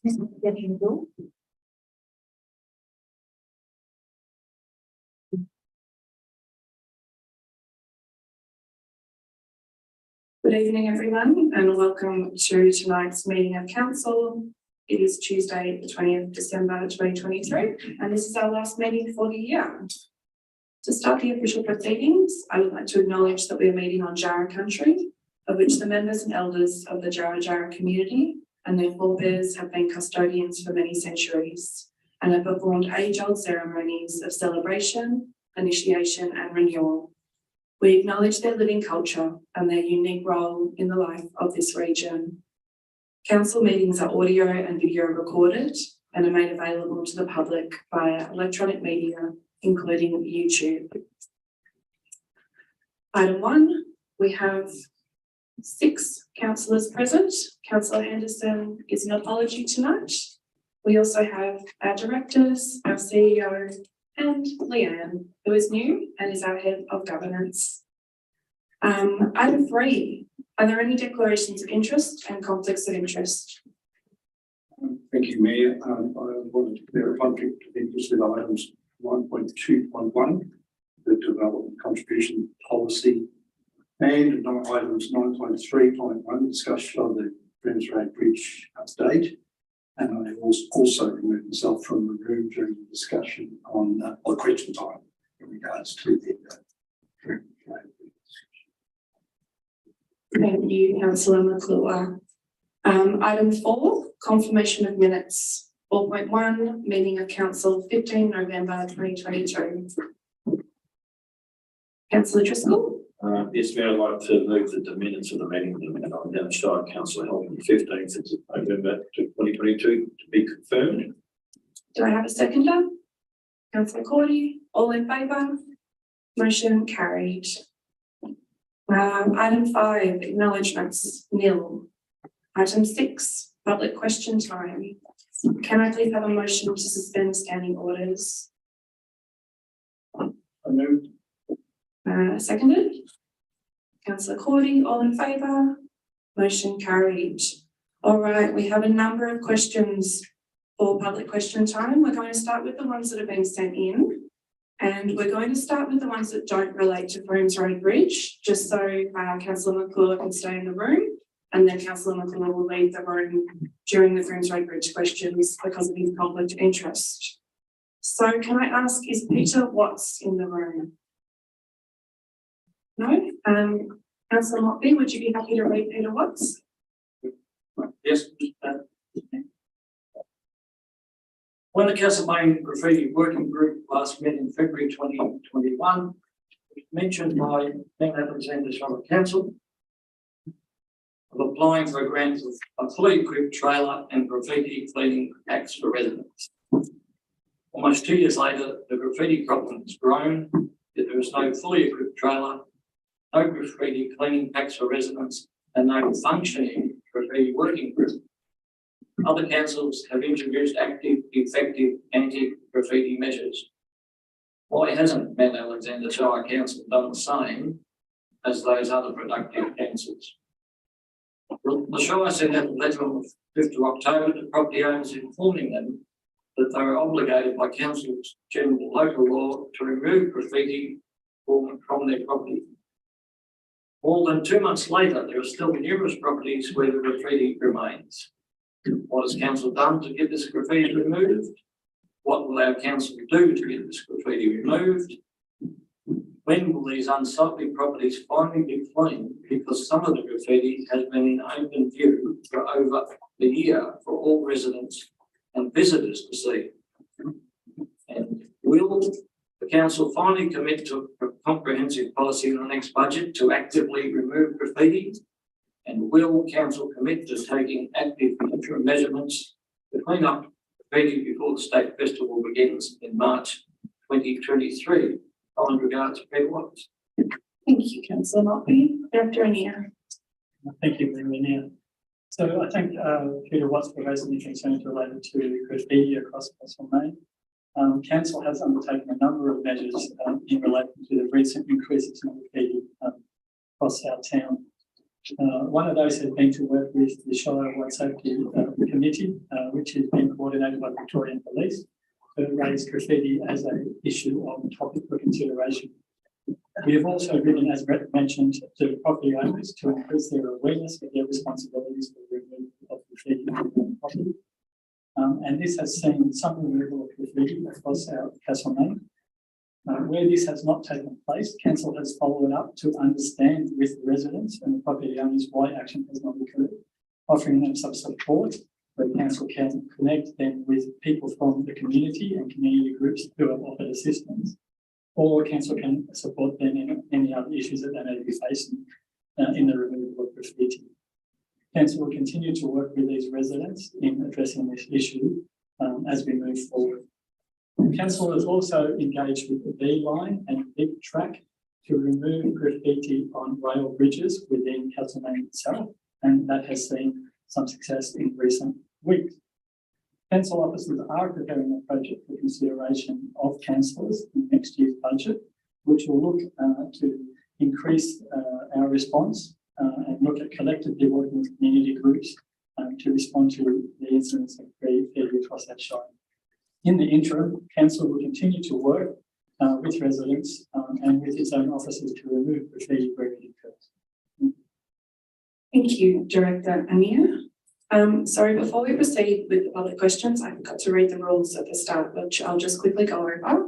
Good evening, everyone, and welcome to tonight's meeting of council. It is Tuesday, the 20th of December 2023, and this is our last meeting for the year. To start the official proceedings, I would like to acknowledge that we are meeting on Jarrah country, of which the members and elders of the Jarrah community and their forebears have been custodians for many centuries and have performed age-old ceremonies of celebration, initiation and renewal. We acknowledge their living culture and their unique role in the life of this region. Council meetings are audio and video recorded and are made available to the public via electronic media, including YouTube. Item 1, we have 6 councillors present. Councillor Henderson is an apology tonight. We also have our directors, our CEO, and Leanne, who is new and is our head of governance. Item 3, are there any declarations of interest and conflicts of interest? Thank you, Mayor. I wanted to declare a conflict of interest with items 1.2.1, the development contribution policy, and items 9.3.1, discussion of the Grimsrade Bridge update. And I also removed myself from the room during the discussion on question time in regards to the Grimsrade Bridge. Thank you, Councillor McClure. Item 4, confirmation of minutes. 4.1, meeting of council 15 November 2022. Councillor Driscoll. Yes, Mayor, I'd like to move that the minutes of the meeting of the Down Shire Council held on the 15th of November 2022 to be confirmed. Do I have a seconder? Councillor Cordy. All in favour? Motion carried. Item 5, acknowledgements, nil. Item 6, public question time. Can I please have a motion to suspend standing orders? I moved. Seconded. Councillor Cordy, all in favour? Motion carried. All right, we have a number of questions for public question time. We're going to start with the ones that have been sent in, and we're going to start with the ones that don't relate to Grimsrade Bridge, just so Councillor McClure can stay in the room, and then Councillor McClure will leave the room during the Grimsrade Bridge questions because of his conflict of interest. So can I ask, is Peter Watts in the room? No? Councillor Motley, would you be happy to read Peter Watts? Yes. When the Castlemaine Graffiti Working Group last met in February 2021, it was mentioned by then representatives from the council of applying for a grant of a fully equipped trailer and graffiti cleaning packs for residents. Almost 2 years later, the graffiti problem has grown, yet there is no fully equipped trailer, no graffiti cleaning packs for residents, and no functioning graffiti working group. Other councils have introduced active, effective anti-graffiti measures. Why hasn't Mount Alexander Shire Council done the same as those other productive councils? The Shire sent out a letter on the 5th of October to property owners informing them that they were obligated by Council's general local law to remove graffiti from their property. More than 2 months later, there are still numerous properties where the graffiti remains. What has Council done to get this graffiti removed? What will our Council do to get this graffiti removed? When will these unsightly properties finally be cleaned? Because some of the graffiti has been in open view for over a year for all residents and visitors to see. And will the Council finally commit to a comprehensive policy in the next budget to actively remove graffiti? And will Council commit to taking active interim measurements to clean up graffiti before the State Festival begins in March 2023? Kind regards, Peter Watts. Thank you, Councillor Motley. Director Anir. Thank you, Mayor. So I think Peter Watts raised any concerns related to graffiti across Castle Main. Council has undertaken a number of measures in relation to the recent increases in graffiti across our town. One of those has been to work with the Shire Road Safety Committee, which has been coordinated by Victorian Police, to raise graffiti as an issue on topic for consideration. We have also written, as Brett mentioned, to property owners to increase their awareness of their responsibilities for the removal of graffiti on their property. And this has seen some removal of graffiti across our Castlemaine. Where this has not taken place, council has followed up to understand with the residents and the property owners why action has not occurred, offering them some support where council can connect them with people from the community and community groups who have offered assistance, or council can support them in any other issues that they may be facing in the removal of graffiti. Council will continue to work with these residents in addressing this issue as we move forward. Council has also engaged with the B Line and Big Track to remove graffiti on rail bridges within Castlemaine itself, and that has seen some success in recent weeks. Council officers are preparing a project for consideration of councillors in next year's budget, which will look to increase our response and look at collectively working with community groups to respond to the incidents of graffiti across that shire. In the interim, council will continue to work with residents and with its own officers to remove graffiti where it occurs. Thank you, Director Amir. Sorry, before we proceed with the public questions, I forgot to read the rules at the start, which I'll just quickly go over.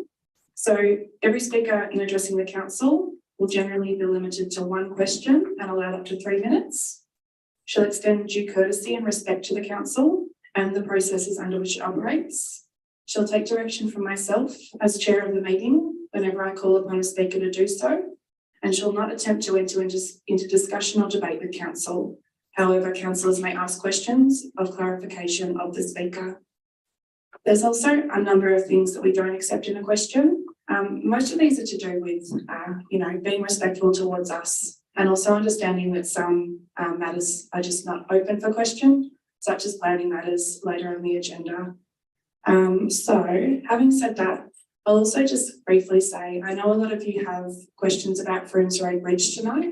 So every speaker in addressing the council will generally be limited to one question and allowed up to 3 minutes. She'll extend due courtesy and respect to the council and the processes under which it operates. She'll take direction from myself as chair of the meeting whenever I call upon a speaker to do so, and she'll not attempt to enter into discussion or debate with council. However, councillors may ask questions of clarification of the speaker. There's also a number of things that we don't accept in a question. Most of these are to do with, being respectful towards us, and also understanding that some matters are just not open for question, such as planning matters later on the agenda. So having said that, I'll also just briefly say, I know a lot of you have questions about Froomes Road Bridge tonight.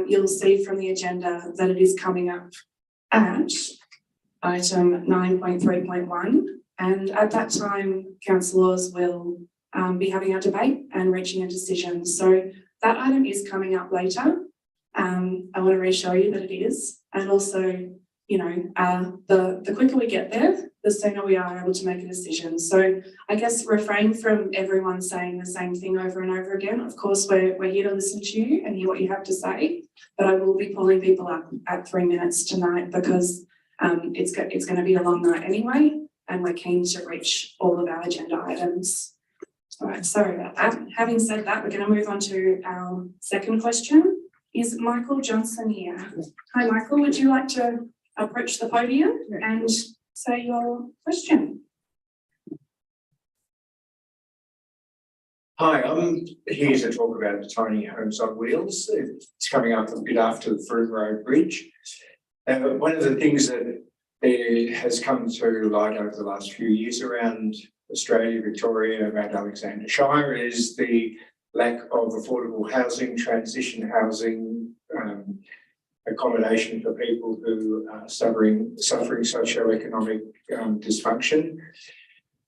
You'll see from the agenda that it is coming up at item 9.3.1, and at that time, councillors will be having a debate and reaching a decision. So that item is coming up later. I want to reassure you that it is, and also, the quicker we get there, the sooner we are able to make a decision. So I guess refrain from everyone saying the same thing over and over again. Of course, we're here to listen to you and hear what you have to say, but I will be pulling people up at 3 minutes tonight because it's going to be a long night anyway, and we're keen to reach all of our agenda items. All right, sorry about that. Having said that, we're going to move on to our second question. Is Michael Johnson here? Hi, Michael, would you like to approach the podium and say your question? Hi, I'm here to talk about the tiny homes on wheels. It's coming up a bit after the Froomes Road Bridge. One of the things that has come to light over the last few years around Australia, Victoria, around Alexandra Shire is the lack of affordable housing, transition housing, accommodation for people who are suffering socioeconomic dysfunction.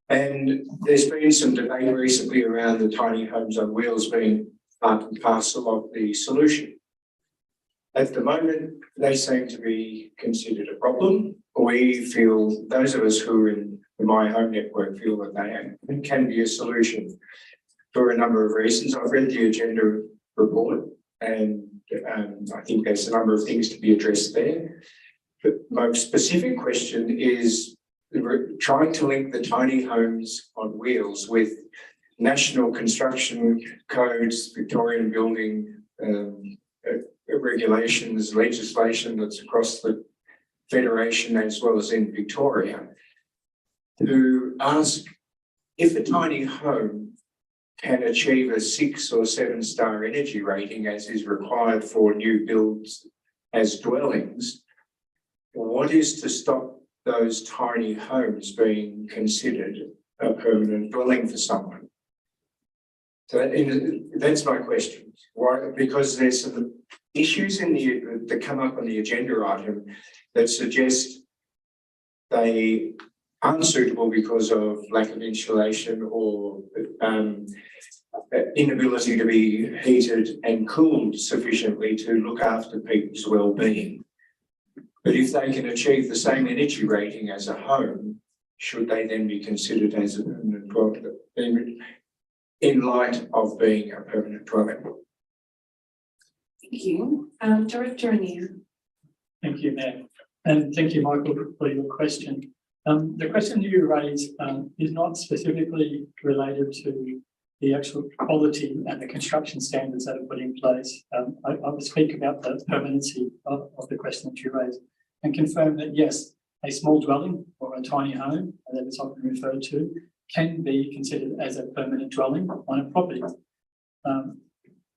And there's been some debate recently around the tiny homes on wheels being part and parcel of the solution. At the moment, they seem to be considered a problem. We feel, those of us who are in the My Home Network feel that they can be a solution for a number of reasons. I've read the agenda report and I think there's a number of things to be addressed there. But my specific question is trying to link the tiny homes on wheels with national construction codes, Victorian building regulations, legislation that's across the Federation as well as in Victoria, to ask if a tiny home can achieve a 6 or 7 star energy rating as is required for new builds as dwellings, what is to stop those tiny homes being considered a permanent dwelling for someone? So that's my question. Why? Because there's some issues in that come up on the agenda item that suggest they aren't suitable because of lack of insulation or inability to be heated and cooled sufficiently to look after people's well-being. But if they can achieve the same energy rating as a home, should they then be considered as a permanent dwelling in light of being a permanent dwelling? Thank you. Director Anea. Thank you, Mayor. And thank you, Michael, for your question. The question you raised is not specifically related to the actual quality and the construction standards that are put in place. I will speak about the permanency of the question that you raised and confirm that, yes, a small dwelling or a tiny home that is often referred to can be considered as a permanent dwelling on a property.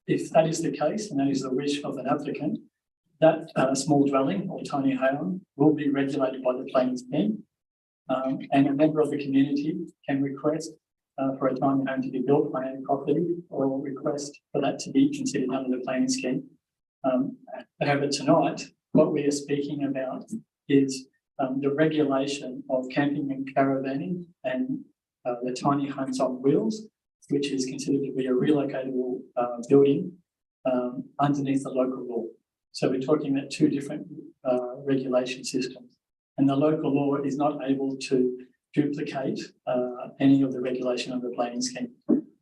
If that is the case, and that is the wish of an applicant, that small dwelling or tiny home will be regulated by the planning scheme, and a member of the community can request for a tiny home to be built on a property or request for that to be considered under the planning scheme. However, tonight, what we are speaking about is the regulation of camping and caravanning and the tiny homes on wheels, which is considered to be a relocatable building underneath the local law. So we're talking about two different regulation systems, and the local law is not able to duplicate any of the regulation of the planning scheme.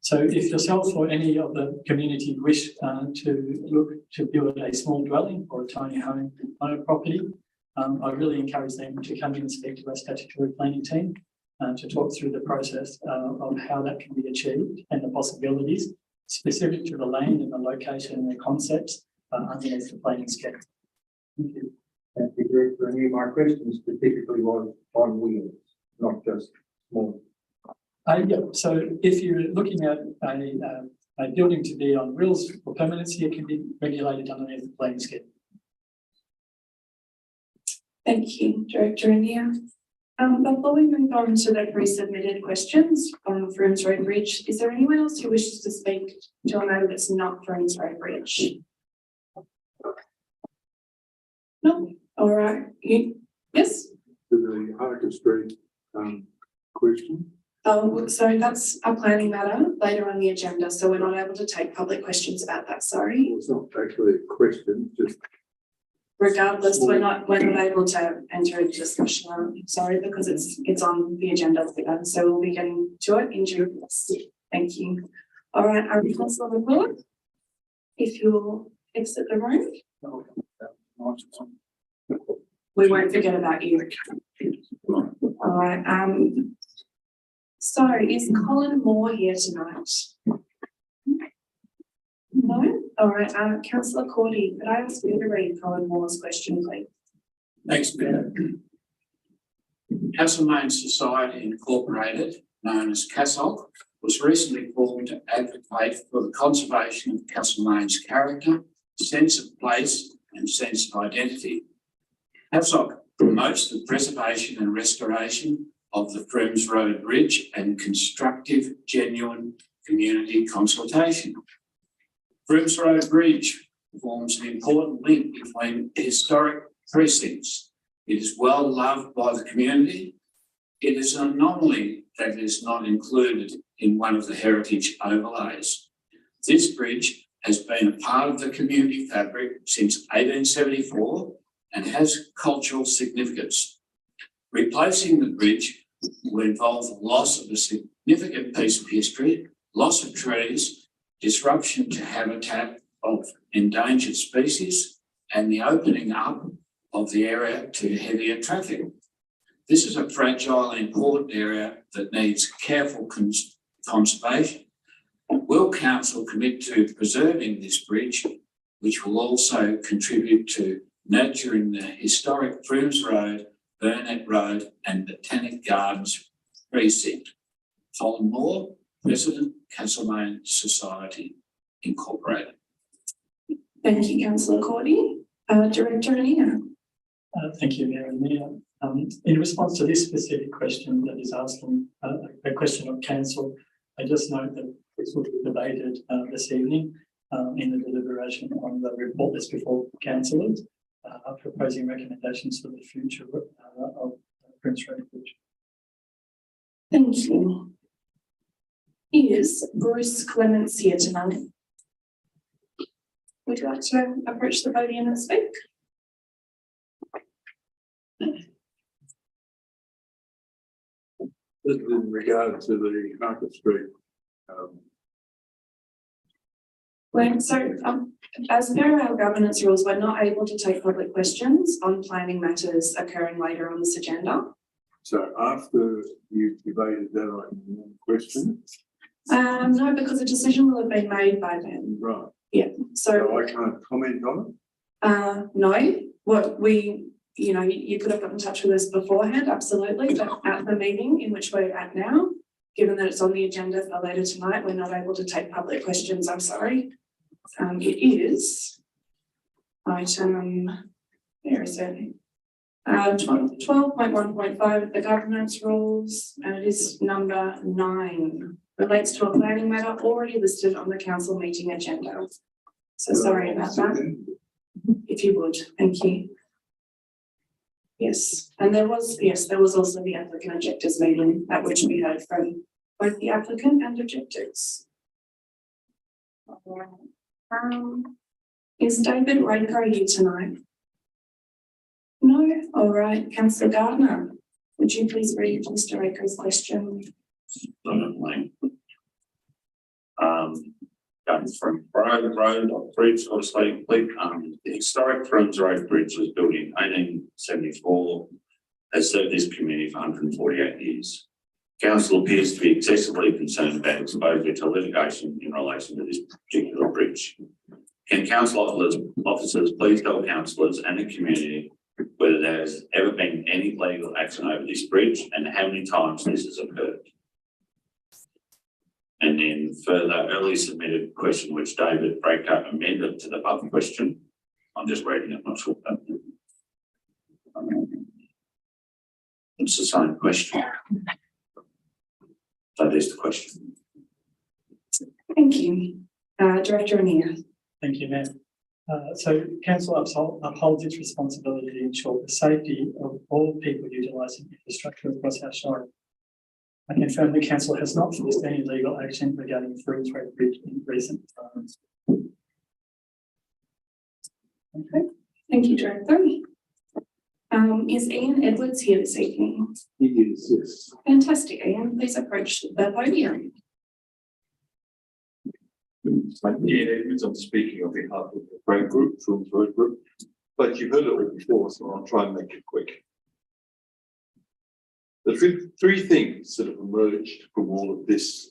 So if yourself or any of the community wish to look to build a small dwelling or a tiny home on a property, I really encourage them to come in and speak to our statutory planning team to talk through the process of how that can be achieved and the possibilities specific to the land and the location and the concepts underneath the planning scheme. Thank you. Thank you, Director. And my question specifically was on wheels, not just small. Yeah, so if you're looking at a building to be on wheels for permanency, it can be regulated underneath the planning scheme. Thank you, Director Anea. Before we move on to the pre-submitted questions on Froomes Road Bridge, is there anyone else who wishes to speak to a matter that's not Froomes Road Bridge? No? All right. Yes? To the Harker Street question. Oh, so that's a planning matter later on the agenda, so we're not able to take public questions about that, sorry. Well, it's not actually a question, just Regardless, we're not able to enter into discussion on it, sorry, because it's on the agenda, so we'll be getting to it in due course. Thank you. All right, Councillor McClure, if you'll exit the room. We won't forget about you. All right, so is Colin Moore here tonight? No? All right, Councillor Cordy, could I ask you to read Colin Moore's question, please? Thanks, Mayor. Castlemaine Society Incorporated, known as CASOC, was recently formed to advocate for the conservation of Castlemaine's character, sense of place and sense of identity. CASOC promotes the preservation and restoration of the Froomes Road Bridge and constructive, genuine community consultation. Froomes Road Bridge forms an important link between historic precincts. It is well loved by the community. It is an anomaly that it is not included in one of the heritage overlays. This bridge has been a part of the community fabric since 1874 and has cultural significance. Replacing the bridge will involve the loss of a significant piece of history, loss of trees, disruption to habitat of endangered species, and the opening up of the area to heavier traffic. This is a fragile and important area that needs careful conservation. Will Council commit to preserving this bridge, which will also contribute to nurturing the historic Froomes Road, Burnett Road and Botanic Gardens precinct? Colin Moore, President, Castlemaine Society Incorporated. Thank you, Councillor Cordy. Director Anea. Thank you, Mayor and Mayor. In response to this specific question that is asking a question of council, I just note that this will be debated this evening in the deliberation on the report that's before councillors, proposing recommendations for the future of Prince Road Bridge. Thank you. Is Bruce Clements here tonight? Would you like to approach the podium and speak? This is in regard to the Market Street. As per our governance rules, we're not able to take public questions on planning matters occurring later on this agenda. So after you've debated that on one question, No, because a decision will have been made by then. right, So, so I can't comment on no, you could have got in touch with us beforehand, absolutely, but at the meeting in which we're at now, given that it's on the agenda for later tonight, we're not able to take public questions, I'm sorry. It is item, where is it? 12.1.5 of the governance rules, and it is number 9, relates to a planning matter already listed on the council meeting agenda. So it. sorry about that, if you would, thank you. Yes, and there was also the applicant objectors meeting at which we heard from both the applicant and objectors. Is David Raker here tonight? No, all right, Councillor Gardner, would you please read Mr. Raker's question? Certainly. Going from road or bridge, obviously, the historic Friends Road Bridge was built in 1874, has served this community for 148 years. Council appears to be excessively concerned about exposure to litigation in relation to this particular bridge. Can council officers please tell councillors and the community whether there has ever been any legal action over this bridge and how many times this has occurred? And then further, early submitted question which David Raker amended to the above question. I'm just reading it, not sure. It's the same question. So there's the question. Thank you. Director Anea. Thank you, Mayor. So council upholds its responsibility to ensure the safety of all people utilising infrastructure across our shire. I confirm the council has not faced any legal action regarding Friends Road Bridge in recent times. Okay, thank you, Director. Is Ian Edwards here this evening? He is, yes. Fantastic, Ian, please approach the podium. Ian Edwards, I'm speaking on behalf of the Frank Group, Friends Road Group, but you've heard it all before, so I'll try and make it quick. The three things that have emerged from all of this.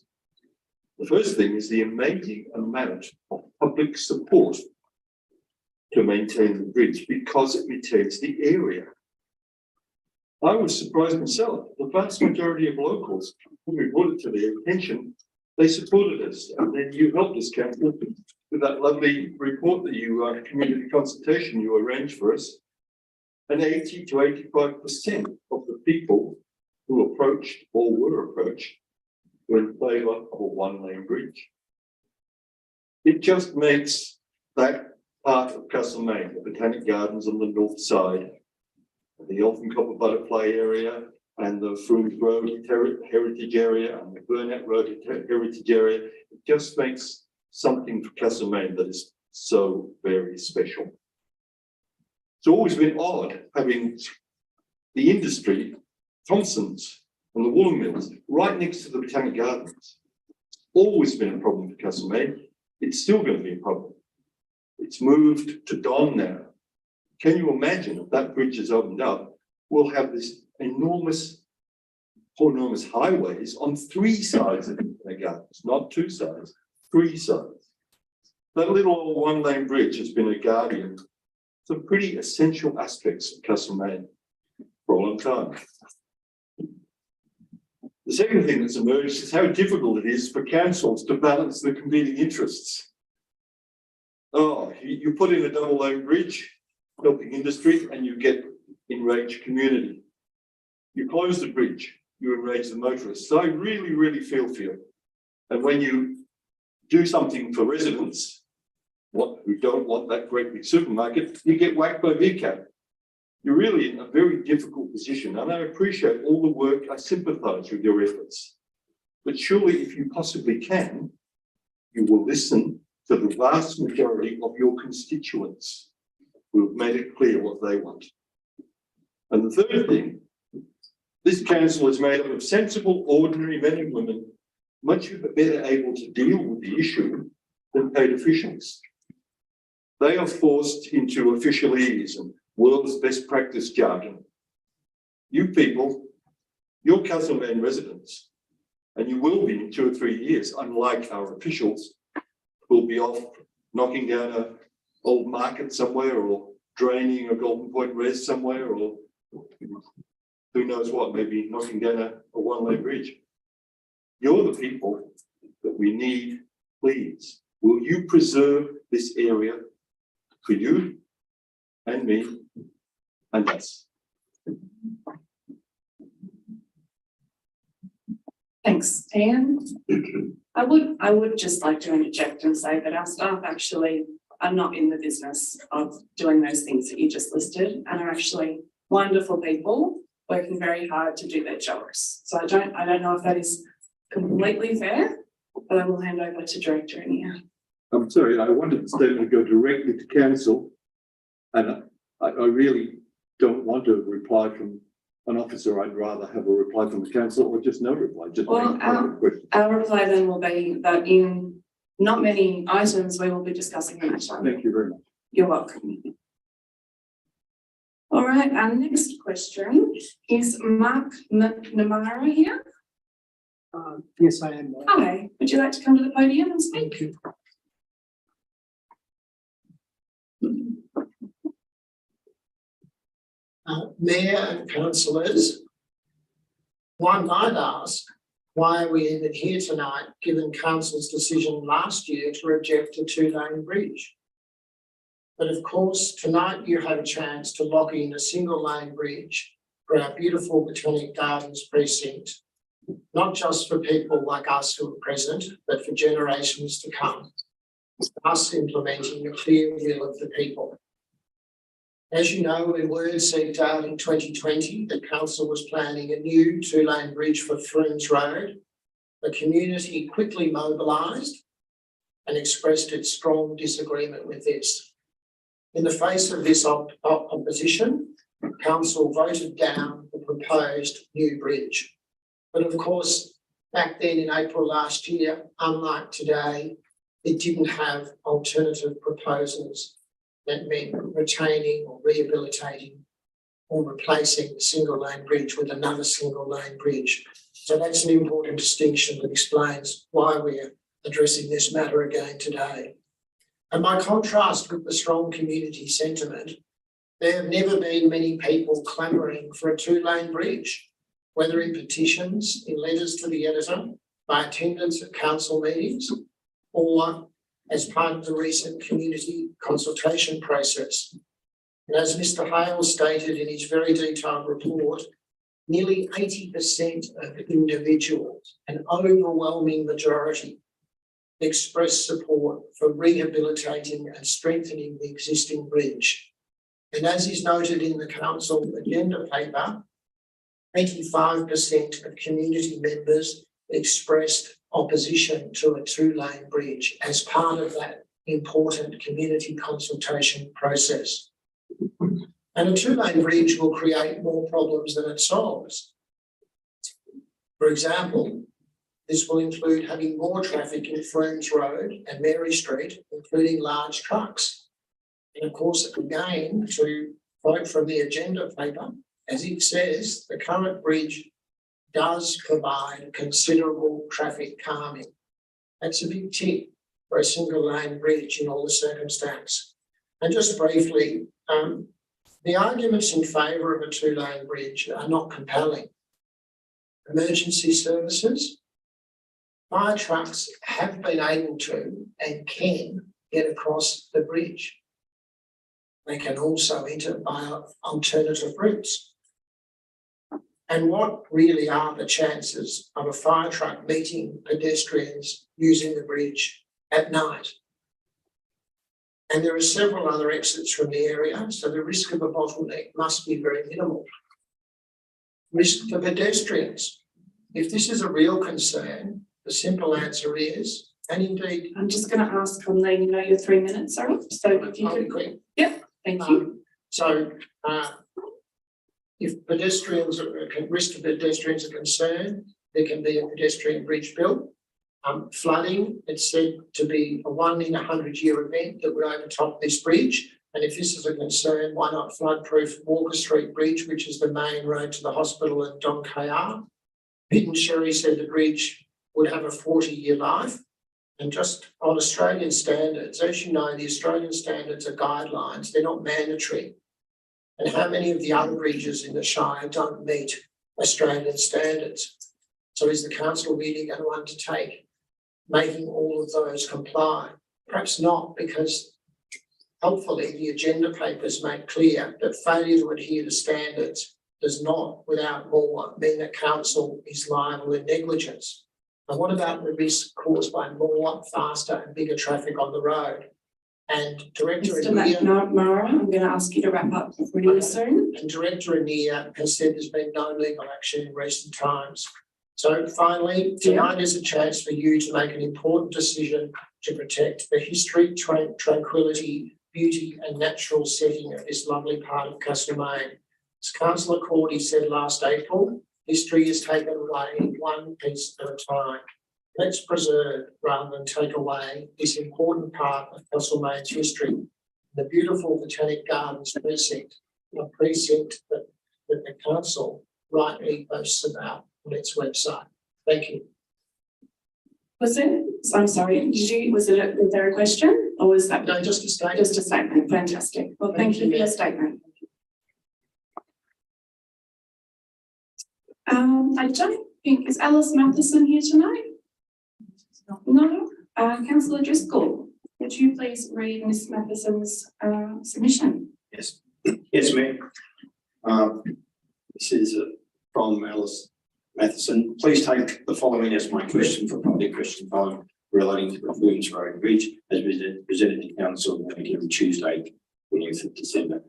The first thing is the amazing amount of public support to maintain the bridge because it retains the area. I was surprised myself. The vast majority of locals, when we brought it to their attention, they supported us, and then you helped us, council, with that lovely report that you community consultation you arranged for us. And 80 to 85% of the people who approached or were approached were in favour of a one-lane bridge. It just makes that part of Castlemaine, the Botanic Gardens on the north side, the Eltham Copper Butterfly area, and the Froomes Road Heritage Area, and the Burnett Road Heritage Area, it just makes something for Castlemaine that is so very special. It's always been odd having the industry, Thompson's and the woolen mills, right next to the Botanic Gardens. Always been a problem for Castlemaine. It's still going to be a problem. It's moved to Don now. Can you imagine if that bridge is opened up, we'll have this enormous highways on 3 sides of the Botanic Gardens, not 2 sides, 3 sides. That little old one-lane bridge has been a guardian. Some pretty essential aspects of Castlemaine for a long time. The second thing that's emerged is how difficult it is for councils to balance the competing interests. Oh, you put in a double-lane bridge, helping industry, and you get enraged community. You close the bridge, you enrage the motorists. So I really, really feel for you. And when you do something for residents, who don't want that great big supermarket, you get whacked by VCAT. You're really in a very difficult position, and I appreciate all the work. I sympathise with your efforts. But surely, if you possibly can, you will listen to the vast majority of your constituents who have made it clear what they want. And the third thing, this council is made up of sensible, ordinary men and women, much better able to deal with the issue than paid officials. They are forced into officialese and world's best practice jargon. You people, you're Castlemaine residents, and you will be in 2 or 3 years, unlike our officials, who'll be off knocking down an old market somewhere or draining a Golden Point res somewhere, or who knows what, maybe knocking down a one-lane bridge. You're the people that we need, please. Will you preserve this area for you and me and us? Thanks, Ian. I would just like to interject and say that our staff actually are not in the business of doing those things that you just listed, and are actually wonderful people working very hard to do their jobs. So I don't know if that is completely fair, but I will hand over to Director Ania. I'm sorry, I wanted the statement to go directly to council, and I really don't want a reply from an officer. I'd rather have a reply from the council, or just no reply. Just Well, our reply then will be that in not many items we will be discussing the matter. Thank you very much. You're welcome. All right, our next question is Mark Namara here. Yes, I am. Hi, would you like to come to the podium and speak? Thank you. Mayor and councillors, one might ask, why are we even here tonight, given council's decision last year to reject a 2-lane bridge? But of course, tonight you have a chance to lock in a single-lane bridge for our beautiful Botanic Gardens precinct, not just for people like us who are present, but for generations to come, us implementing the clear will of the people. As you know, when word seeped out in 2020 that council was planning a new 2-lane bridge for Froomes Road, the community quickly mobilised and expressed its strong disagreement with this. In the face of this opposition, council voted down the proposed new bridge. But of course, back then in April last year, unlike today, it didn't have alternative proposals that meant retaining or rehabilitating or replacing the single-lane bridge with another single-lane bridge. So that's an important distinction that explains why we're addressing this matter again today. And by contrast with the strong community sentiment, there have never been many people clamouring for a 2-lane bridge, whether in petitions, in letters to the editor, by attendance at council meetings, or as part of the recent community consultation process. And as Mr. Hale stated in his very detailed report, nearly 80% of individuals, an overwhelming majority, expressed support for rehabilitating and strengthening the existing bridge. And as is noted in the council agenda paper, 85% of community members expressed opposition to a 2-lane bridge as part of that important community consultation process. And a 2-lane bridge will create more problems than it solves. For example, this will include having more traffic in Froomes Road and Mary Street, including large trucks. And of course, again, to quote from the agenda paper, as it says, the current bridge does provide considerable traffic calming. That's a big tick for a single-lane bridge in all the circumstance. And just briefly, the arguments in favour of a 2-lane bridge are not compelling. Emergency services, fire trucks have been able to and can get across the bridge. They can also enter by alternative routes. And what really are the chances of a fire truck meeting pedestrians using the bridge at night? And there are several other exits from the area, so the risk of a bottleneck must be very minimal. Risk for pedestrians. If this is a real concern, the simple answer is, and indeed, I'm just going to ask Conley, you know, your 3 minutes are up, so if you I'll be could, quick. thank you. If pedestrians risk of pedestrians are concerned, there can be a pedestrian bridge built. Flooding, it's said to be a 1 in 100-year event that would overtop this bridge. And if this is a concern, why not flood-proof Walker Street Bridge, which is the main road to the hospital in Don Kayar? Pitt and Sherry said the bridge would have a 40-year life. And just on Australian standards, as you know, the Australian standards are guidelines, they're not mandatory. And how many of the other bridges in the Shire don't meet Australian standards? So is the council really going to undertake making all of those comply? Perhaps not, because hopefully the agenda papers make clear that failure to adhere to standards does not, without more, mean that council is liable in negligence. And what about the risk caused by more, faster and bigger traffic on the road? And Director Mr. Anir, McNamara, I'm going to ask you to wrap up really soon. and Director Anir has said there's been no legal action in recent times. So finally, tonight is a chance for you to make an important decision to protect the history, tranquility, beauty and natural setting of this lovely part of Castlemaine. As Councillor Cordy said last April, history is taken away one piece at a time. Let's preserve rather than take away this important part of Castlemaine's history. The beautiful Botanic Gardens precinct, a precinct that the council rightly boasts about on its website. Thank you. Was it? I'm sorry. Was there a question, or was that No, just a statement. just a statement? Fantastic. Well, thank you for your statement. I don't think, is Alice Matheson here tonight? No. Councillor Driscoll, would you please read Ms Matheson's submission? Yes, yes, Mayor. This is from Alice Matheson. Please take the following as my question for public question time relating to the Williams Road Bridge as presented to Council on Tuesday, 20th of December.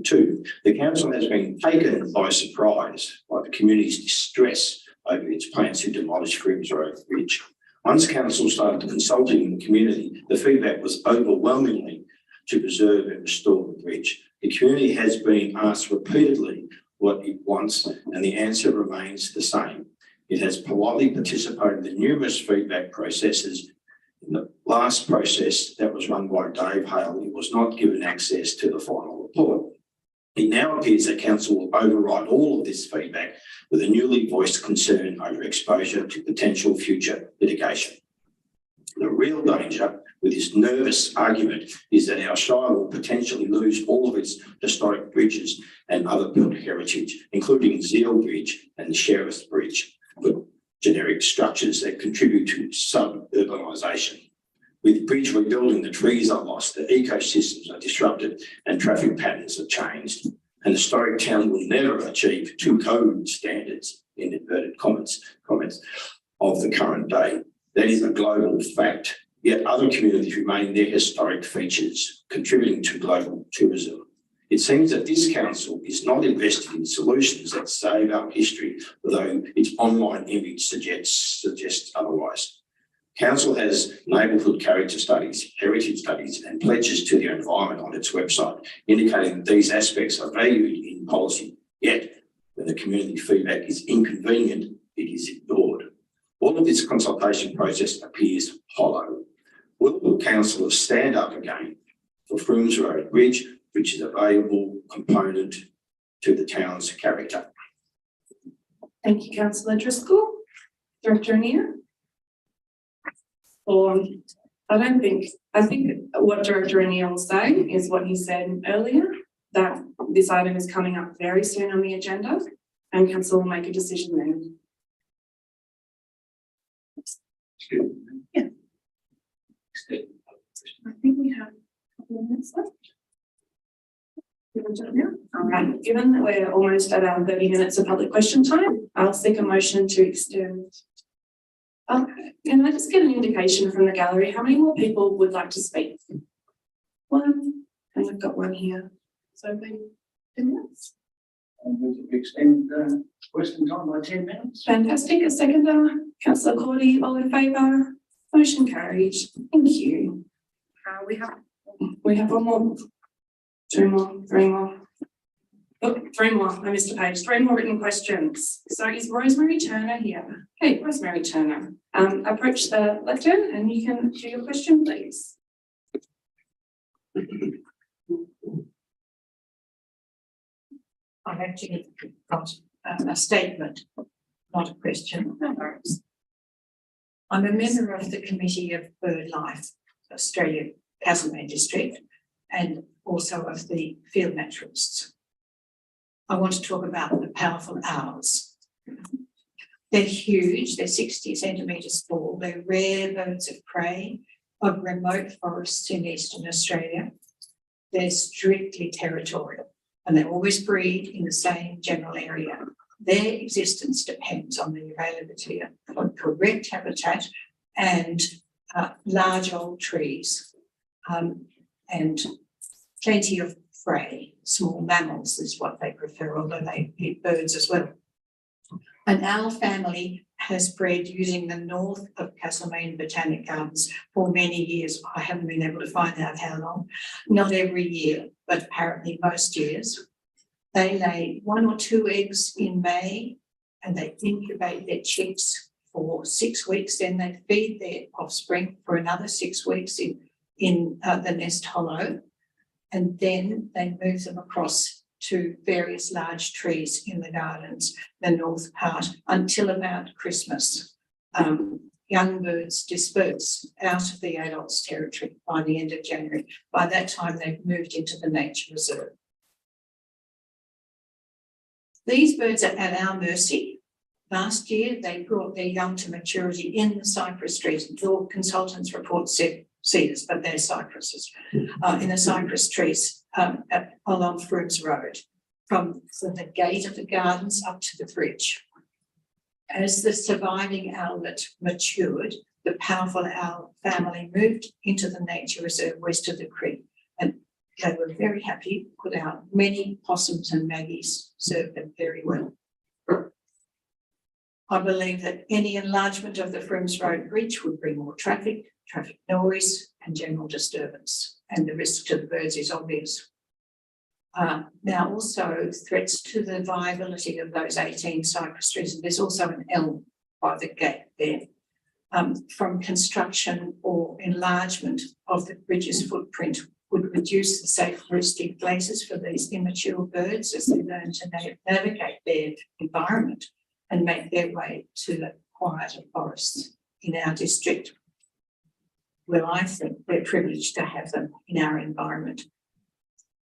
2. The Council has been taken by surprise by the community's distress over its plans to demolish Williams Road Bridge. Once Council started consulting the community, the feedback was overwhelmingly to preserve and restore the bridge. The community has been asked repeatedly what it wants, and the answer remains the same. It has politely participated in numerous feedback processes. In the last process that was run by Dave Hale, it was not given access to the final report. It now appears that Council will override all of this feedback with a newly voiced concern over exposure to potential future litigation. The real danger with this nervous argument is that our Shire will potentially lose all of its historic bridges and other built heritage, including Zeal Bridge and the Sheriff's Bridge, for generic structures that contribute to suburbanisation. With bridge rebuilding, the trees are lost, the ecosystems are disrupted and traffic patterns are changed. An historic town will never achieve two code standards, in inverted comments of the current day. That is a global fact. Yet other communities remain their historic features, contributing to global tourism. It seems that this council is not invested in solutions that save our history, although its online image suggests otherwise. Council has neighbourhood character studies, heritage studies and pledges to the environment on its website, indicating that these aspects are valued in policy. Yet, when the community feedback is inconvenient, it is ignored. All of this consultation process appears hollow. Will councillors stand up again for Froomes Road Bridge, which is a valuable component to the town's character? Thank you, Councillor Driscoll. Director Anir? I think what Director Anir will say is what he said earlier, that this item is coming up very soon on the agenda and Council will make a decision then. Yeah. I think we have a couple of minutes left. All right, given that we're almost at our 30 minutes of public question time, I'll seek a motion to extend. Can I just get an indication from the gallery how many more people would like to speak? 1, I've got one here. So maybe 10 minutes. I'm going to extend question time by 10 minutes. Fantastic. A seconder, councillor Cordy, all in favour? Motion carried. Thank you. We have one more, two more, three more. Oh, three more. I missed a page. Three more written questions. So is Rosemary Turner here? Hey, Rosemary Turner. Approach the lectern and you can do your question, please. I've actually got a statement, not a question. No worries. I'm a member of the Committee of BirdLife Australia Castlemaine District and also of the field naturalists. I want to talk about the powerful owls. They're huge, they're 60 centimetres tall, they're rare birds of prey of remote forests in Eastern Australia. They're strictly territorial and they always breed in the same general area. Their existence depends on the availability of correct habitat and large old trees and plenty of prey. Small mammals is what they prefer, although they eat birds as well. An owl family has bred using the north of Castlemaine Botanic Gardens for many years. I haven't been able to find out how long. Not every year, but apparently most years. They lay 1 or 2 eggs in May and they incubate their chicks for 6 weeks. Then they feed their offspring for another 6 weeks in the nest hollow. And then they move them across to various large trees in the gardens, the north part, until about Christmas. Young birds disperse out of the adults' territory by the end of January. By that time, they've moved into the nature reserve. These birds are at our mercy. Last year, they brought their young to maturity in the cypress trees. The consultants' report said cedars, but they're cypresses, in the cypress trees along Froomes Road, from the gate of the gardens up to the bridge. As the surviving owlet matured, the powerful owl family moved into the nature reserve west of the creek, and they were very happy, put out many possums and maggies, served them very well. I believe that any enlargement of the Froomes Road Bridge would bring more traffic noise and general disturbance, and the risk to the birds is obvious. Now also threats to the viability of those 18 cypress trees, and there's also an elm by the gate there, from construction or enlargement of the bridge's footprint would reduce the safe roosting places for these immature birds as they learn to navigate their environment and make their way to the quieter forests in our district, where I think we're privileged to have them in our environment.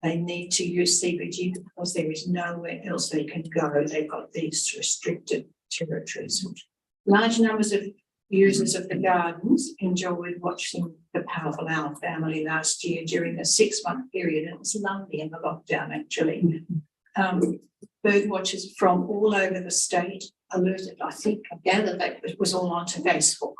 They need to use CBG because there is nowhere else they can go. They've got these restricted territories. Large numbers of users of the gardens enjoyed watching the powerful owl family last year during a 6-month period, and it was lovely in the lockdown actually. Bird watchers from all over the state alerted, I gather that it was all onto Facebook.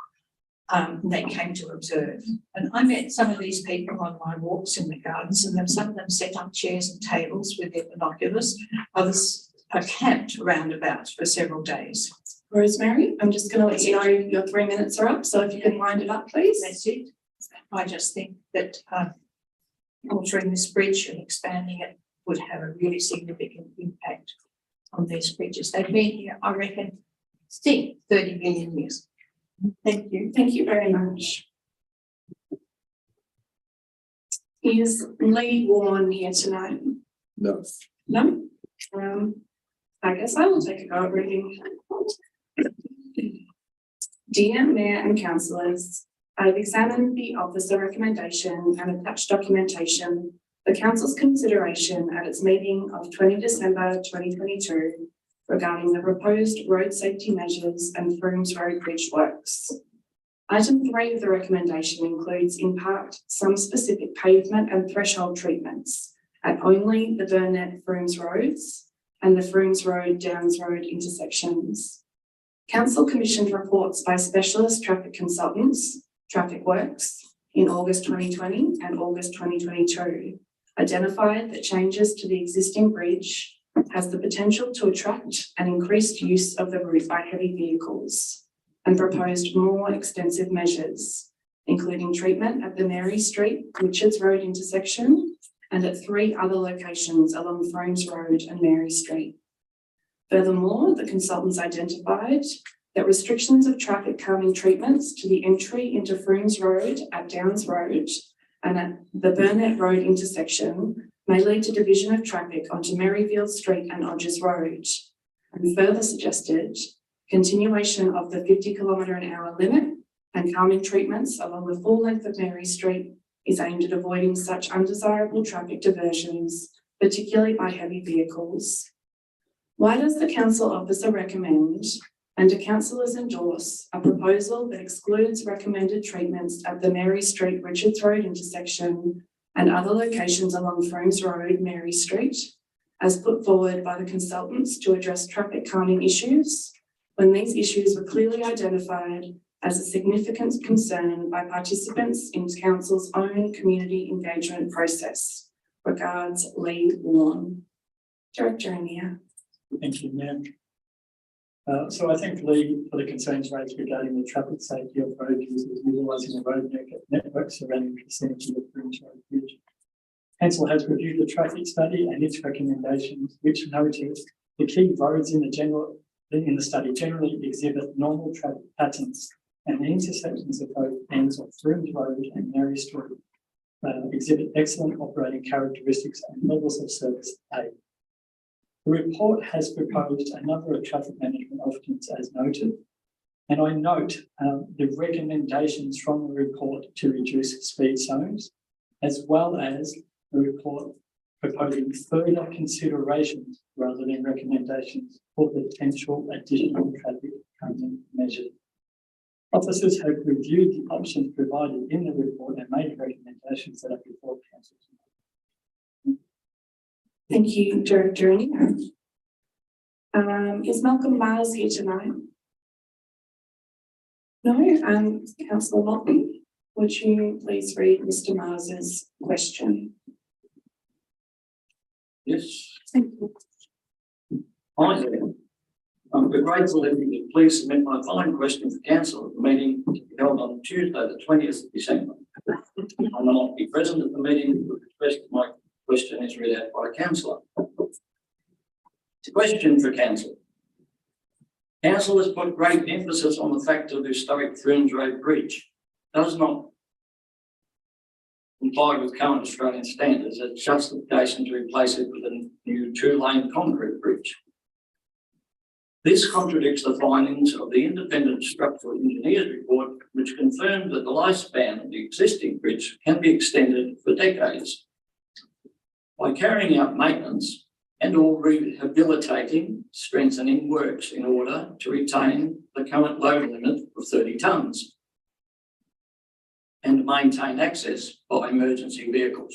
They came to observe. And I met some of these people on my walks in the gardens, and then some of them set up chairs and tables with their binoculars. Others are camped around about for several days. Rosemary, I'm just going to let you know your 3 minutes are up, so if you can wind it up, please. That's it. I just think that altering this bridge and expanding it would have a really significant impact on these creatures. They've been here, I reckon, 30 million years. Thank you. Thank you very much. Is Lee Warren here tonight? No. No? I guess I will take a go at reading. Dear Mayor and Councillors, I've examined the officer recommendation and attached documentation for Council's consideration at its meeting of 20 December 2022 regarding the proposed road safety measures and Froomes Road Bridge works. Item 3 of the recommendation includes in part some specific pavement and threshold treatments at only the Burnett Froomes roads and the Froomes Road Downs Road intersections. Council commissioned reports by specialist traffic consultants, Traffic Works, in August 2020 and August 2022, identified that changes to the existing bridge has the potential to attract an increased use of the route by heavy vehicles, and proposed more extensive measures, including treatment at the Mary Street, Richards Road intersection, and at 3 other locations along Froomes Road and Mary Street. Furthermore, the consultants identified that restrictions of traffic calming treatments to the entry into Froomes Road at Downs Road and at the Burnett Road intersection may lead to division of traffic onto Merrifield Street and Odgers Road, and further suggested continuation of the 50km/h limit and calming treatments along the full length of Mary Street is aimed at avoiding such undesirable traffic diversions, particularly by heavy vehicles. Why does the council officer recommend, and do councillors endorse, a proposal that excludes recommended treatments at the Mary Street Richards Road intersection and other locations along Froomes Road, Mary Street, as put forward by the consultants to address traffic calming issues, when these issues were clearly identified as a significant concern by participants in council's own community engagement process? Regards, Lee Warren. Director Anea. Thank you, Mayor. So I thank Lee for the concerns raised regarding the traffic safety of road users utilising the road network surrounding the vicinity of Froomes Road Bridge. Council has reviewed the traffic study and its recommendations, which noted the key roads in the study generally exhibit normal traffic patterns, and the intersections of both ends of Froomes Road and Mary Street exhibit excellent operating characteristics and levels of service A. The report has proposed a number of traffic management options as noted, and I note the recommendations from the report to reduce speed zones, as well as the report proposing further considerations rather than recommendations for potential additional traffic calming measures. Officers have reviewed the options provided in the report and made recommendations that are before council. Thank you, Director Anea. Is Malcolm Miles here tonight? No, Councillor Motley, would you please read Mr. Miles's question? Yes. Thank you. Hi there. I'm grateful if you could please submit my following question for council at the meeting to be held on Tuesday, the 20th of December. I will not be present at the meeting, but the rest of my question is read out by a councillor. It's a question for council. Council has put great emphasis on the fact that the historic Froomes Road Bridge does not comply with current Australian standards as justification to replace it with a new 2-lane concrete bridge. This contradicts the findings of the independent structural engineers report, which confirmed that the lifespan of the existing bridge can be extended for decades. By carrying out maintenance and or rehabilitating, strengthening works in order to retain the current load limit of 30 tonnes and maintain access by emergency vehicles.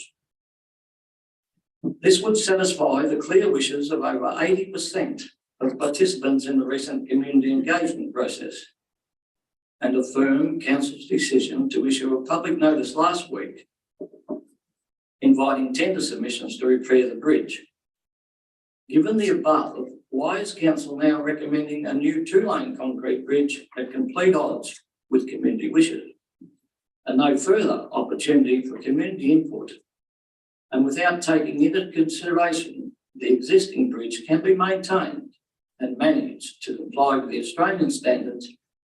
This would satisfy the clear wishes of over 80% of participants in the recent community engagement process and affirm council's decision to issue a public notice last week inviting tender submissions to repair the bridge. Given the above, why is council now recommending a new 2-lane concrete bridge at complete odds with community wishes and no further opportunity for community input, and without taking into consideration the existing bridge can be maintained and managed to comply with the Australian standards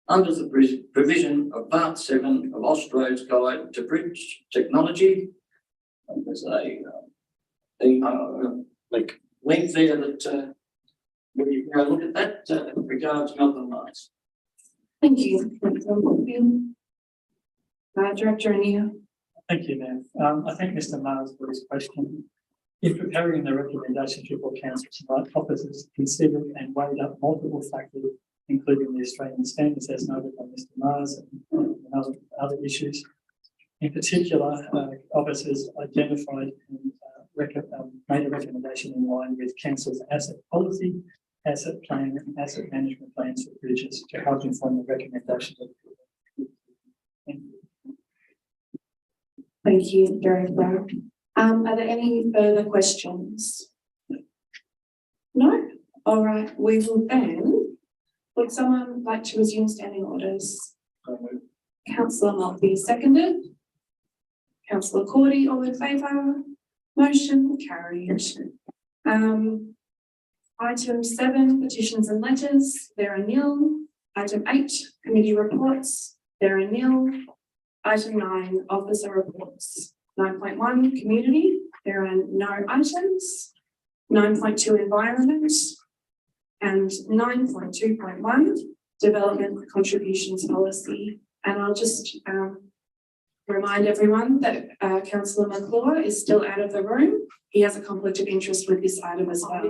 under the provision of Part 7 of Austroad's Guide to Bridge Technology? And there's a link there that when you go look at that, regards Malcolm Miles. Thank you. Director Anea. Thank you, Mayor. I thank Mr. Miles for his question. In preparing the recommendations before council tonight, officers considered and weighed up multiple factors, including the Australian standards as noted by Mr. Miles and other issues. In particular, officers identified and made a recommendation in line with council's asset policy, asset plan and asset management plans for bridges to help inform the recommendations of the Thank you, Director. Are there any further questions? No? All right, we will then, would someone like to resume standing orders? Councillor Maltby seconded. Councillor Cordy, all in favour? Motion carried. Item 7, petitions and letters, there are nil. Item 8, committee reports, there are nil. Item 9, officer reports. 9.1, community, there are no items. 9.2, environment. And 9.2.1, development contributions policy. And I'll just remind everyone that Councillor McClure is still out of the room. He has a conflict of interest with this item as well.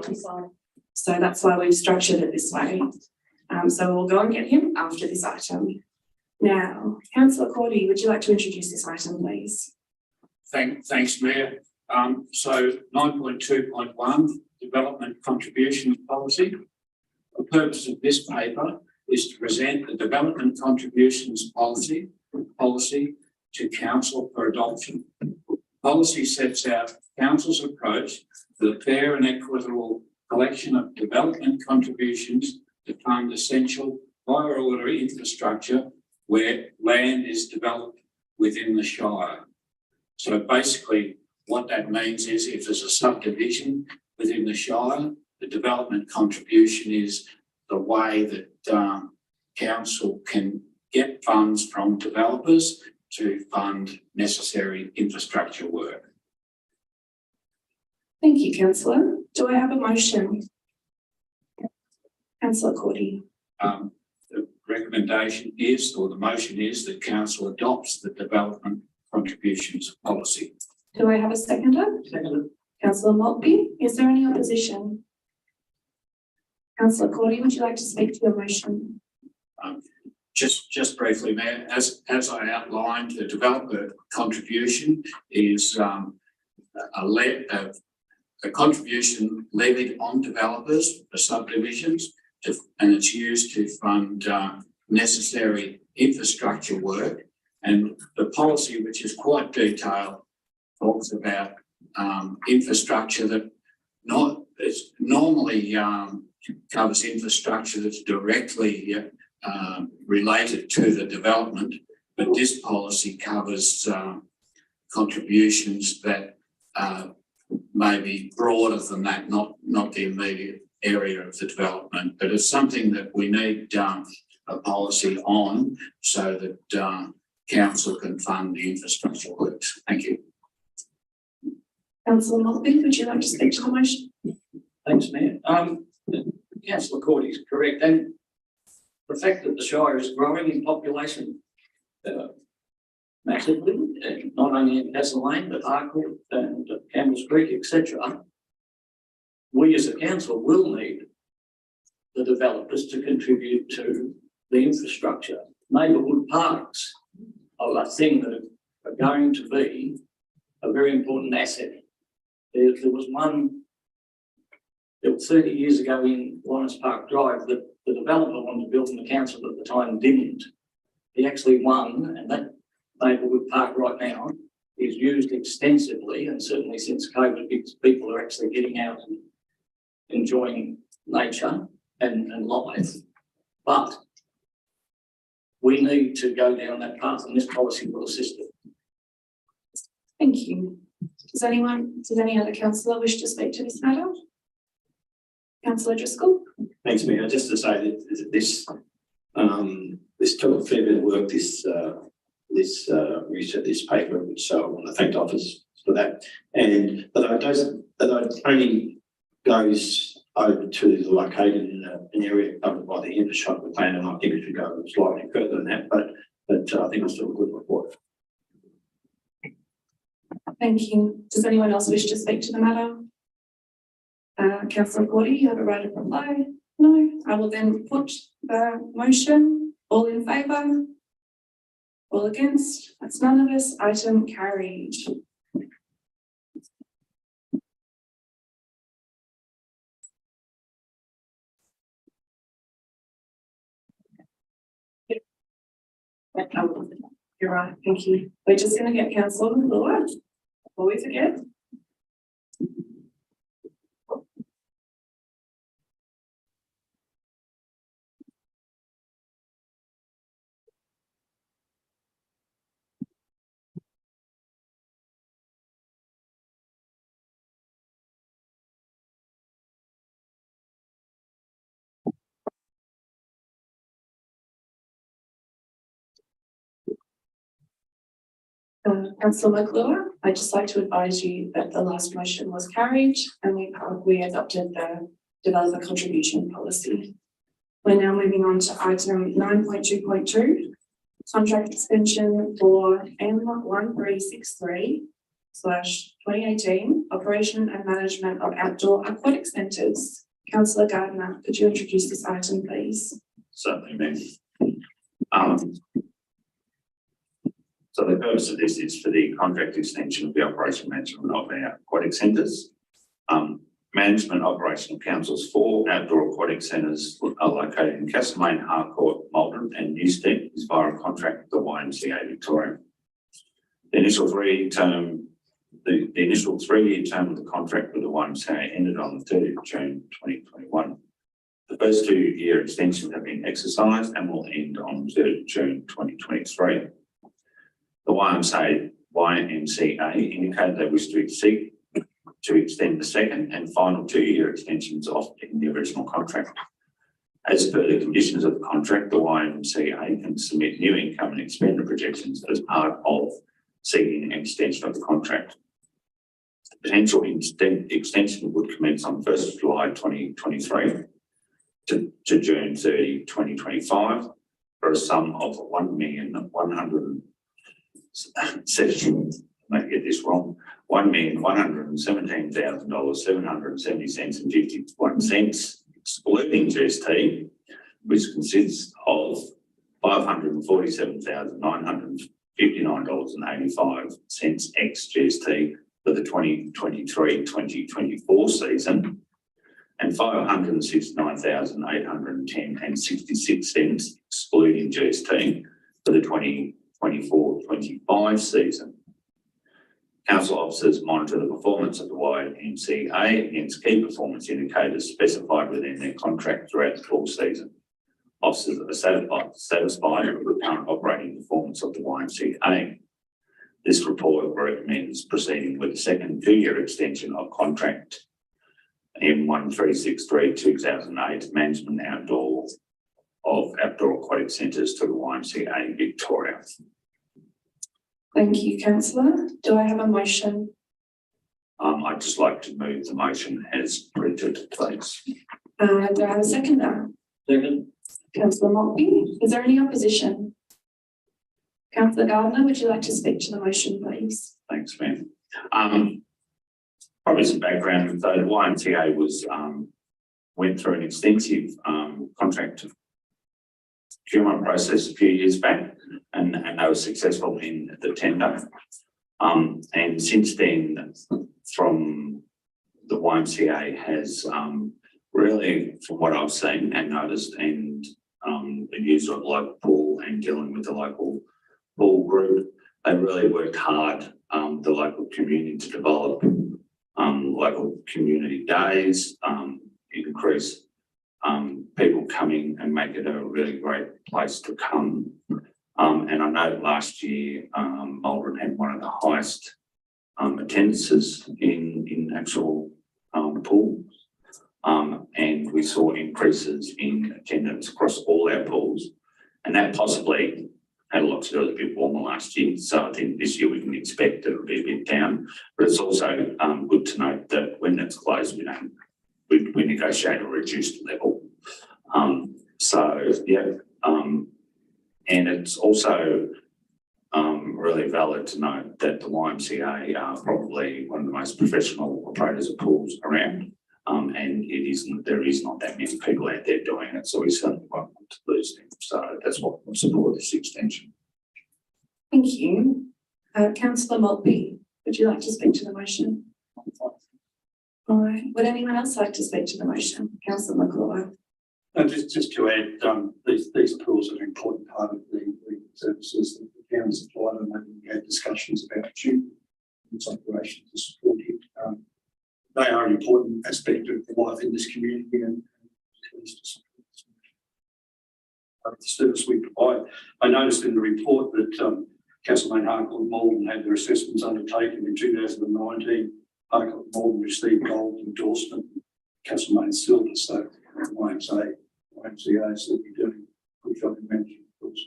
So that's why we've structured it this way. So we'll go and get him after this item. Now, Councillor Cordy, would you like to introduce this item, please? Thanks, Mayor. So 9.2.1, development contribution policy. The purpose of this paper is to present the development contributions policy to council for adoption. Policy sets out council's approach to the fair and equitable collection of development contributions to fund essential higher order infrastructure where land is developed within the Shire. So basically what that means is if there's a subdivision within the Shire, the development contribution is the way that council can get funds from developers to fund necessary infrastructure work. Thank you, Councillor. Do I have a motion? Councillor Cordy. The recommendation is, or the motion is, that council adopts the development contributions policy. Do I have a seconder? Seconded. Councillor Maltby, is there any opposition? Councillor Cordy, would you like to speak to your motion? Just briefly, Mayor, as I outlined, the developer contribution is a contribution levied on developers for subdivisions, and it's used to fund necessary infrastructure work. And the policy, which is quite detailed, talks about infrastructure that normally covers infrastructure that's directly related to the development, but this policy covers contributions that may be broader than that, not the immediate area of the development, but it's something that we need a policy on so that council can fund the infrastructure works. Thank you. Councillor Maltby, would you like to speak to the motion? Thanks, Mayor. Councillor Cordy is correct, and the fact that the Shire is growing in population massively, not only in Castlemaine, but Harcourt and Campbell's Creek, etc. We as a council will need the developers to contribute to the infrastructure. Neighbourhood parks are a thing that are going to be a very important asset. There was one 30 years ago in Lawrence Park Drive that the developer wanted to build and the council at the time didn't. He actually won, and that neighbourhood park right now is used extensively, and certainly since COVID, people are actually getting out and enjoying nature and life. But we need to go down that path, and this policy will assist it. Thank you. Does any other councillor wish to speak to this matter? Councillor Driscoll. Thanks, Mayor. Just to say that this took a fair bit of work, this research, this paper, so I want to thank the office for that. And although it only goes over to the located in an area covered by the infrastructure plan, and I think it should go slightly further than that, but I think it's still a good report. Thank you. Does anyone else wish to speak to the matter? Councillor Cordy, you have a right of reply. No. I will then put the motion. All in favour? All against? That's none of us. Item carried. You're right. Thank you. We're just going to get Councillor McClure before we forget. Councillor McClure, I'd just like to advise you that the last motion was carried and we adopted the developer contribution policy. We're now moving on to item 9.2.2, contract extension for M1363/2018, operation and management of outdoor aquatic centres. Councillor Gardner, could you introduce this item, please? Certainly, ma'am. So the purpose of this is for the contract extension of the operation management of our aquatic centres. Management operation of council's 4 outdoor aquatic centres are located in Castlemaine, Harcourt, Maldon and Newstead is via a contract with the YMCA Victoria. The initial 3-year term of the contract with the YMCA ended on the 30th of June 2021. The first 2-year extensions have been exercised and will end on the 3rd of June 2023. The YMCA indicated they wish to seek to extend the second and final 2-year extensions of the original contract. As per the conditions of the contract, the YMCA can submit new income and expenditure projections as part of seeking an extension of the contract. The potential extension would commence on 1st of July 2023 to June 30, 2025 for a sum of $1,117,770.51, excluding GST, which consists of $547,959.85 ex GST for the 2023-2024 season, and $569,810.66 excluding GST for the 2024-25 season. Council officers monitor the performance of the YMCA against key performance indicators specified within their contract throughout the full season. Officers are satisfied with the current operating performance of the YMCA. This report recommends proceeding with the second 2-year extension of contract M1363/2008 management of outdoor aquatic centres to the YMCA Victoria. Thank you, councillor. Do I have a motion? I'd just like to move the motion as printed, please. Do I have a seconder? Second. Councillor Maltby, is there any opposition? Councillor Gardner, would you like to speak to the motion, please? Thanks, ma'am. Probably some background. So the YMCA went through an extensive contract procurement process a few years back, and they were successful in the tender. And since then, from the YMCA has really, from what I've seen and noticed, and the use of local pool and dealing with the local pool group, they really worked hard, the local community, to develop local community days, increase people coming and make it a really great place to come. And I know last year Maldon had one of the highest attendances in actual pools. And we saw increases in attendance across all our pools, and that possibly had a lot to do with a bit warmer last year. So I think this year we can expect it will be a bit down, but it's also good to note that when it's closed, we negotiate a reduced level. And it's also really valid to note that the YMCA are probably one of the most professional operators of pools around. And there is not that many people out there doing it, so we certainly won't want to lose them. So that's what we'll support this extension. Thank you. Councillor Maltby, would you like to speak to the motion? All right. Would anyone else like to speak to the motion? Councillor McClure. Just to add, these pools are an important part of the services that the town supply, and we had discussions about its operations to support it. They are an important aspect of life in this community, and the service we provide. I noticed in the report that Castlemaine, Harcourt and Maldon had their assessments undertaken in 2019. Harcourt and Maldon received gold endorsement, Castlemaine silver. So YMCA is certainly doing a good job in managing those.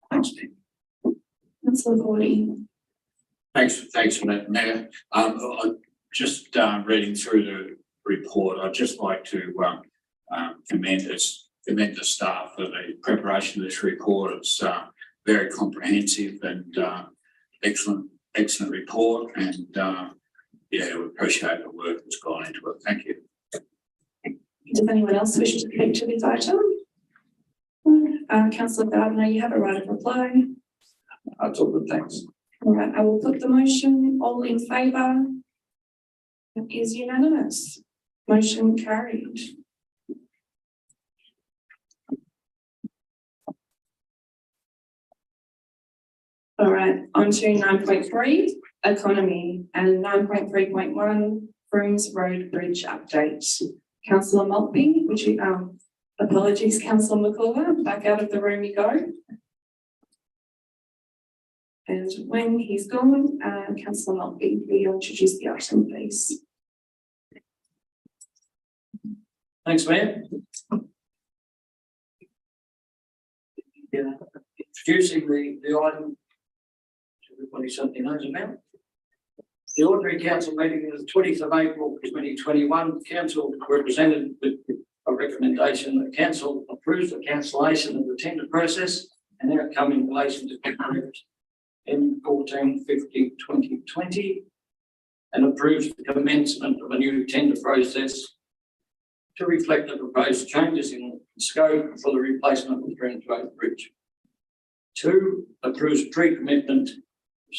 Thanks, Nick. Councillor Gordy. Thanks for that, Mayor. Just reading through the report, I'd just like to commend the staff for the preparation of this report. It's very comprehensive and excellent report, and yeah, we appreciate the work that's gone into it. Thank you. Does anyone else wish to speak to this item? Councillor Gardner, you have a right of reply. That's all good, thanks. All right, I will put the motion. All in favour? It is unanimous. Motion carried. All right, on to 9.3, economy, and 9.3.1, Froomes Road Bridge update. Councillor Maltby, would you, apologies, Councillor McCullough, back out of the room you go. And when he's gone, Councillor Maltby, will you introduce the item, please? Thanks, Mayor. Yeah, introducing the item everybody certainly knows about. The ordinary council meeting of the 20th of April 2021, council represented with a recommendation that council approves the cancellation of the tender process and outcome in relation to contract M1450/2020 and approves the commencement of a new tender process to reflect the proposed changes in scope for the replacement of the Froomes Road Bridge. 2, approves pre-commitment of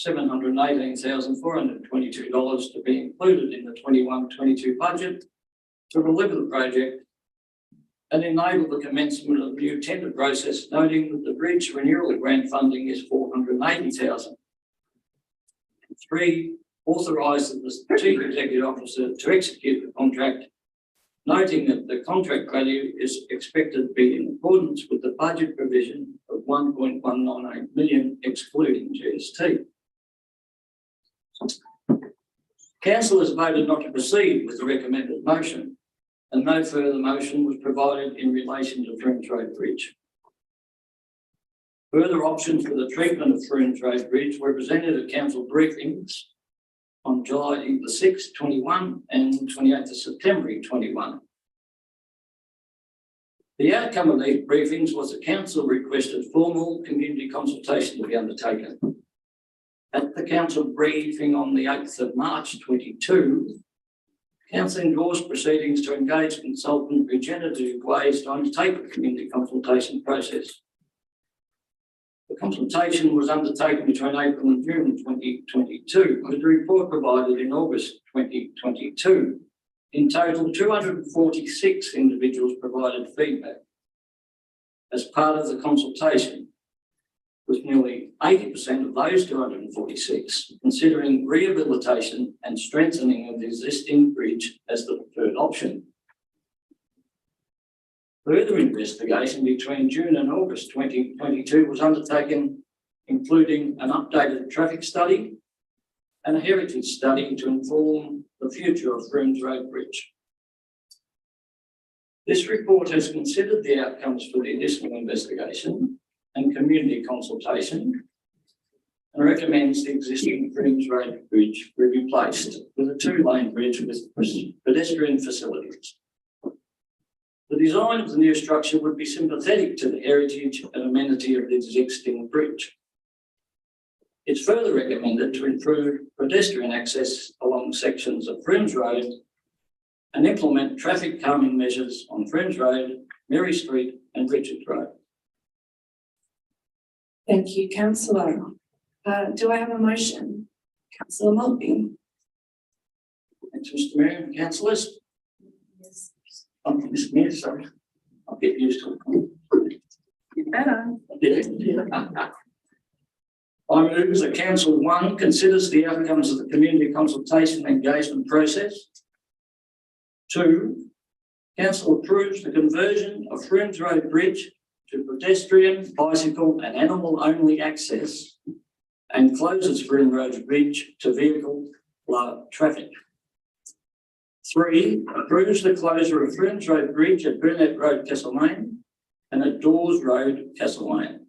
$718,422 to be included in the 21-22 budget to deliver the project and enable the commencement of the new tender process, noting that the bridge renewal grant funding is $480,000. 3, authorise the Chief Executive Officer to execute the contract, noting that the contract value is expected to be in accordance with the budget provision of $1.198 million excluding GST. Council has voted not to proceed with the recommended motion, and no further motion was provided in relation to Froomes Road Bridge. Further options for the treatment of Froomes Road Bridge were presented at council briefings on July the 6th, 21 and 28th of September 21. The outcome of these briefings was that council requested formal community consultation to be undertaken. At the council briefing on the 8th of March 22, council endorsed proceedings to engage consultant Regenerative Ways to undertake a community consultation process. The consultation was undertaken between April and June 2022, with the report provided in August 2022. In total, 246 individuals provided feedback as part of the consultation, with nearly 80% of those 246 considering rehabilitation and strengthening of the existing bridge as the preferred option. Further investigation between June and August 2022 was undertaken, including an updated traffic study and a heritage study to inform the future of Froomes Road Bridge. This report has considered the outcomes for the additional investigation and community consultation and recommends the existing Froomes Road Bridge be replaced with a 2-lane bridge with pedestrian facilities. The design of the new structure would be sympathetic to the heritage and amenity of the existing bridge. It's further recommended to improve pedestrian access along sections of Froomes Road and implement traffic calming measures on Froomes Road, Mary Street and Richards Road. Thank you, councillor. Do I have a motion? Councillor Maltby. Thanks, Mr. Mayor and councillors. Yes. Mr. Mayor, sorry. I'll get used to it. You better. I move that Council 1 considers the outcomes of the community consultation engagement process. 2, Council approves the conversion of Froomes Road Bridge to pedestrian, bicycle and animal only access and closes Froomes Road Bridge to vehicle traffic. 3, approves the closure of Froomes Road Bridge at Burnett Road, Castlemaine and at Dawes Road, Castlemaine.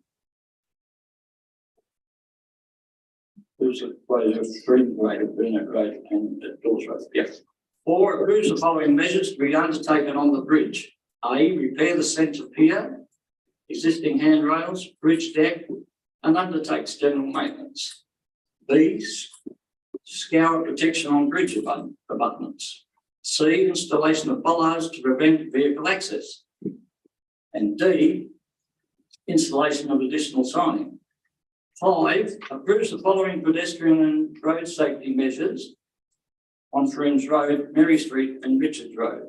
Who's the way of Green Road, Burnett Road and Dawes Road? Yes. 4, approves the following measures to be undertaken on the bridge. A, repair the centre pier, existing handrails, bridge deck, and undertakes general maintenance. B, scour protection on bridge abutments. C, installation of bollards to prevent vehicle access. And D, installation of additional signing. 5, approves the following pedestrian and road safety measures on Froomes Road, Mary Street and Richards Road.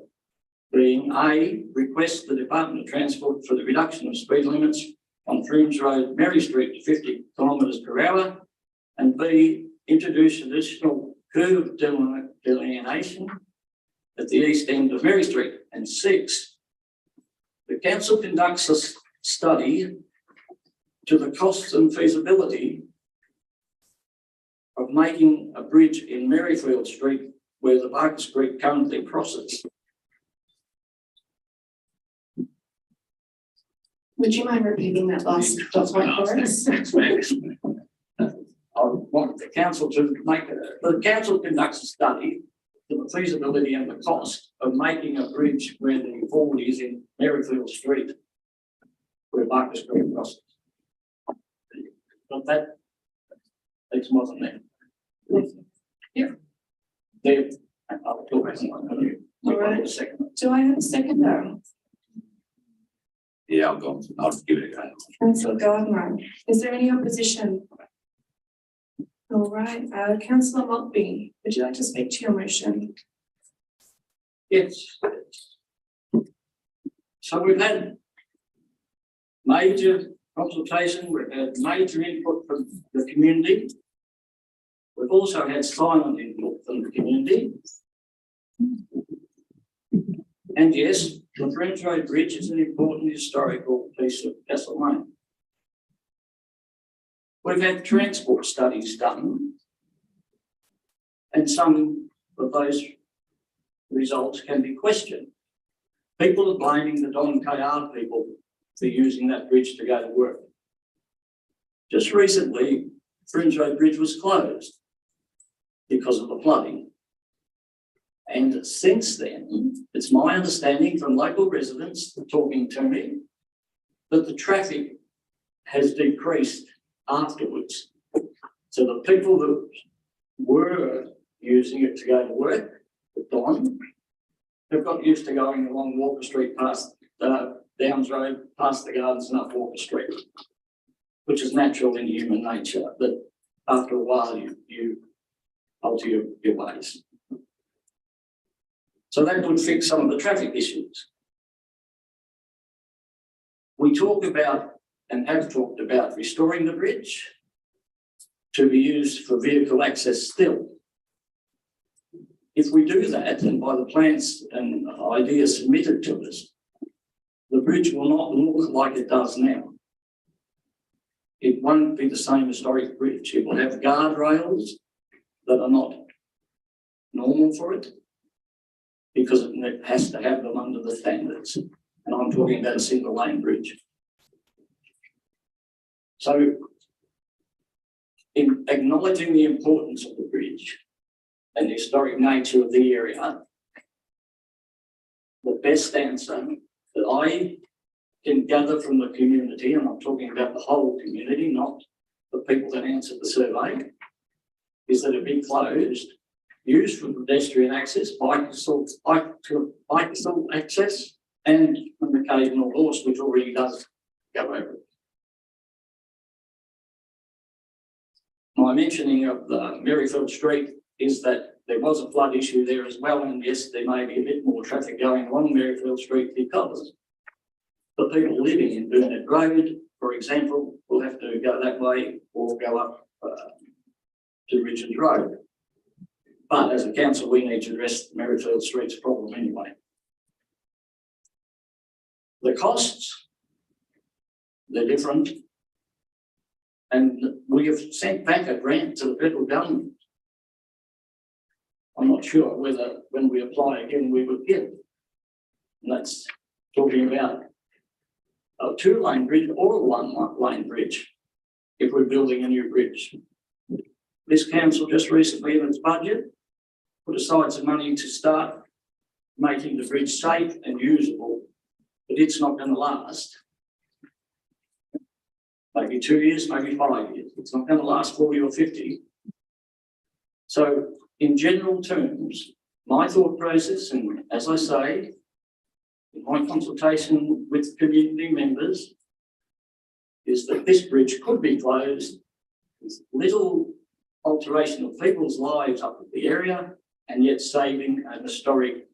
Being A, request the Department of Transport for the reduction of speed limits on Froomes Road, Mary Street to 50 kilometres per hour. And B, introduce additional curve delineation at the east end of Mary Street. And 6, the council conducts a study to the costs and feasibility of making a bridge in Maryfield Street where the Barker Street currently crosses. Would you mind repeating that last dot point for us? I want the council to make the council conducts a study to the feasibility and the cost of making a bridge where the forward is in Maryfield Street where Barker Street crosses. But that it's wasn't there. Yeah. There. I'll talk about it. All right. A second. Do I have a second though? Yeah, I'll give it a go. Councillor Gardner, is there any opposition? All right, Councillor Maltby, would you like to speak to your motion? Yes. So we've had major consultation, we've had major input from the community. We've also had silent input from the community. And yes, the Froomes Road Bridge is an important historical piece of Castlemaine. We've had transport studies done, and some of those results can be questioned. People are blaming the Don KR people for using that bridge to go to work. Just recently, Froomes Road Bridge was closed because of the flooding. And since then, it's my understanding from local residents talking to me that the traffic has decreased afterwards. So the people that were using it to go to work, the Don, have got used to going along Walker Street past Downs Road, past the gardens and up Walker Street, which is natural in human nature, that after a while you alter your ways. So that would fix some of the traffic issues. We talk about and have talked about restoring the bridge to be used for vehicle access still. If we do that, and by the plans and ideas submitted to us, the bridge will not look like it does now. It won't be the same historic bridge. It will have guardrails that are not normal for it, because it has to have them under the standards. And I'm talking about a single lane bridge. So, in acknowledging the importance of the bridge and the historic nature of the area, the best answer that I can gather from the community, and I'm talking about the whole community, not the people that answered the survey, is that it be closed, used for pedestrian access, bicycle access, and an occasional horse, which already does go over it. My mentioning of the Maryfield Street is that there was a flood issue there as well, and yes, there may be a bit more traffic going along Maryfield Street because the people living in Burnett Road, for example, will have to go that way or go up to Richards Road. But as a council, we need to address Maryfield Street's problem anyway. The costs, they're different. And we have sent back a grant to the federal government. I'm not sure whether when we apply again, we would get it. And that's talking about a 2-lane bridge or a 1-lane bridge if we're building a new bridge. this council just recently in its budget put aside some money to start making the bridge safe and usable, but it's not going to last. Maybe 2 years, maybe 5 years. It's not going to last 40 or 50. So in general terms, my thought process, and as I say, in my consultation with community members, is that this bridge could be closed with little alteration of people's lives up at the area, and yet saving an historic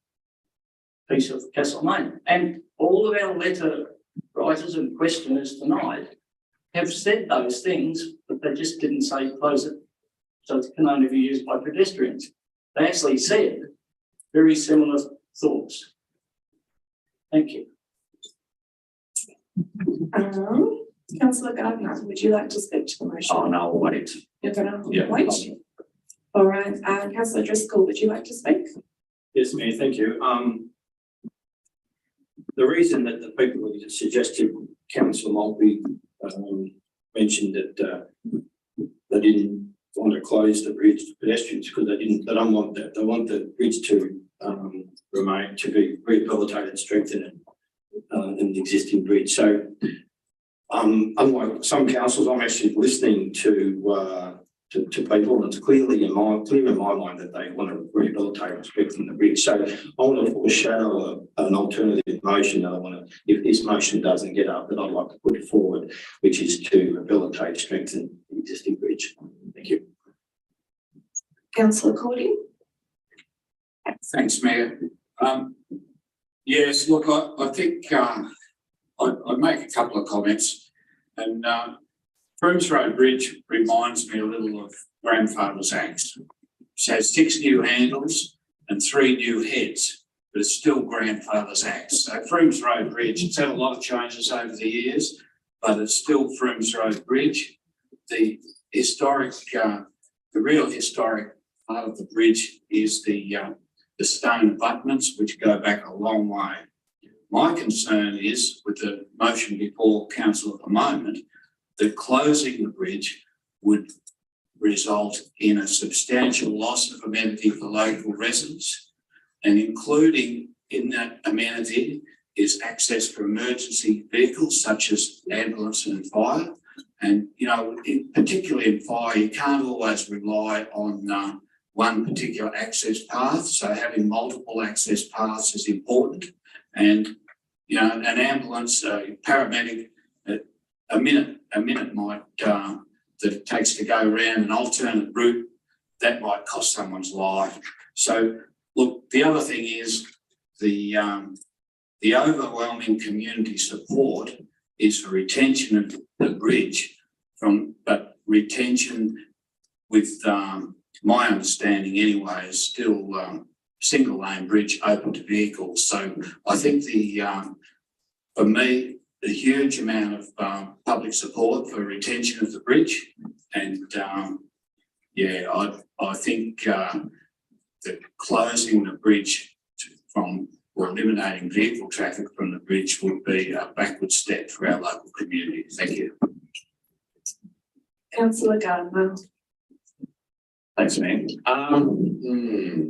piece of Castlemaine. And all of our letter writers and questioners tonight have said those things, but they just didn't say close it so it can only be used by pedestrians. They actually said very similar thoughts. Thank you. Councillor Gardner, would you like to speak to the motion? Oh, no, wait. You're gonna Yeah. wait? All right, Councillor Driscoll, would you like to speak? Yes, Mayor, thank you. The reason that the people who suggested Councillor Maltby mentioned that they didn't want to close the bridge to pedestrians because they don't want that. They want the bridge to remain, to be rehabilitated, strengthened in the existing bridge. So unlike some councils, I'm actually listening to people, and it's clear in my mind that they want to rehabilitate and strengthen the bridge. So I want to foreshadow an alternative motion that I want to, if this motion doesn't get up, that I'd like to put it forward, which is to rehabilitate, strengthen the existing bridge. Thank you. Councillor Cordy? Thanks, Mayor. Yes, look, I think I'd make a couple of comments. And Froomes Road Bridge reminds me a little of grandfather's axe. It has 6 new handles and 3 new heads, but it's still grandfather's axe. So Froomes Road Bridge, it's had a lot of changes over the years, but it's still Froomes Road Bridge. The historic, the real historic part of the bridge is the stone abutments, which go back a long way. My concern is, with the motion before council at the moment, that closing the bridge would result in a substantial loss of amenity for local residents, and including in that amenity is access for emergency vehicles such as ambulance and fire. And, you know, particularly in fire, you can't always rely on one particular access path. So having multiple access paths is important. And, you know, an ambulance, paramedic, a minute might, that it takes to go around an alternate route, that might cost someone's life. So, look, the other thing is the overwhelming community support is for retention of the bridge but retention with, my understanding anyway, is still single lane bridge open to vehicles. So I think for me, a huge amount of public support for retention of the bridge, and I think that closing the bridge or eliminating vehicle traffic from the bridge would be a backward step for our local community. Thank you. Councillor Gardner? Thanks, Mayor.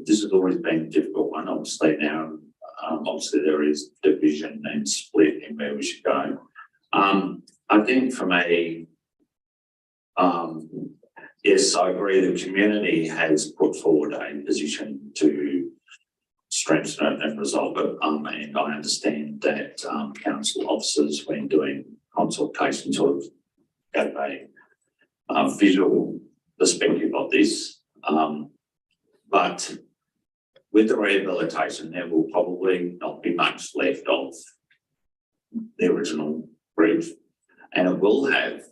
This has always been a difficult one. Obviously now, obviously there is division and split in where we should go. I think for me, yes, I agree the community has put forward a position to strengthen it and resolve it. And I understand that council officers, when doing consultation, sort of gave a visual perspective of this. But with the rehabilitation, there will probably not be much left of the original bridge, and it will have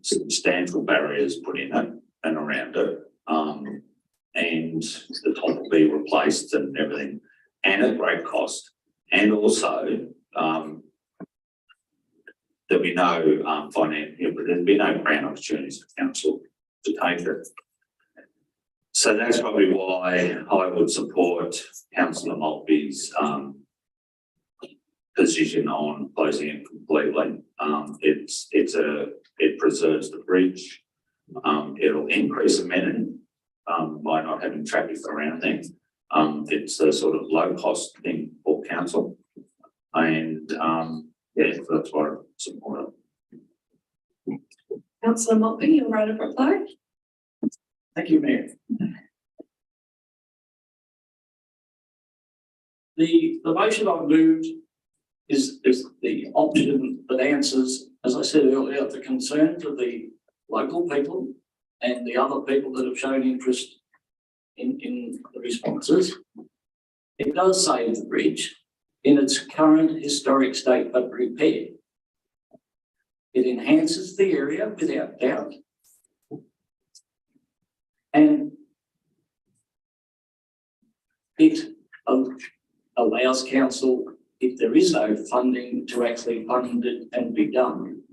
substantial barriers put in it and around it, and the top will be replaced and everything, and at great cost. And also, there'll be no there'll be no grant opportunities for council to take it. So that's probably why I would support Councillor Maltby's position on closing it completely. It preserves the bridge. It'll increase amenity, by not having traffic around there. It's a sort of low cost thing for council. And, yeah, that's what I support. Councillor Motley, your right of reply. Thank you, Mayor. The motion I've moved is the option that answers, as I said earlier, the concerns of the local people and the other people that have shown interest in the responses. It does save the bridge in its current historic state but repaired. It enhances the area without doubt. And it allows council, if there is no funding, to actually fund it and be done.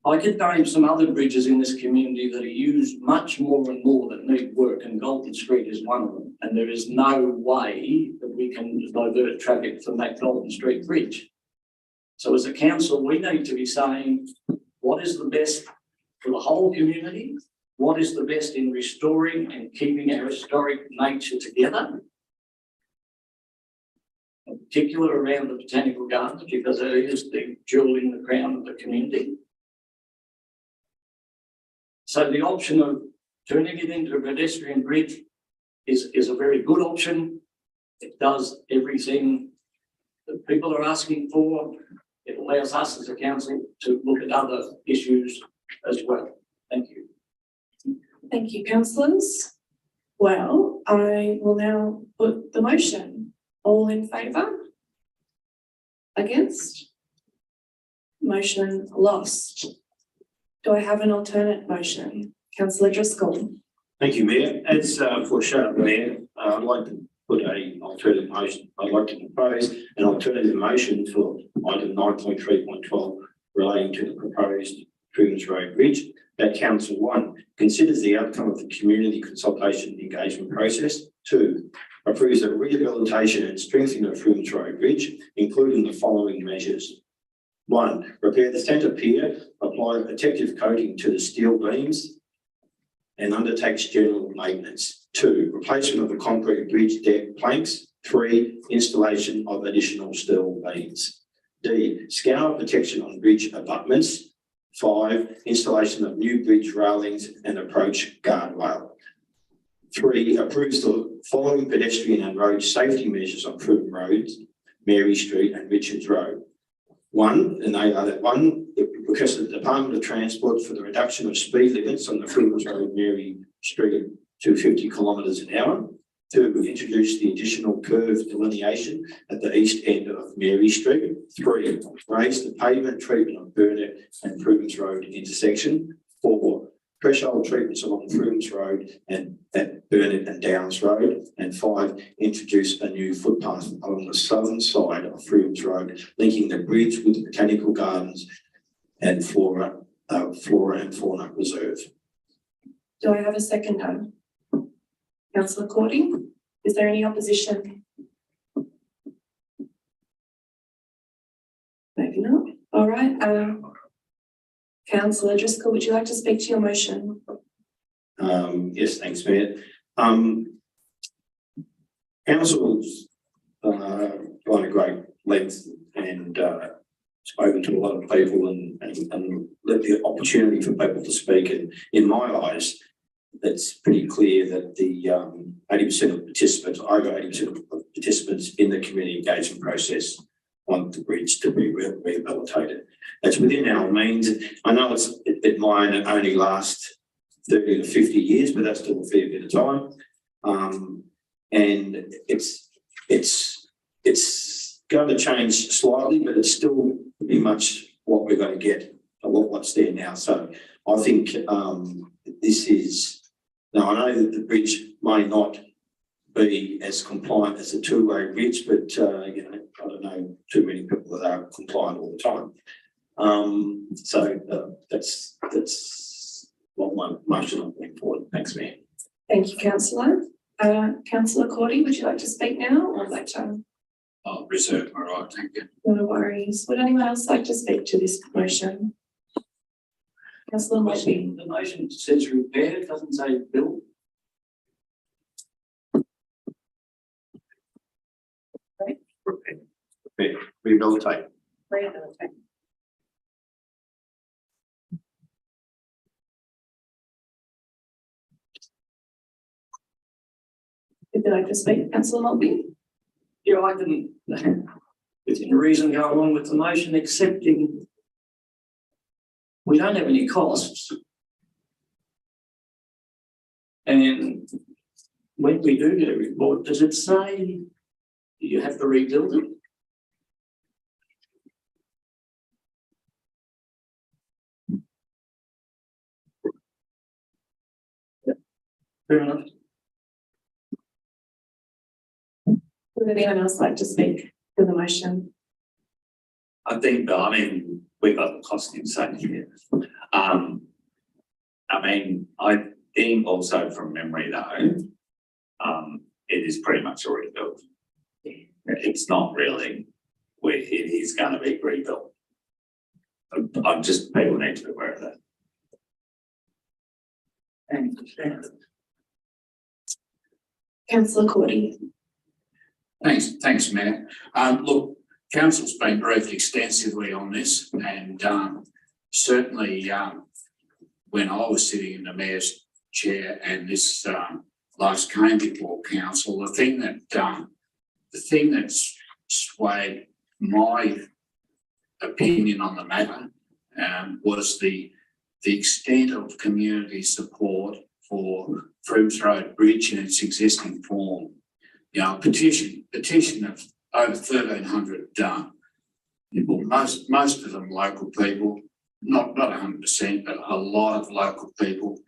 I could name some other bridges in this community that are used much more and more that need work, and Golden Street is one of them. And there is no way that we can divert traffic from that Golden Street bridge. So as a council, we need to be saying, what is the best for the whole community? What is the best in restoring and keeping our historic nature together? In particular around the botanical gardens, because it is the jewel in the crown of the community. So the option of turning it into a pedestrian bridge is a very good option. It does everything that people are asking for. It allows us as a council to look at other issues as well. Thank you. Thank you, councillors. Well, I will now put the motion. All in favour? Against? Motion lost. Do I have an alternate motion? Councillor Driscoll. Thank you, Mayor. As foreshadowed, Mayor, I'd like to put an alternative motion. I'd like to propose an alternative motion for item 9.3.12 relating to the proposed Freedoms Road Bridge. That Council 1 considers the outcome of the community consultation engagement process. 2, approves the rehabilitation and strengthening of Freedoms Road Bridge, including the following measures. 1, repair the centre pier, apply protective coating to the steel beams and undertakes general maintenance. 2, replacement of the concrete bridge deck planks. 3, installation of additional steel beams. D, scour protection on bridge abutments. 5, installation of new bridge railings and approach guardrail. 3, approves the following pedestrian and road safety measures on Freedom Roads, Mary Street and Richards Road. 1, and they are that 1, request the Department of Transport for the reduction of speed limits on the Freedom Road, Mary Street to 50 kilometres an hour. 2, introduce the additional curve delineation at the east end of Mary Street. 3, raise the pavement treatment of Burnett and Prudence Road intersection. 4, threshold treatments along Prudence Road and at Burnett and Downs Road. And 5, introduce a new footpath along the southern side of Prudence Road, linking the bridge with the Botanical Gardens and Flora and Fauna Reserve. Do I have a seconder? Councillor Cordy, is there any opposition? Maybe not. All right. Councillor Driscoll, would you like to speak to your motion? Yes, thanks, Mayor. Council's gone a great length and spoken to a lot of people and let the opportunity for people to speak. And in my eyes, it's pretty clear that the 80% of participants, over 80% of participants in the community engagement process want the bridge to be rehabilitated. It's within our means. I know it might only last 30 to 50 years, but that's still a fair bit of time. And it's going to change slightly, but it's still pretty much what we're going to get, what's there now. So I think this is, now I know that the bridge may not be as compliant as a two-way bridge, but you know, I don't know too many people that are compliant all the time. So that's what my motion I'm putting forward. Thanks, Mayor. Thank you, Councillor. Councillor Cordy, would you like to speak now or later? I'll reserve my right, thank you. No worries. Would anyone else like to speak to this motion? Councillor Maltby. The motion says repair, it doesn't say build. Rehabilitate. Rehabilitate. Would you like to speak, councillor Maltby? Yeah, I can, within reason, go along with the motion, accepting we don't have any costs. And when we do get a report, does it say you have to rebuild it? Fair enough. Would anyone else like to speak to the motion? I think, I mean, we've got the costume set here. I mean, I think also from memory though, it is pretty much already built. It's not really where it is going to be rebuilt. I'm just, people need to be aware of that. And Councillor Cordy. Thanks, Mayor. Look, council's been briefed extensively on this and certainly when I was sitting in the mayor's chair and this last came before council, the thing that swayed my opinion on the matter was the extent of community support for Froomes Road Bridge in its existing form. You know, petition of over 1,300 people, most of them local people, not 100%, but a lot of local people.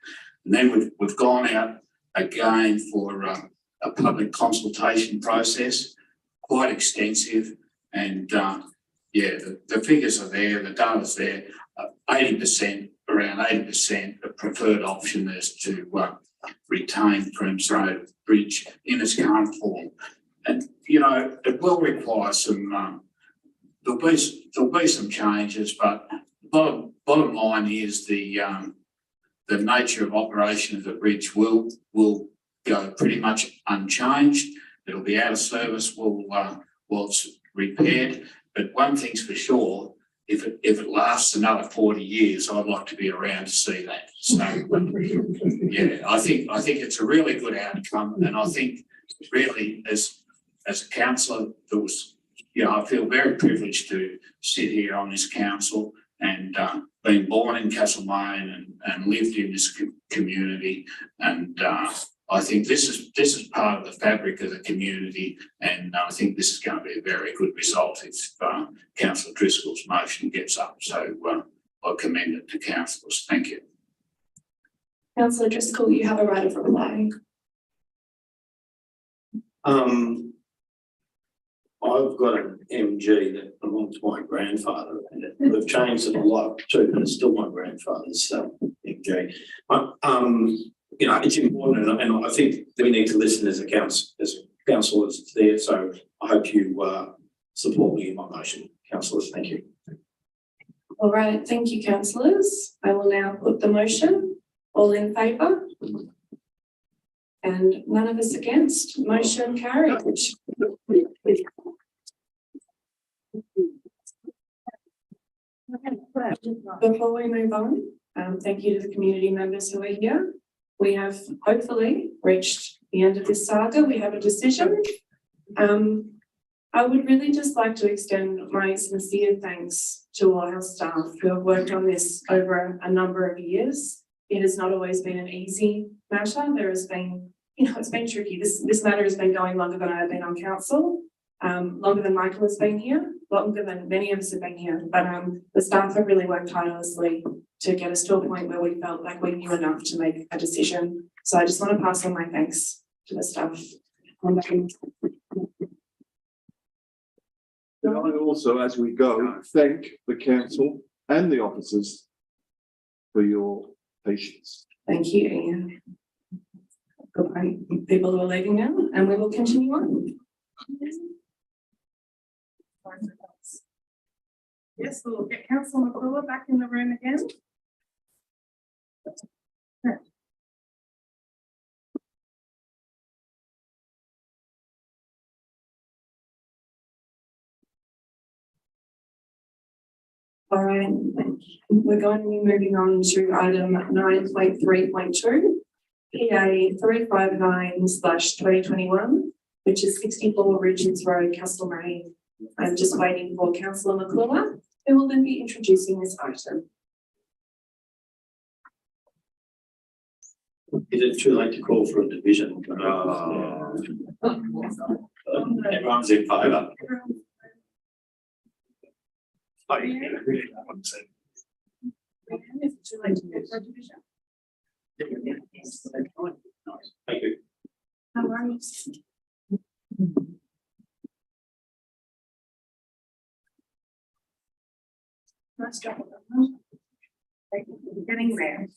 And then we've gone out again for a public consultation process, quite extensive. And yeah, the figures are there, the data's there. 80%, around 80%, the preferred option is to retain Froomes Road Bridge in its current form. And, you know, it will require some, there'll be some changes, but bottom line is the nature of operation of the bridge will go pretty much unchanged. It'll be out of service while it's repaired. But one thing's for sure, if it lasts another 40 years, I'd like to be around to see that. So yeah, I think it's a really good outcome, and I think really as a councillor that was, you know, I feel very privileged to sit here on this council and been born in Castlemaine and lived in this community, and I think this is part of the fabric of the community, and I think this is going to be a very good result if Councillor Driscoll's motion gets up. So I commend it to councillors. Thank you. Councillor Driscoll, you have a right of reply. I've got an MG that belonged to my grandfather, and we've changed it a lot too, but it's still my grandfather's MG. You know, it's important, and I think we need to listen as a council as there. So I hope you support me in my motion, councillors. Thank you. All right, thank you, councillors. I will now put the motion. All in favour? And none of us against. Motion carried. Before we move on, thank you to the community members who are here. We have hopefully reached the end of this saga. We have a decision. I would really just like to extend my sincere thanks to all our staff who have worked on this over a number of years. It has not always been an easy matter. There has been, you know, it's been tricky. This matter has been going longer than I've been on council, longer than Michael has been here, longer than many of us have been here. But the staff have really worked tirelessly to get us to a point where we felt like we knew enough to make a decision. So I just want to pass on my thanks to the staff. And I also, as we go, thank the council and the officers for your patience. Thank you, Ian. Goodbye, people who are leaving now, and we will continue on. Yes, we'll get Councillor McCullough back in the room again. All right, we're going to be moving on to item 9.3.2, PA 359/2021, which is 64 Richards Road, Castlemaine. I'm just waiting for Councillor McClure, who will then be introducing this item. Is it too late to call for a division? Everyone's in favour. Is it too late to go for a division? Thank you. No worries. Nice job. Getting there.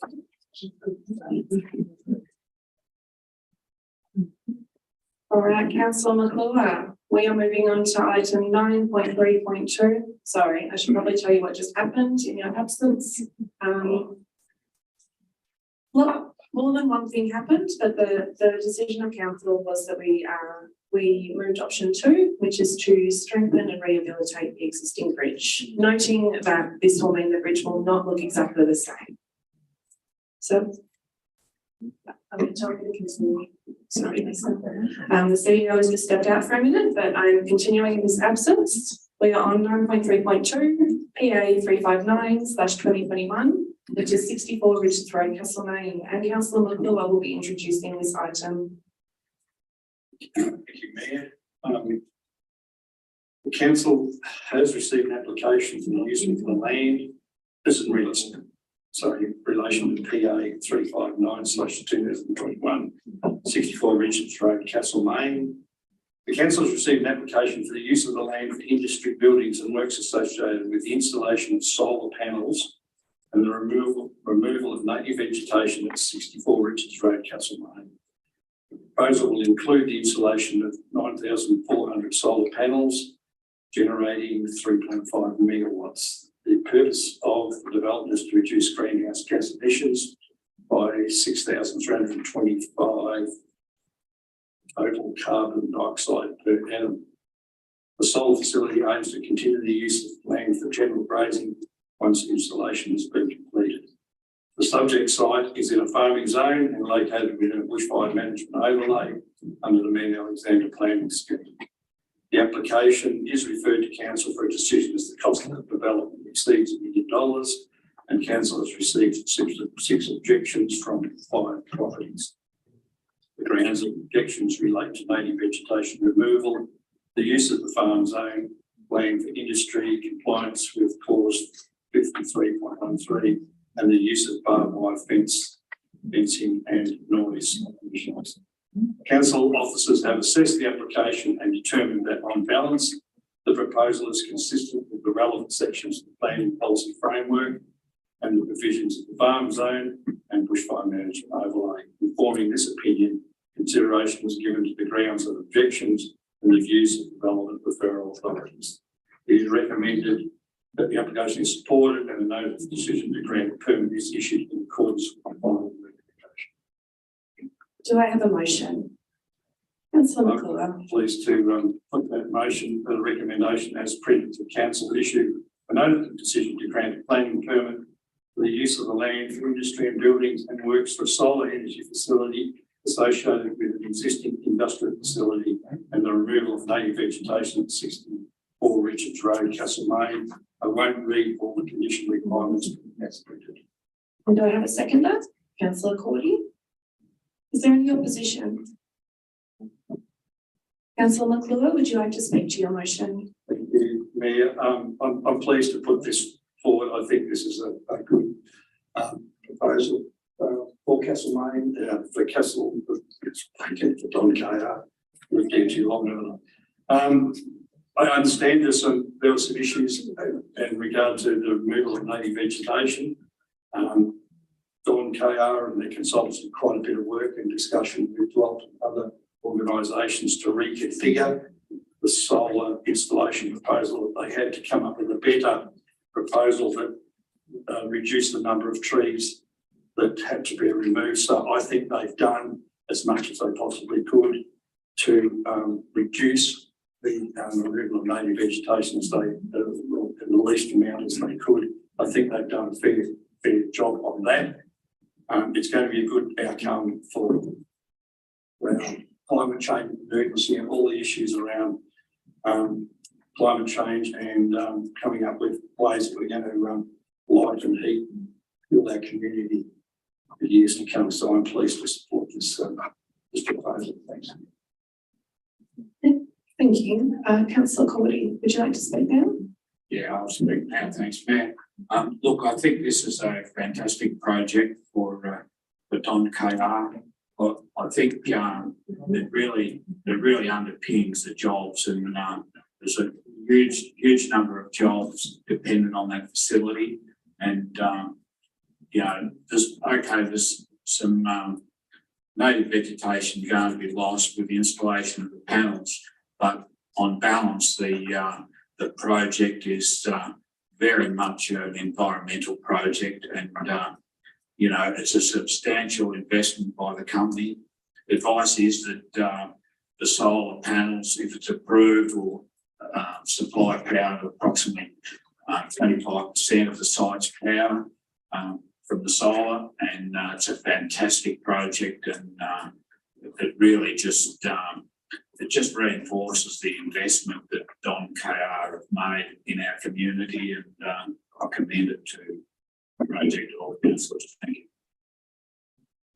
All right, Councillor McClure, we are moving on to item 9.3.2. Sorry, I should probably tell you what just happened in your absence. Look, more than one thing happened, but the decision of council was that we moved option 2, which is to strengthen and rehabilitate the existing bridge, noting that this will mean the bridge will not look exactly the same. So I'm going to tell you to continue. Sorry, the CEO has just stepped out for a minute, but I'm continuing in his absence. We are on 9.3.2, PA 359/2021, which is 64 Richards Road, Castlemaine, and Councillor McClure will be introducing this item. Thank you, Mayor. The council has received an application for the use of the land. This is in relation to PA 359/2021, 64 Richards Road, Castlemaine. The council has received an application for the use of the land for industry buildings and works associated with the installation of solar panels and the removal of native vegetation at 64 Richards Road, Castlemaine. The proposal will include the installation of 9,400 solar panels generating 3.5 megawatts. The purpose of the development is to reduce greenhouse gas emissions by 6,325 total carbon dioxide per annum. The solar facility aims to continue the use of land for general grazing once the installation has been completed. The subject site is in a farming zone and located within a bushfire management overlay under the Mayor Alexander planning scheme. The application is referred to council for a decision as the cost of the development exceeds $1 million, and council has received six objections from 5 properties. The grounds of objections relate to native vegetation removal, the use of the farm zone, land for industry, compliance with clause 53.13, and the use of barbed wire fencing and noise. Council officers have assessed the application and determined that on balance, the proposal is consistent with the relevant sections of the planning policy framework and the provisions of the farm zone and bushfire management overlay. Informing this opinion, consideration was given to the grounds of objections and the views of the relevant referral authorities. It is recommended that the application is supported and a notice of decision to grant a permit is issued in accordance with the following recommendation. Do I have a motion? Councillor McClure. I'm pleased to put that motion, the recommendation as printed to council issue a notice of decision to grant a planning permit for the use of the land for industry and buildings and works for a solar energy facility associated with an existing industrial facility and the removal of native vegetation at 64 Richards Road, Castlemaine. I won't read all the condition requirements as printed. And do I have a seconder? Councillor Cordy. Is there any opposition? Councillor McClure, would you like to speak to your motion? Thank you, Mayor. I'm pleased to put this forward. I think this is a good proposal for Castlemaine, for Castle, for Don KR. We've been too long. I understand there were some issues in regard to the removal of native vegetation. Don KR and their consultants did quite a bit of work and discussion with lots of other organisations to reconfigure the solar installation proposal that they had to come up with a better proposal that reduced the number of trees that had to be removed. So I think they've done as much as they possibly could to reduce the removal of native vegetation as they, in the least amount as they could. I think they've done a fair job on that. It's going to be a good outcome for climate change emergency and all the issues around climate change and coming up with ways that we're going to light and heat and build our community for years to come. So I'm pleased to support this proposal. Thanks. Thank you. Councillor Cordy, would you like to speak now? Yeah, I'll speak now. Thanks, Mayor. Look, I think this is a fantastic project for Don KR. But I think it really underpins the jobs, and there's a huge number of jobs dependent on that facility. And there's some native vegetation going to be lost with the installation of the panels, but on balance, the project is very much an environmental project, and it's a substantial investment by the company. Advice is that the solar panels, if it's approved, will supply power to approximately 25% of the site's power from the solar, and it's a fantastic project, and it really just reinforces the investment that Don KR have made in our community, and I commend it to the project all councillors. Thank you.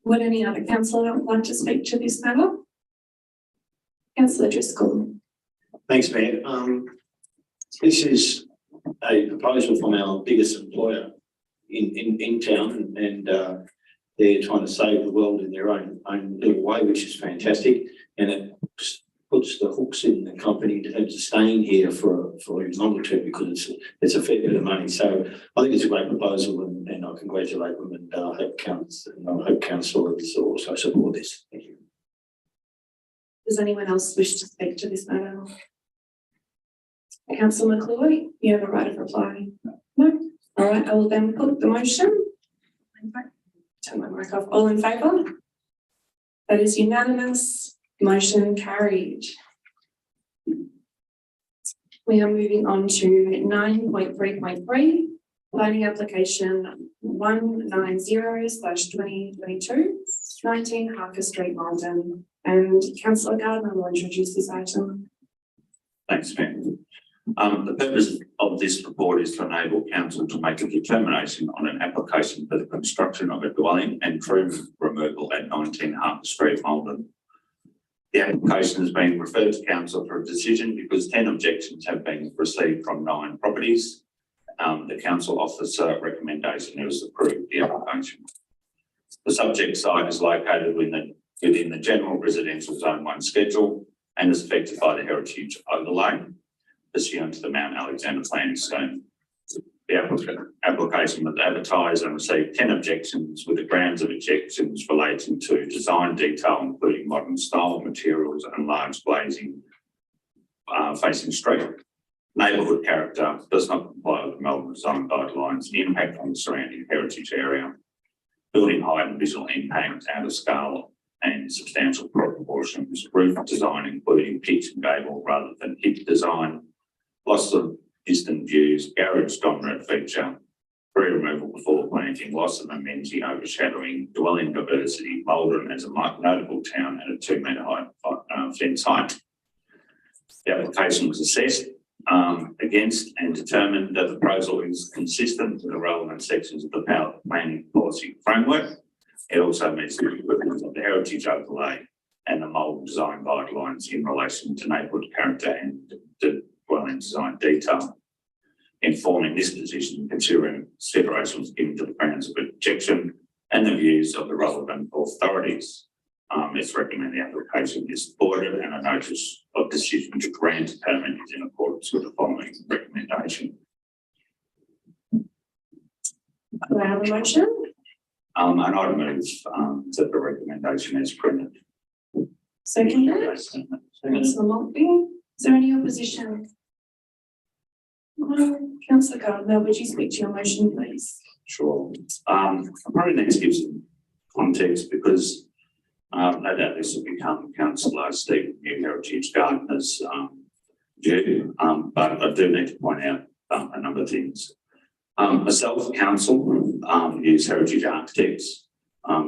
Would any other councillor like to speak to this matter? Councillor Driscoll. Thanks, Mayor. This is a proposal from our biggest employer in town, and they're trying to save the world in their own little way, which is fantastic. And it puts the hooks in the company in terms of staying here for a longer term, because it's a fair bit of money. So I think it's a great proposal, and I congratulate them, and I hope councillors also support this. Thank you. Does anyone else wish to speak to this matter? Councillor McCloy, you have a right of reply. No? All right, I will then put the motion. Turn my mic off. All in favour? That is unanimous. Motion carried. We are moving on to 9.3.3, planning application 190/2022, 19 Harker Street, Malden. And Councillor Gardner will introduce this item. Thanks, Mayor. The purpose of this report is to enable council to make a determination on an application for the construction of a dwelling and tree removal at 19 Harper Street, Malden. The application has been referred to council for a decision because 10 objections have been received from 9 properties. The council officer recommendation is approved the application. The subject site is located within the general residential zone 1 schedule and is affected by the heritage overlay pursuant to the Mount Alexander planning scheme. The application was advertised and received 10 objections, with the grounds of objections relating to design detail, including modern style materials and large glazing facing street. Neighbourhood character does not comply with the Melbourne design guidelines, impact on the surrounding heritage area, building height and visual impact out of scale and substantial proportions, roof design including pitch and gable rather than hip design, loss of distant views, garage dominant feature, tree removal before planting, loss of amenity overshadowing, dwelling diversity, Malden as a notable town at a 2 metre high fence height. The application was assessed against and determined that the proposal is consistent with the relevant sections of the planning policy framework. It also meets the requirements of the heritage overlay and the Malden design guidelines in relation to neighbourhood character and the dwelling design detail. Informing this position, consideration was given to the grounds of objection and the views of the relevant authorities. It's recommended the application is supported, and a notice of decision to grant a permit is in accordance with the following recommendation. Do I have a motion? And I move that the recommendation is printed. Seconded. Councillor Maltby. Is there any opposition? No. Councillor Gardner, would you speak to your motion, please? Sure. I probably need to give some context because no doubt this will become Councillor Stephen New Heritage Gardeners due, but I do need to point out a number of things. Myself, council, use heritage architects,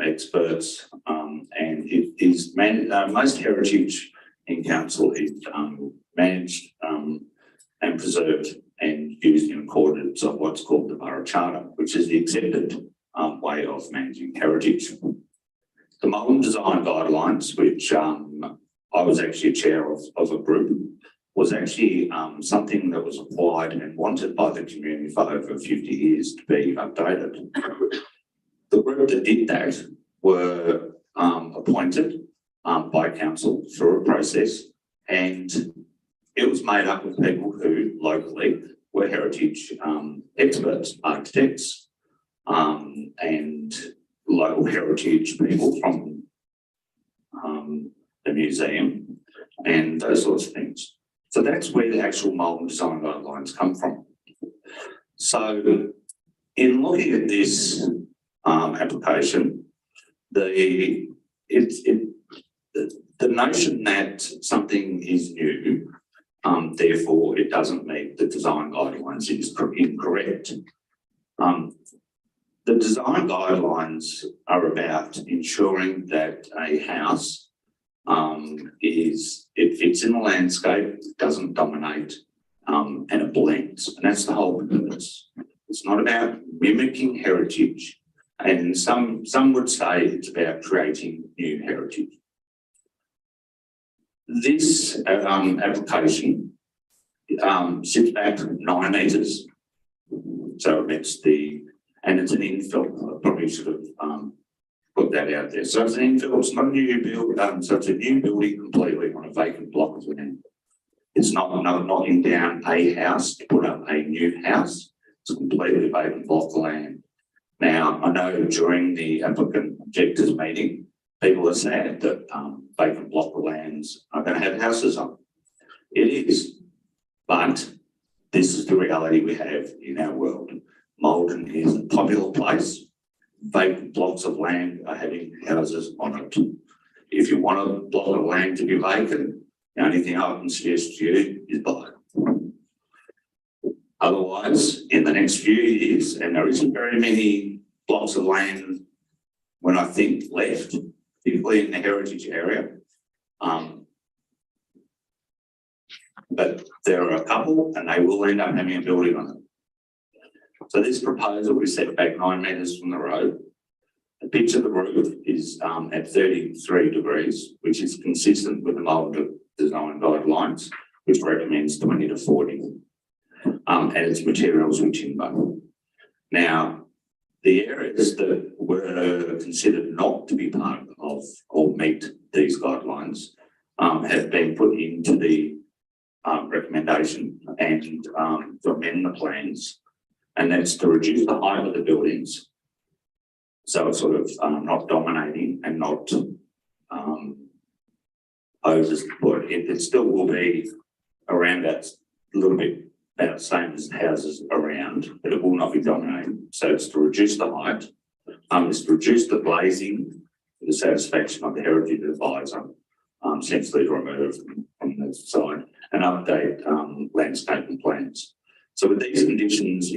experts, and it is most heritage in council is managed and preserved and used in accordance of what's called the Borough Charter, which is the accepted way of managing heritage. The Malvern Design Guidelines, which I was actually chair of a group, was actually something that was applied and wanted by the community for over 50 years to be updated. The group that did that were appointed by council through a process, and it was made up of people who locally were heritage experts, architects, and local heritage people from the museum and those sorts of things. So that's where the actual Malvern Design Guidelines come from. So in looking at this application, the notion that something is new, therefore it doesn't meet the design guidelines is incorrect. The design guidelines are about ensuring that a house it fits in the landscape, doesn't dominate, and it blends. And that's the whole purpose. It's not about mimicking heritage, and some would say it's about creating new heritage. This application sits back 9 metres, so it meets and it's an infill. I probably should have put that out there. So it's an infill, it's not a new build, so it's a new building completely on a vacant block of land. It's not knocking down a house to put up a new house. It's a completely vacant block of land. Now, I know during the applicant objectors meeting, people are sad that vacant block of lands are going to have houses on. It is, but this is the reality we have in our world. Malden is a popular place. Vacant blocks of land are having houses on it. If you want a block of land to be vacant, the only thing I can suggest to you is buy it. Otherwise, in the next few years, and there isn't very many blocks of land when I think left, particularly in the heritage area, but there are a couple and they will end up having a building on it. So this proposal is set back 9 metres from the road. The pitch of the roof is at 33 degrees, which is consistent with the Malvern Design Guidelines, which recommends 20 to 40. And its materials were timber. Now, the areas that were considered not to be part of or meet these guidelines have been put into the recommendation and to amend the plans. And that's to reduce the height of the buildings. So it's sort of not dominating and not over. It still will be around that a little bit about the same as houses around, but it will not be dominating. So it's to reduce the height, it's to reduce the glazing for the satisfaction of the heritage advisor, essentially to remove from the side and update landscaping plans. So with these conditions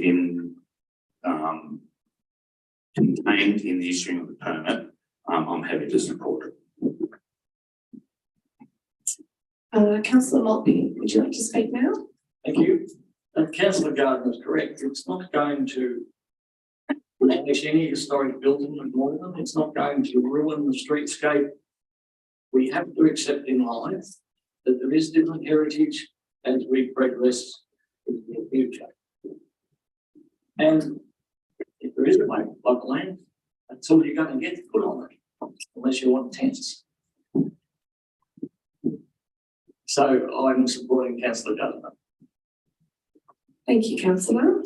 contained in the issuing of the permit, I'm happy to support it. Councillor Maltby, would you like to speak now? Thank you. Councillor Gardner is correct. It's not going to demolish any historic building in Malvern. It's not going to ruin the streetscape. We have to accept in life that there is different heritage as we progress in the future. And if there is a block of land, that's all you're going to get to put on it, unless you want tents. So I'm supporting Councillor Gardner. Thank you, Councillor.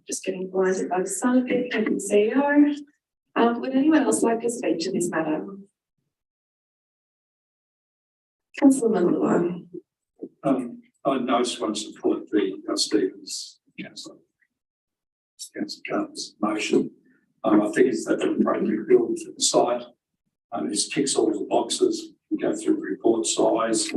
Just getting blinded by the sun a bit, thank you, CEO. Would anyone else like to speak to this matter? Councillor Mandela. I just want to support the Stevens Councillor Gardner's motion. I think it's that appropriate building for the site. It ticks all the boxes. We go through report size,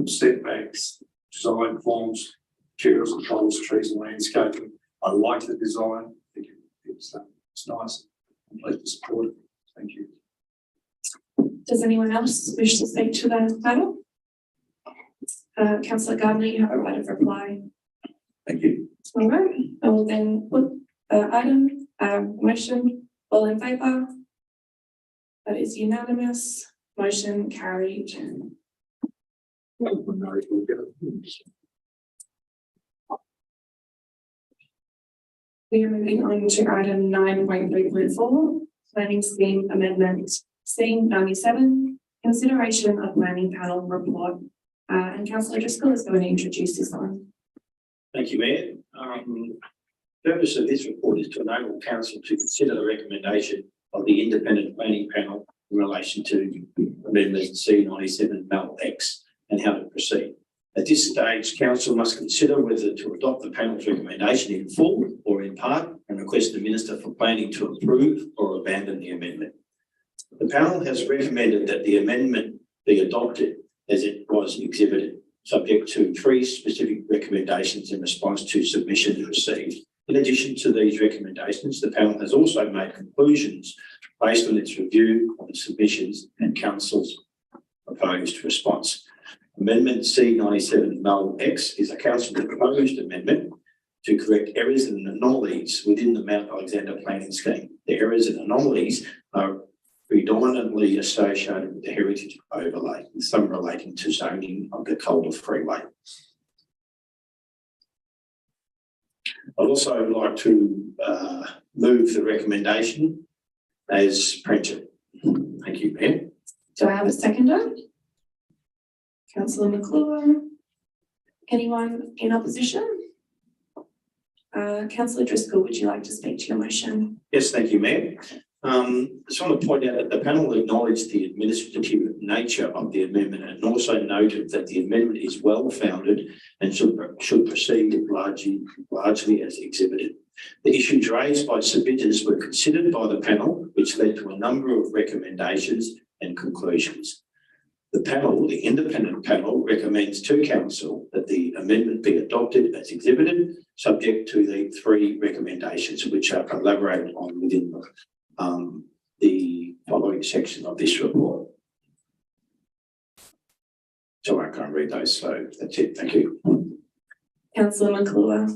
setbacks, design forms, materials and colours, trees and landscaping. I like the design. I think it's nice. Completely supported. Thank you. Does anyone else wish to speak to the panel? Councillor Gardner, you have a right of reply. Thank you. All right, I will then put the item, motion, all in favour? That is unanimous, motion carried. We are moving on to item 9.3.4, planning scheme amendment, C97, consideration of planning panel report. And Councillor Driscoll is going to introduce this one. Thank you, Mayor. The purpose of this report is to enable council to consider the recommendation of the independent planning panel in relation to amendment C97 Mal X and how to proceed. At this stage, council must consider whether to adopt the panel's recommendation in full or in part and request the Minister for Planning to approve or abandon the amendment. The panel has recommended that the amendment be adopted as it was exhibited, subject to 3 specific recommendations in response to submissions received. In addition to these recommendations, the panel has also made conclusions based on its review of the submissions and council's proposed response. Amendment C97 Null X is a council proposed amendment to correct errors and anomalies within the Mount Alexander planning scheme. The errors and anomalies are predominantly associated with the heritage overlay, with some relating to zoning of the Calder Freeway. I'd also like to move the recommendation as printed. Thank you, Mayor. Do I have a seconder? Councillor McClure. Anyone in opposition? Councillor Driscoll, would you like to speak to your motion? Yes, thank you, Mayor. I just want to point out that the panel acknowledged the administrative nature of the amendment and also noted that the amendment is well founded and should proceed largely as exhibited. The issues raised by submitters were considered by the panel, which led to a number of recommendations and conclusions. The panel, the independent panel, recommends to council that the amendment be adopted as exhibited, subject to the 3 recommendations which are elaborated on within the following section of this report. So I can't read those, so that's it. Thank you. Councillor McClure.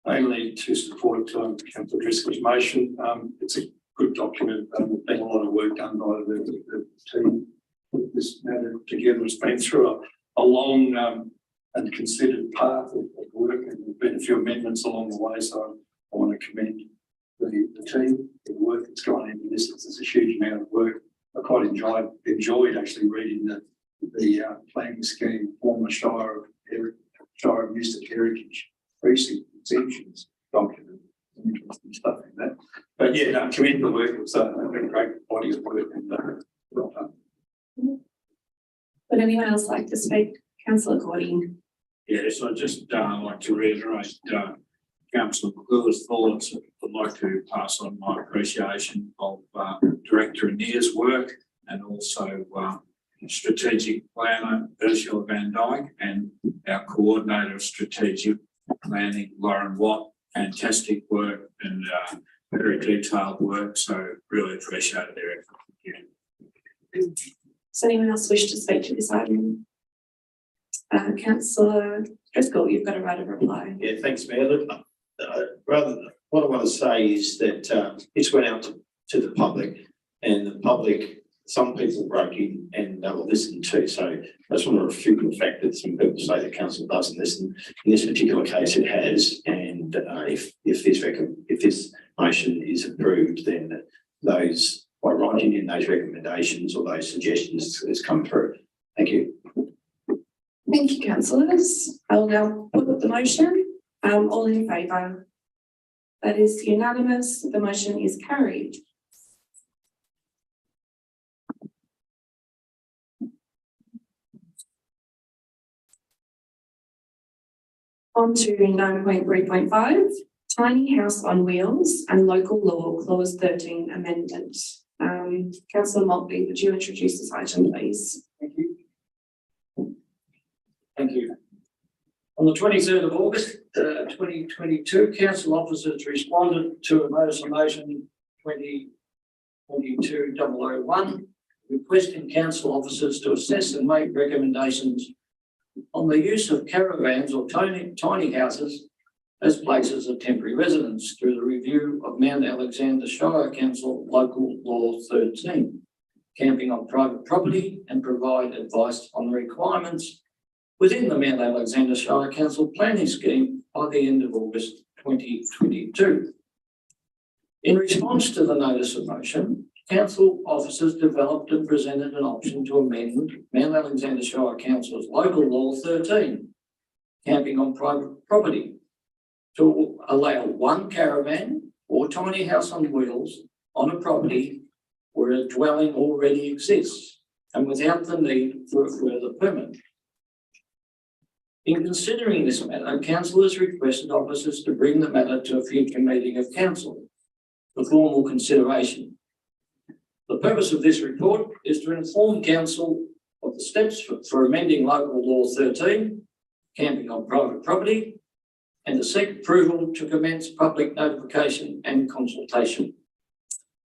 Only to support Councillor Driscoll's motion. It's a good document. There's been a lot of work done by the team. Put this matter together. It's been through a long and considered path of work, and there's been a few amendments along the way. So I want to commend the team, the work that's gone into this. It's a huge amount of work. I quite enjoyed actually reading the planning scheme, former Shire of Newstead Heritage Precinct exemptions document. Interesting stuff in that. But yeah, no, commend the work. It's a great body of work and well done. Would anyone else like to speak? Councillor Gordon. Yes, I'd just like to reiterate Councillor McClure's thoughts. I'd like to pass on my appreciation of Director Anir's work and also Strategic Planner Ursula Van Dyke and our Coordinator of Strategic Planning, Lauren Watt. Fantastic work and very detailed work. So really appreciate their effort. Thank you. Does anyone else wish to speak to this item? Councillor Driscoll, you've got a right of reply. Yeah, thanks, Mayor. Look, what I want to say is that this went out to the public, and the public, some people wrote in and they were listened to. So I just want to refute the fact that some people say the council doesn't listen. In this particular case, it has, and if this motion is approved, then those by writing in those recommendations or those suggestions has come through. Thank you. Thank you, councillors. I will now put up the motion. All in favour? That is unanimous. The motion is carried. On to 9.3.5, Tiny House on Wheels and Local Law Clause 13 Amendment. Councillor Maltby, would you introduce this item, please? Thank you. Thank you. On the 23rd of August, 2022, council officers responded to a notice of motion 2022-001 requesting council officers to assess and make recommendations on the use of caravans or tiny houses as places of temporary residence through the review of Mount Alexander Shire Council Local Law 13, camping on private property, and provide advice on the requirements within the Mount Alexander Shire Council planning scheme by the end of August 2022. In response to the notice of motion, council officers developed and presented an option to amend Mount Alexander Shire Council's Local Law 13, camping on private property, to allow one caravan or tiny house on wheels on a property where a dwelling already exists and without the need for a further permit. In considering this matter, council has requested officers to bring the matter to a future meeting of council for formal consideration. The purpose of this report is to inform council of the steps for amending Local Law 13, camping on private property, and to seek approval to commence public notification and consultation.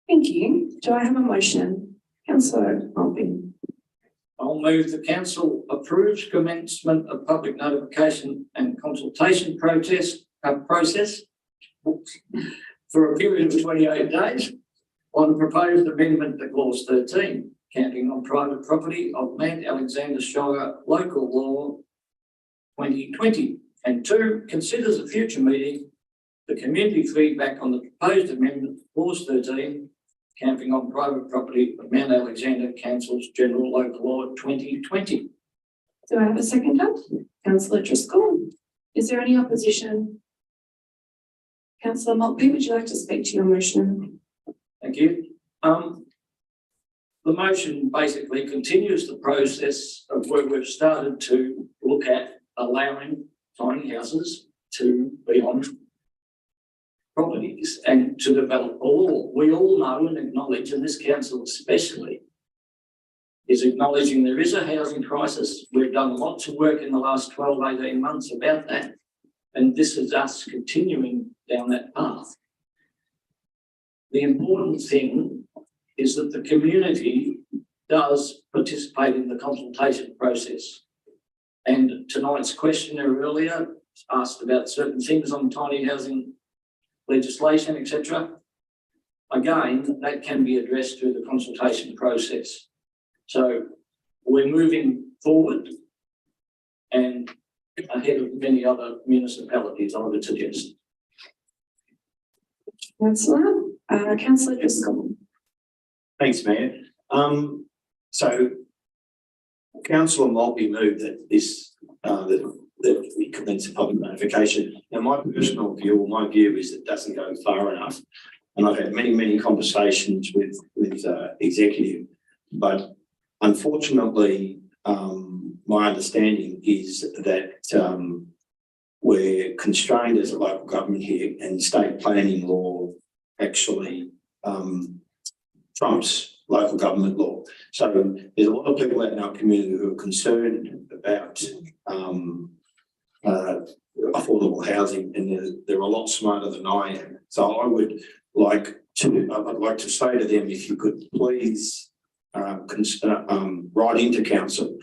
Thank you. Do I have a motion? Councillor Maltby. I'll move the council approves commencement of public notification and consultation process for a period of 28 days on the proposed amendment to Clause 13, camping on private property of Mount Alexander Shire Local Law 2020. And 2, considers a future meeting the community feedback on the proposed amendment to Clause 13, camping on private property of Mount Alexander Council's General Local Law 2020. Do I have a seconder? Councillor Driscoll. Is there any opposition? Councillor Maltby, would you like to speak to your motion? Thank you. The motion basically continues the process of where we've started to look at allowing tiny houses to be on properties and to develop a law. We all know and acknowledge, and this council especially is acknowledging there is a housing crisis. We've done lots of work in the last 12, 18 months about that, and this is us continuing down that path. The important thing is that the community does participate in the consultation process. And tonight's questioner earlier asked about certain things on tiny housing legislation, etc. Again, that can be addressed through the consultation process. So we're moving forward and ahead of many other municipalities, I would suggest. Councillor, Councillor Driscoll. Thanks, Mayor. So Councillor Maltby moved that this, that we commence a public notification. Now, my personal view, or my view, is it doesn't go far enough. And I've had many conversations with executive, but unfortunately, my understanding is that we're constrained as a local government here, and state planning law actually trumps local government law. So there's a lot of people out in our community who are concerned about affordable housing, and they're a lot smarter than I am. So I would like to say to them, if you could please write into council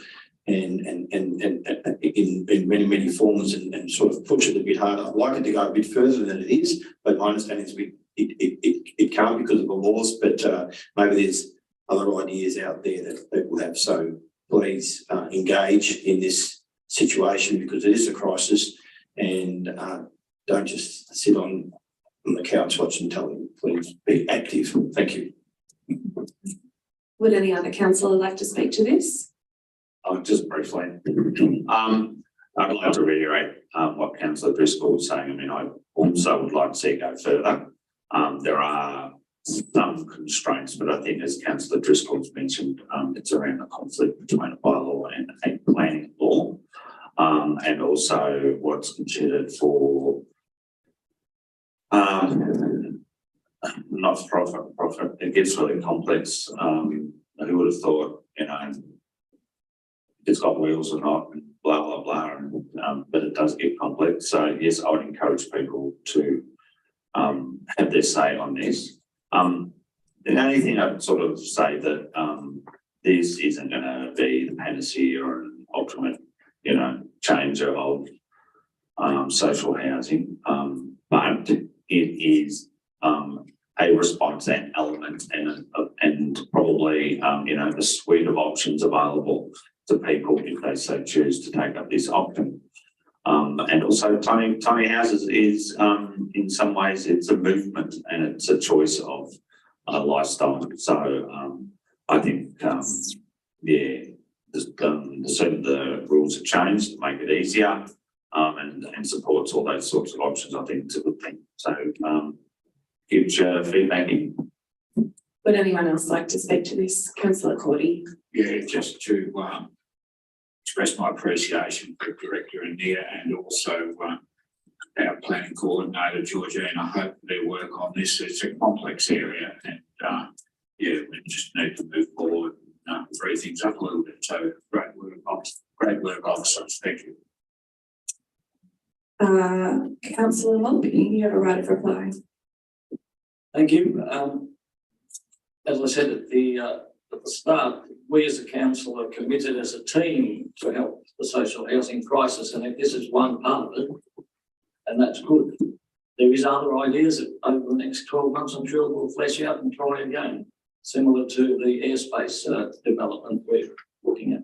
and in many forms and sort of push it a bit harder. I'd like it to go a bit further than it is, but my understanding is it can't because of the laws, but maybe there's other ideas out there that people have. So please engage in this situation, because it is a crisis, and don't just sit on the couch watching television. Please be active. Thank you. Would any other councillor like to speak to this? Just briefly, I'd like to reiterate what Councillor Driscoll was saying. I mean, I also would like to see it go further. There are some constraints, but I think, as Councillor Driscoll's mentioned, it's around the conflict between a bylaw and a planning law, and also what's considered for Not for profit, it gets really complex. Who would have thought, you know, it's got wheels or not, and blah, blah, blah, and, but it does get complex. So yes, I would encourage people to have their say on this. The only thing I'd sort of say that this isn't going to be the panacea or an ultimate, you know, change of social housing, but it is a response and element and probably you know, the suite of options available to people if they so choose to take up this option. And also tiny houses is in some ways it's a movement and it's a choice of a lifestyle. So I think yeah, the rules have changed to make it easier and supports all those sorts of options. I think it's a good thing. So give your feedback in. Would anyone else like to speak to this? Councillor Cordy. Yeah, just to express my appreciation for Director Anita and also our planning coordinator, Georgina. I hope their work on this. It's a complex area and yeah, we just need to move forward and free things up a little bit. So great work, officers. Thank you. Councillor Maltby, you have a right of reply. Thank you. As I said at the start, we as a council are committed as a team to help the social housing crisis, and if this is one part of it, and that's good. There is other ideas that over the next 12 months, I'm sure we'll flesh out and try again, similar to the airspace development we're looking at.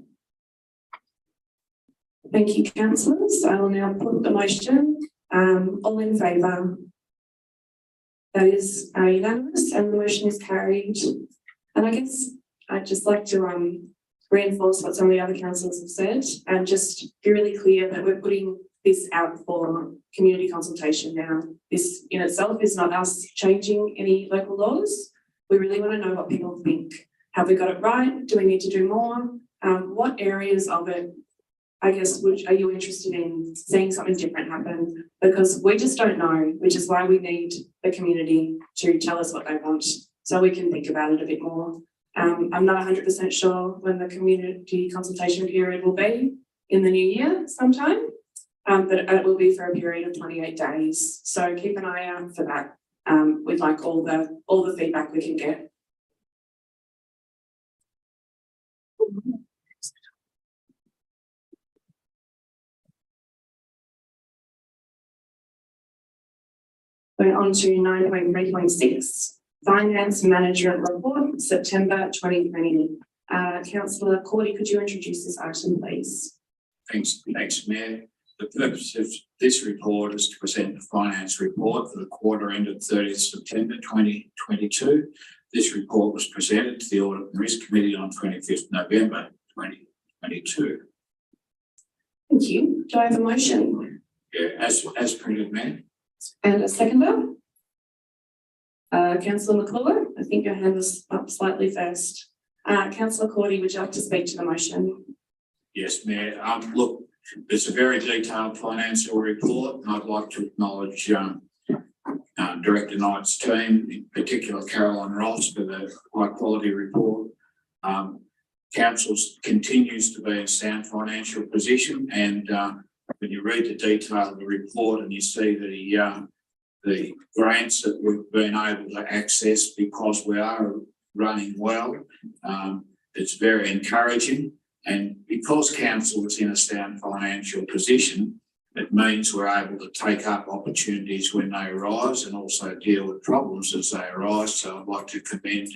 Thank you, councillors. I will now put the motion. All in favour? That is unanimous and the motion is carried. And I guess I'd just like to reinforce what some of the other councillors have said and just be really clear that we're putting this out for community consultation now. This in itself is not us changing any local laws. We really want to know what people think. Have we got it right? Do we need to do more? What areas of it, I guess, which are you interested in seeing something different happen? Because we just don't know, which is why we need the community to tell us what they want so we can think about it a bit more. I'm not 100% sure when the community consultation period will be in the new year sometime, but it will be for a period of 28 days. So keep an eye out for that. We'd like all the feedback we can get. Going on to 9.3.6, Finance Management Report, September 2020. Councillor Cordy, could you introduce this item, please? Thanks, Mayor. The purpose of this report is to present the finance report for the quarter ended 30th September 2022. This report was presented to the Audit and Risk Committee on 25th November 2022. Thank you. Do I have a motion? Yeah, as printed, Mayor. And a seconder? Councillor McClure, I think your hand was up slightly first. Councillor Cordy, would you like to speak to the motion? Yes, Mayor. Look, it's a very detailed financial report, and I'd like to acknowledge Director Knight's team, in particular Caroline Ross, for the high quality report. Council continues to be in a sound financial position, and when you read the detail of the report and you see the grants that we've been able to access because we are running well, it's very encouraging. And because council is in a sound financial position, it means we're able to take up opportunities when they arise and also deal with problems as they arise. So I'd like to commend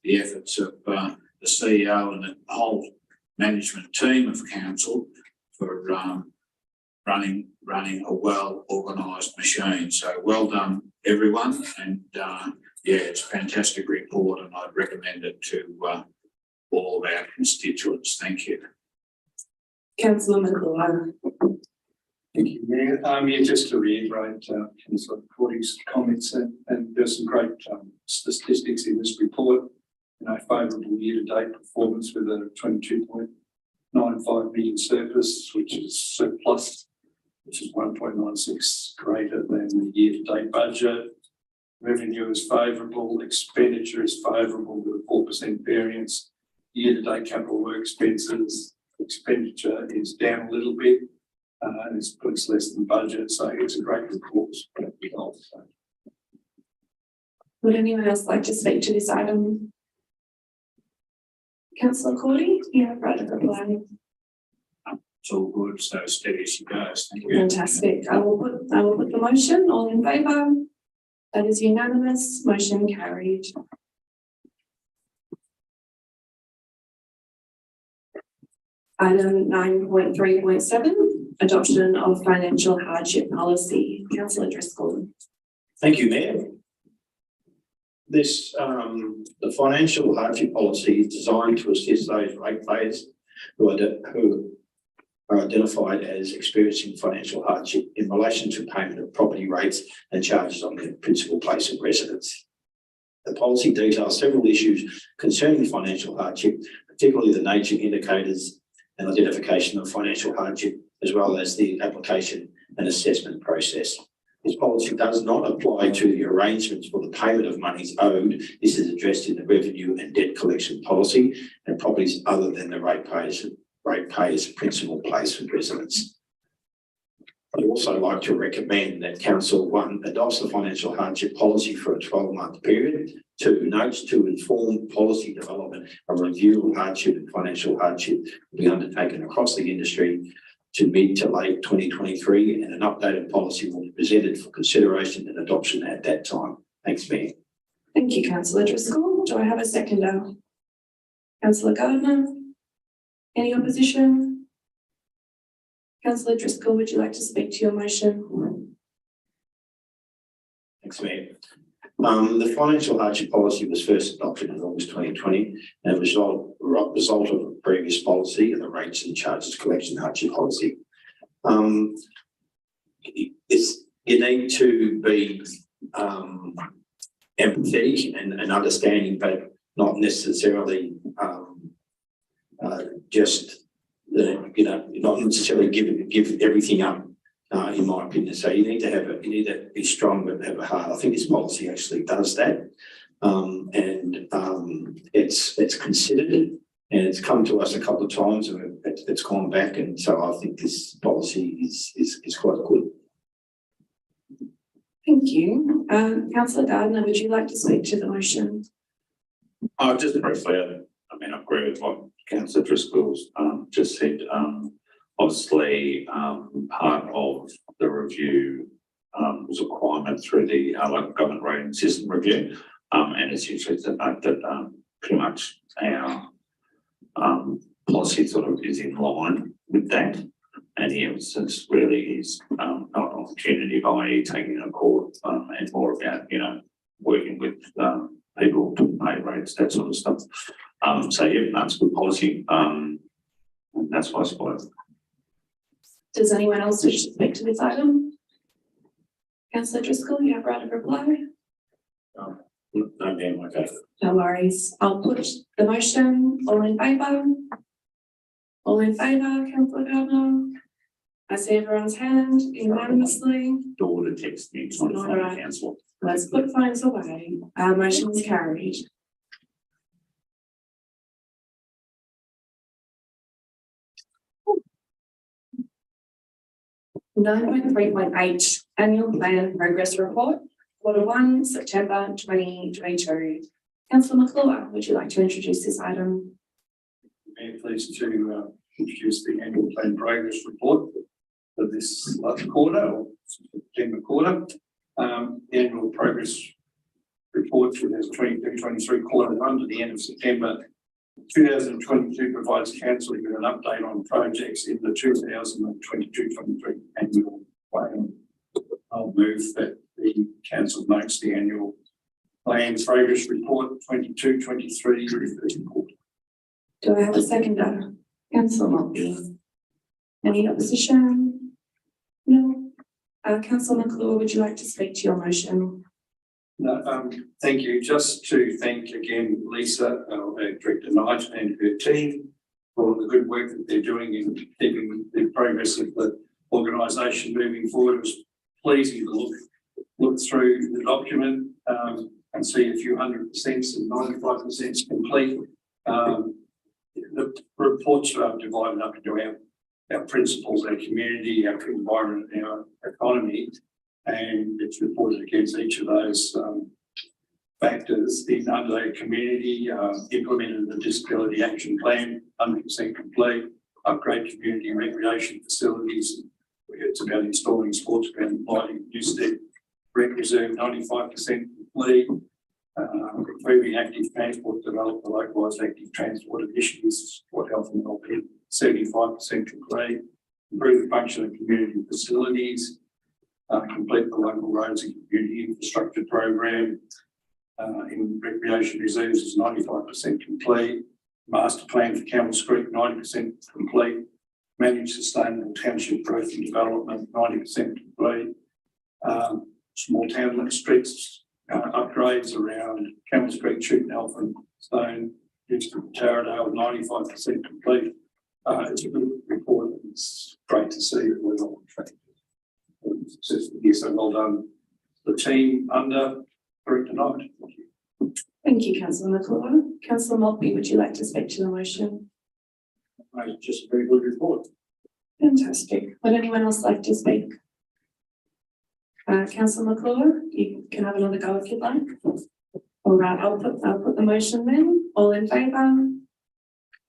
the efforts of the CEO and the whole management team of council for running a well-organised machine. So well done, everyone. And yeah, it's a fantastic report and I'd recommend it to all of our constituents. Thank you. Councillor McClure. Thank you, Mayor. Yeah, just to reiterate Councillor Cordy's comments, and there's some great statistics in this report. You know, favourable year-to-date performance with a 22.95 million surplus, which is surplus, which is 1.96 greater than the year-to-date budget. Revenue is favourable, expenditure is favourable with a 4% variance. Year-to-date capital work expenditure is down a little bit, and it's less than budget, so it's a great report. Would anyone else like to speak to this item? Councillor Cordy, you have right of reply. It's all good, so steady as she goes. Thank you. Fantastic. I will put the motion. All in favour? That is unanimous. Motion carried. Item 9.3.7, adoption of financial hardship policy. Councillor Driscoll. Thank you, Mayor. This, the financial hardship policy is designed to assist those ratepayers who are identified as experiencing financial hardship in relation to payment of property rates and charges on their principal place of residence. The policy details several issues concerning financial hardship, particularly the nature indicators and identification of financial hardship, as well as the application and assessment process. This policy does not apply to the arrangements for the payment of monies owed. This is addressed in the revenue and debt collection policy and properties other than the ratepayers' principal place of residence. I'd also like to recommend that Council 1 adopts the financial hardship policy for a 12-month period. 2, notes to inform policy development, a review of hardship and financial hardship will be undertaken across the industry to mid to late 2023, and an updated policy will be presented for consideration and adoption at that time. Thanks, Mayor. Thank you, Councillor Driscoll. Do I have a seconder? Councillor Gardner. Any opposition? Councillor Driscoll, would you like to speak to your motion? Thanks, Mayor. The financial hardship policy was first adopted in August 2020 and was a result of a previous policy and the rates and charges collection hardship policy. You need to be empathetic and understanding, but not necessarily not necessarily give everything up. In my opinion, so you need to be strong but have a heart. I think this policy actually does that, and it's considered, and it's come to us a couple of times, and it's gone back, and so I think this policy is quite good. Thank you. Councillor Gardner, would you like to speak to the motion? Just briefly, I agree with what Councillor Driscoll's just said. Obviously, part of the review was a requirement through the local government rating system review, and essentially to note that pretty much our policy sort of is in line with that, and the emphasis really is not opportunity by taking a court and more about working with people to pay rates, that sort of stuff. So yeah, that's good policy, and that's why I support it. Does anyone else wish to speak to this item? Councillor Driscoll, you have right of reply. No, ma'am, okay. No worries. I'll put the motion. All in favour? All in favour, Councillor Gardner? I see everyone's hand unanimously. Daughter text me, it's not All from right. council. Let's put phones away. Our motion is carried. (9.3.8) Annual Plan Progress Report, Q1, September 2022. Councillor McClure, would you like to introduce this item? Very pleased to introduce the annual plan progress report for this last quarter, or September quarter. The annual progress report for this 22-23 quarter one to the end of September 2022 provides council with an update on projects in the 2022-23 annual plan. I'll move that the council notes the annual plan progress report 22-23 report. Do I have a seconder? Councillor Maltby. Any opposition? No. Councillor McClure, would you like to speak to your motion? No, thank you. Just to thank again Lisa, Director Knight, and her team for the good work that they're doing in keeping the progress of the organisation moving forward. It was pleasing to look look through the document, and see a few 100% and 95% complete. The reports are divided up into our principles, our community, our environment, our economy, and it's reported against each of those factors. In under our community, implemented the disability action plan, 100% complete, upgrade community recreation facilities. It's about installing sports ground lighting, new step, rec reserve, 95% complete. Improving active transport, develop the localised active transport initiatives, support health and wellbeing, 75% complete. Improve the function of community facilities, complete the local roads and community infrastructure program. In recreation reserves is 95% complete. Master plan for Campbell's Creek, 90% complete. Manage sustainable township growth and development, 90% complete. Small townlet streets upgrades around Campbell's Creek, Chewton, Elfin, Stone, Houston, Taradale, 95% complete. It's a good report. It's great to see that we're on track. Yes, so well done. The team under Director Knight. Thank you. Thank you, Councillor McClure. Councillor Maltby, would you like to speak to the motion? Just a very good report. Fantastic. Would anyone else like to speak? Councillor McClure, you can have another go if you'd like. All right, I'll put the motion then. All in favour?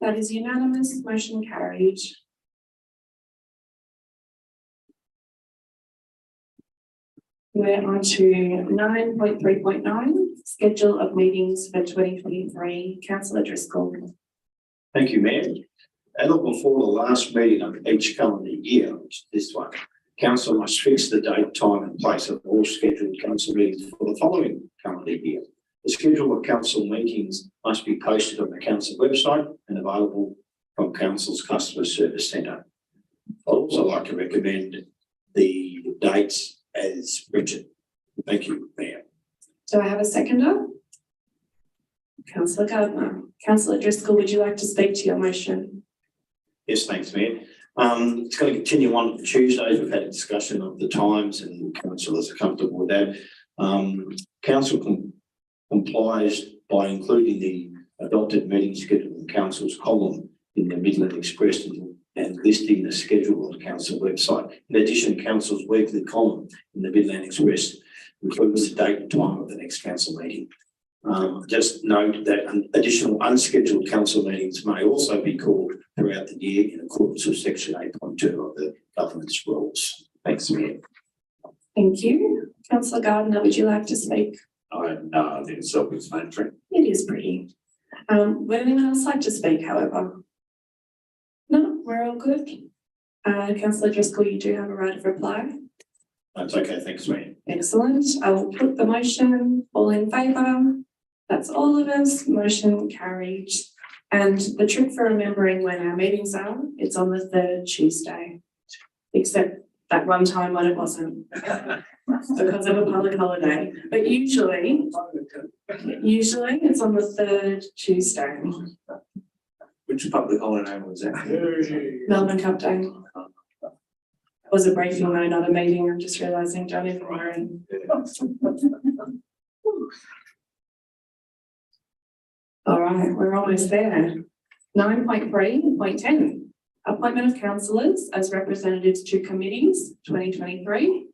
That is unanimous. Motion carried. We're on to 9.3.9, schedule of meetings for 2023. Councillor Driscoll. Thank you, Mayor. And look, before the last meeting of each calendar year, which is this one, council must fix the date, time and place of all scheduled council meetings for the following calendar year. The schedule of council meetings must be posted on the council website and available from council's customer service centre. I'd also like to recommend the dates as written. Thank you, Mayor. Do I have a seconder? Councillor Gardner. Councillor Driscoll, would you like to speak to your motion? Yes, thanks, Mayor. It's going to continue on for Tuesdays. We've had a discussion of the times and councillors are comfortable with that. Council complies by including the adopted meeting schedule in council's column in the Midland Express and listing the schedule on the council website. In addition, council's weekly column in the Midland Express includes the date and time of the next council meeting. Just note that additional unscheduled council meetings may also be called throughout the year in accordance with section 8.2 of the government's rules. Thanks, Mayor. Thank you. Councillor Gardner, would you like to speak? I think it's self-explanatory. It is pretty. Would anyone else like to speak, however? No, we're all good. Councillor Driscoll, you do have a right of reply. That's okay, thanks, Mayor. Excellent. I will put the motion. All in favour? That's all of us. Motion carried. And the trick for remembering when our meetings are, it's on the third Tuesday, except that one time when it wasn't because of a public holiday. But usually it's on the third Tuesday. Which public holiday was that? Melbourne Cup Day. It was a briefing though, not a meeting. I'm just realising, don't even worry. All right, we're almost there. 9.3.10, appointment of councillors as representatives to committees, 2023.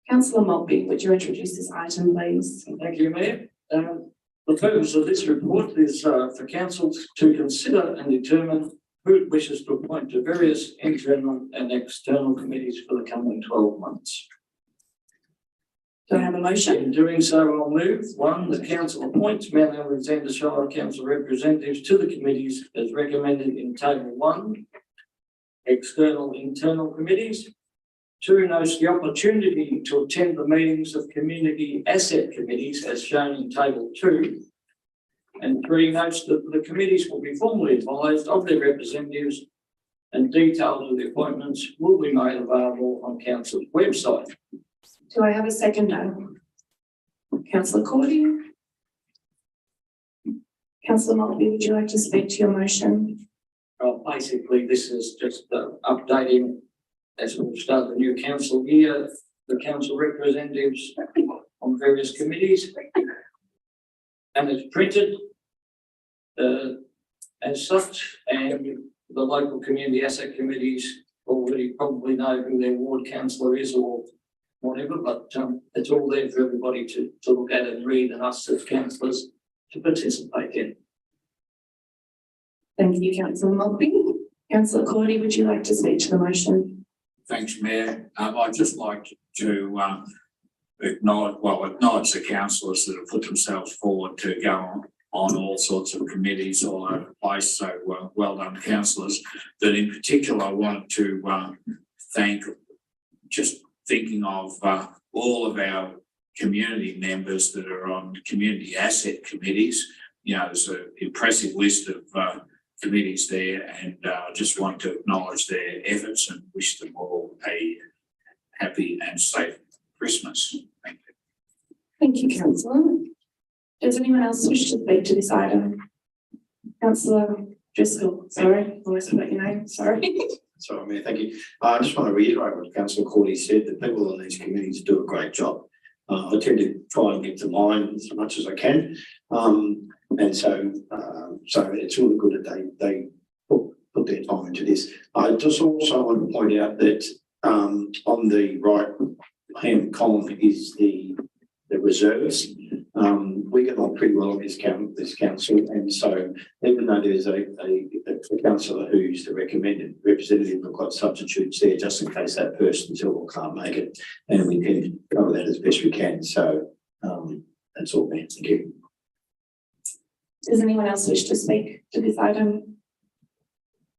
Councillor Maltby, would you introduce this item, please? Thank you, Mayor. The purpose of this report is for council to consider and determine who it wishes to appoint to various internal and external committees for the coming 12 months. Do I have a motion? In doing so, I'll move 1, the council appoints Mount Alexander Shire Council representatives to the committees as recommended in table 1, external internal committees. 2, notes the opportunity to attend the meetings of community asset committees as shown in table 2. And 3, notes that the committees will be formally advised of their representatives and details of the appointments will be made available on council's website. Do I have a seconder? Councillor Cordy? Councillor Maltby, would you like to speak to your motion? Well, basically, this is just updating as we start the new council year, the council representatives on various committees. And it's printed as such, and the local community asset committees already probably know who their ward councillor is or whatever, but it's all there for everybody to look at and read, and us as councillors to participate in. Thank you, councillor Maltby. Councillor Cordy, would you like to speak to the motion? Thanks, Mayor. I'd just like to acknowledge the councillors that have put themselves forward to go on all sorts of committees all over the place. So well done, councillors. But in particular, I wanted to thank, just thinking of all of our community members that are on community asset committees. You know, there's an impressive list of committees there, and I just want to acknowledge their efforts and wish them all a happy and safe Christmas. Thank you. Thank you, councillor. Does anyone else wish to speak to this item? Councillor Driscoll, sorry, almost forgot your name, sorry. Sorry, Mayor, thank you. I just want to reiterate what Councillor Cordy said, that people on these committees do a great job. I tend to try and get to mine as much as I can. And so it's really good that they put their time into this. I just also want to point out that on the right hand column is the reserves. We get on pretty well on this council, and so even though there's a councillor who's the recommended representative, we've got substitutes there just in case that person still can't make it, and we can cover that as best we can. So that's all, man. Thank you. Does anyone else wish to speak to this item?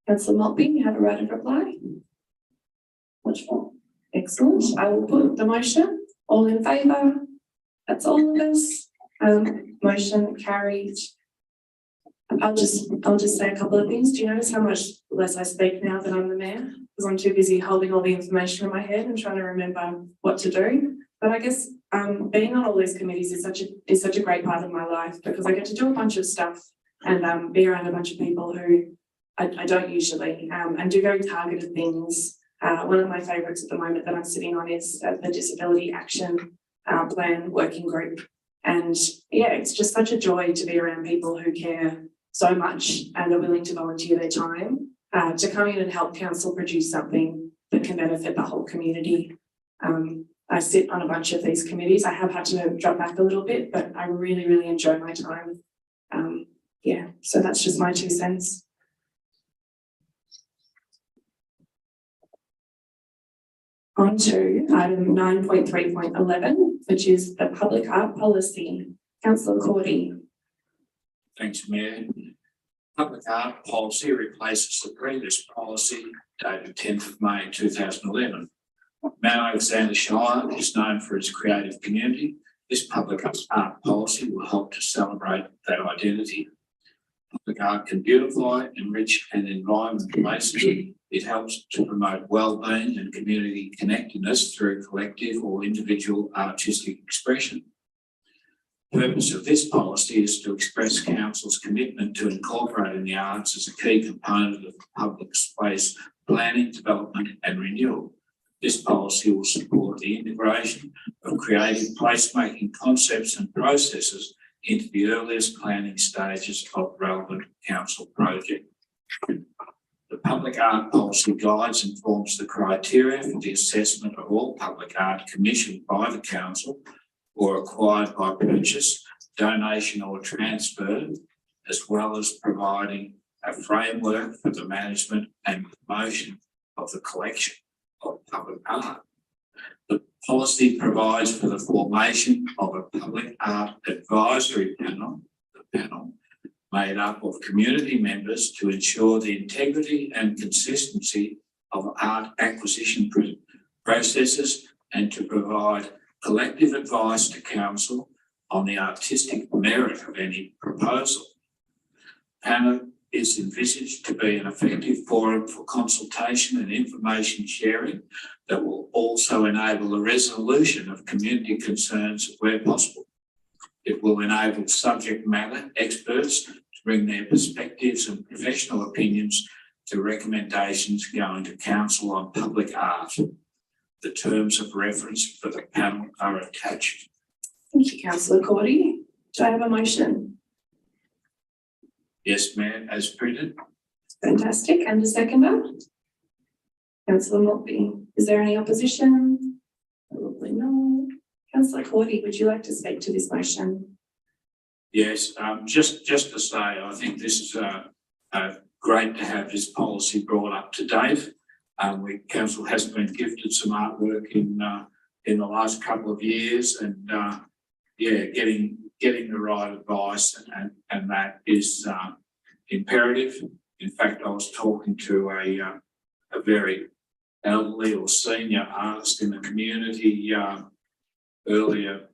Councillor Maltby, you have a right of reply. Much more. Excellent. I will put the motion. All in favour? That's all of us. Motion carried. I'll just say a couple of things. Do you notice how much less I speak now that I'm the mayor? Because I'm too busy holding all the information in my head and trying to remember what to do. But I guess being on all these committees is such a great part of my life, because I get to do a bunch of stuff and be around a bunch of people who I don't usually and do very targeted things. One of my favourites at the moment that I'm sitting on is the Disability Action Plan Working Group. And yeah, it's just such a joy to be around people who care so much and are willing to volunteer their time to come in and help council produce something that can benefit the whole community. I sit on a bunch of these committees. I have had to drop back a little bit, but I really, really enjoy my time. Yeah, so that's just my 2 cents. On to item 9.3.11, which is the public art policy. Councillor Cordy. Thanks, Mayor. Public art policy replaces the previous policy dated 10th of May 2011. Mount Alexander Shire is known for its creative community. This public art policy will help to celebrate that identity. Public art can beautify, enrich and environment places. It helps to promote well-being and community connectedness through collective or individual artistic expression. The purpose of this policy is to express council's commitment to incorporating the arts as a key component of public space planning, development and renewal. This policy will support the integration of creative placemaking concepts and processes into the earliest planning stages of relevant council project. The public art policy guides and forms the criteria for the assessment of all public art commissioned by the council or acquired by purchase, donation or transfer, as well as providing a framework for the management and promotion of the collection of public art. The policy provides for the formation of a public art advisory panel, the panel made up of community members to ensure the integrity and consistency of art acquisition processes and to provide collective advice to council on the artistic merit of any proposal. Panel is envisaged to be an effective forum for consultation and information sharing that will also enable the resolution of community concerns where possible. It will enable subject matter experts to bring their perspectives and professional opinions to recommendations going to council on public art. The terms of reference for the panel are attached. Thank you, councillor Cordy. Do I have a motion? Yes, Mayor, as printed. Fantastic. And a seconder? Councillor Maltby. Is there any opposition? Probably no. Councillor Cordy, would you like to speak to this motion? Yes, just to say, I think this is great to have this policy brought up to date. Council has been gifted some artwork in the last couple of years, and getting the right advice and that is imperative. In fact, I was talking to a very elderly or senior artist in the community earlier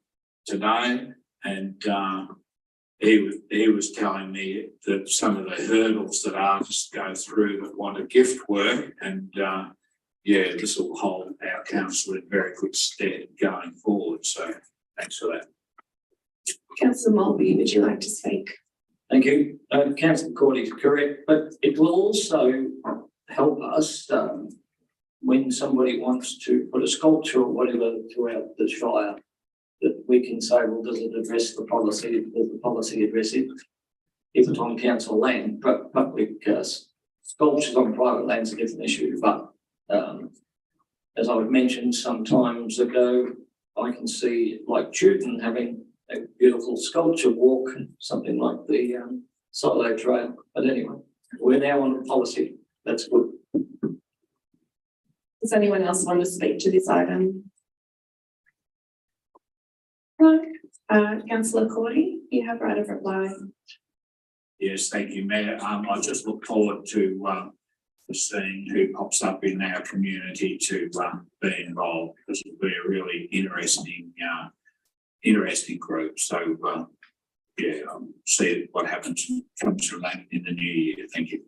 today, and he was telling me that some of the hurdles that artists go through that want to gift work, and this will hold our council in very good stead going forward. So thanks for that. Councillor Maltby, would you like to speak? Thank you. Councillor Cordy is correct, but it will also help us when somebody wants to put a sculpture or whatever throughout the Shire, that we can say, well, does it address the policy? Does the policy address it? If it's on council land, but public sculptures on private land is a different issue. But as I've mentioned some times ago, I can see like Chewton having a beautiful sculpture walk, something like the Silo Trail. But anyway, we're now on the policy. That's good. Does anyone else want to speak to this item? No. Councillor Cordy, you have right of reply. Yes, thank you, Mayor. I just look forward to seeing who pops up in our community to be involved, because it'll be a really interesting group. So see what happens comes from that in the new year. Thank you.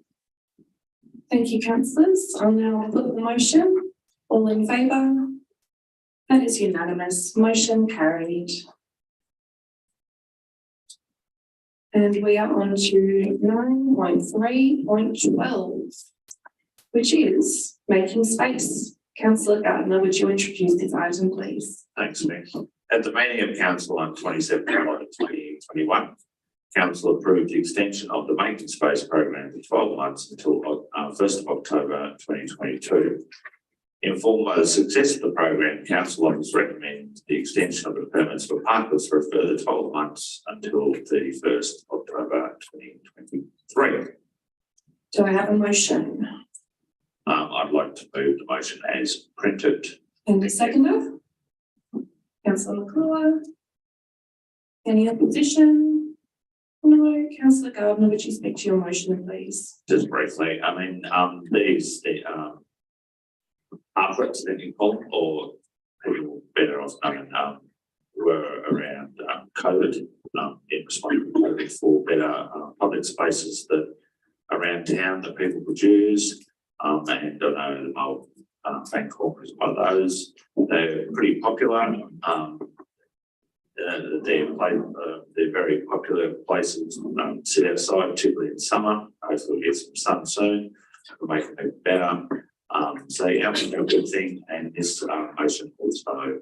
Thank you, councillors. I'll now put the motion. All in favour? That is unanimous. Motion carried. And we are on to 9.3.12, which is making space. Councillor Gardner, would you introduce this item, please? Thanks, Mayor. At the meeting of council on 27 July 2021, council approved the extension of the Making Space program for 12 months until 1st of October 2022. Informed by the success of the program, council office recommends the extension of the permits for parkers for a further 12 months until 31st October 2023. Do I have a motion? I'd like to move the motion as printed. And a seconder? Councillor McClure? Any opposition? No. Councillor Gardner, would you speak to your motion, please? Just briefly, I mean, these artworks that you call, or people better off known, were around COVID, in response to COVID, for better public spaces that around town that people could use. And I know the Melbourne Bank Corner is one of those. They're pretty popular. They're very popular places to sit outside, particularly in summer. Hopefully we'll get some sun soon to make it even better. So yeah, a good thing. And this motion also,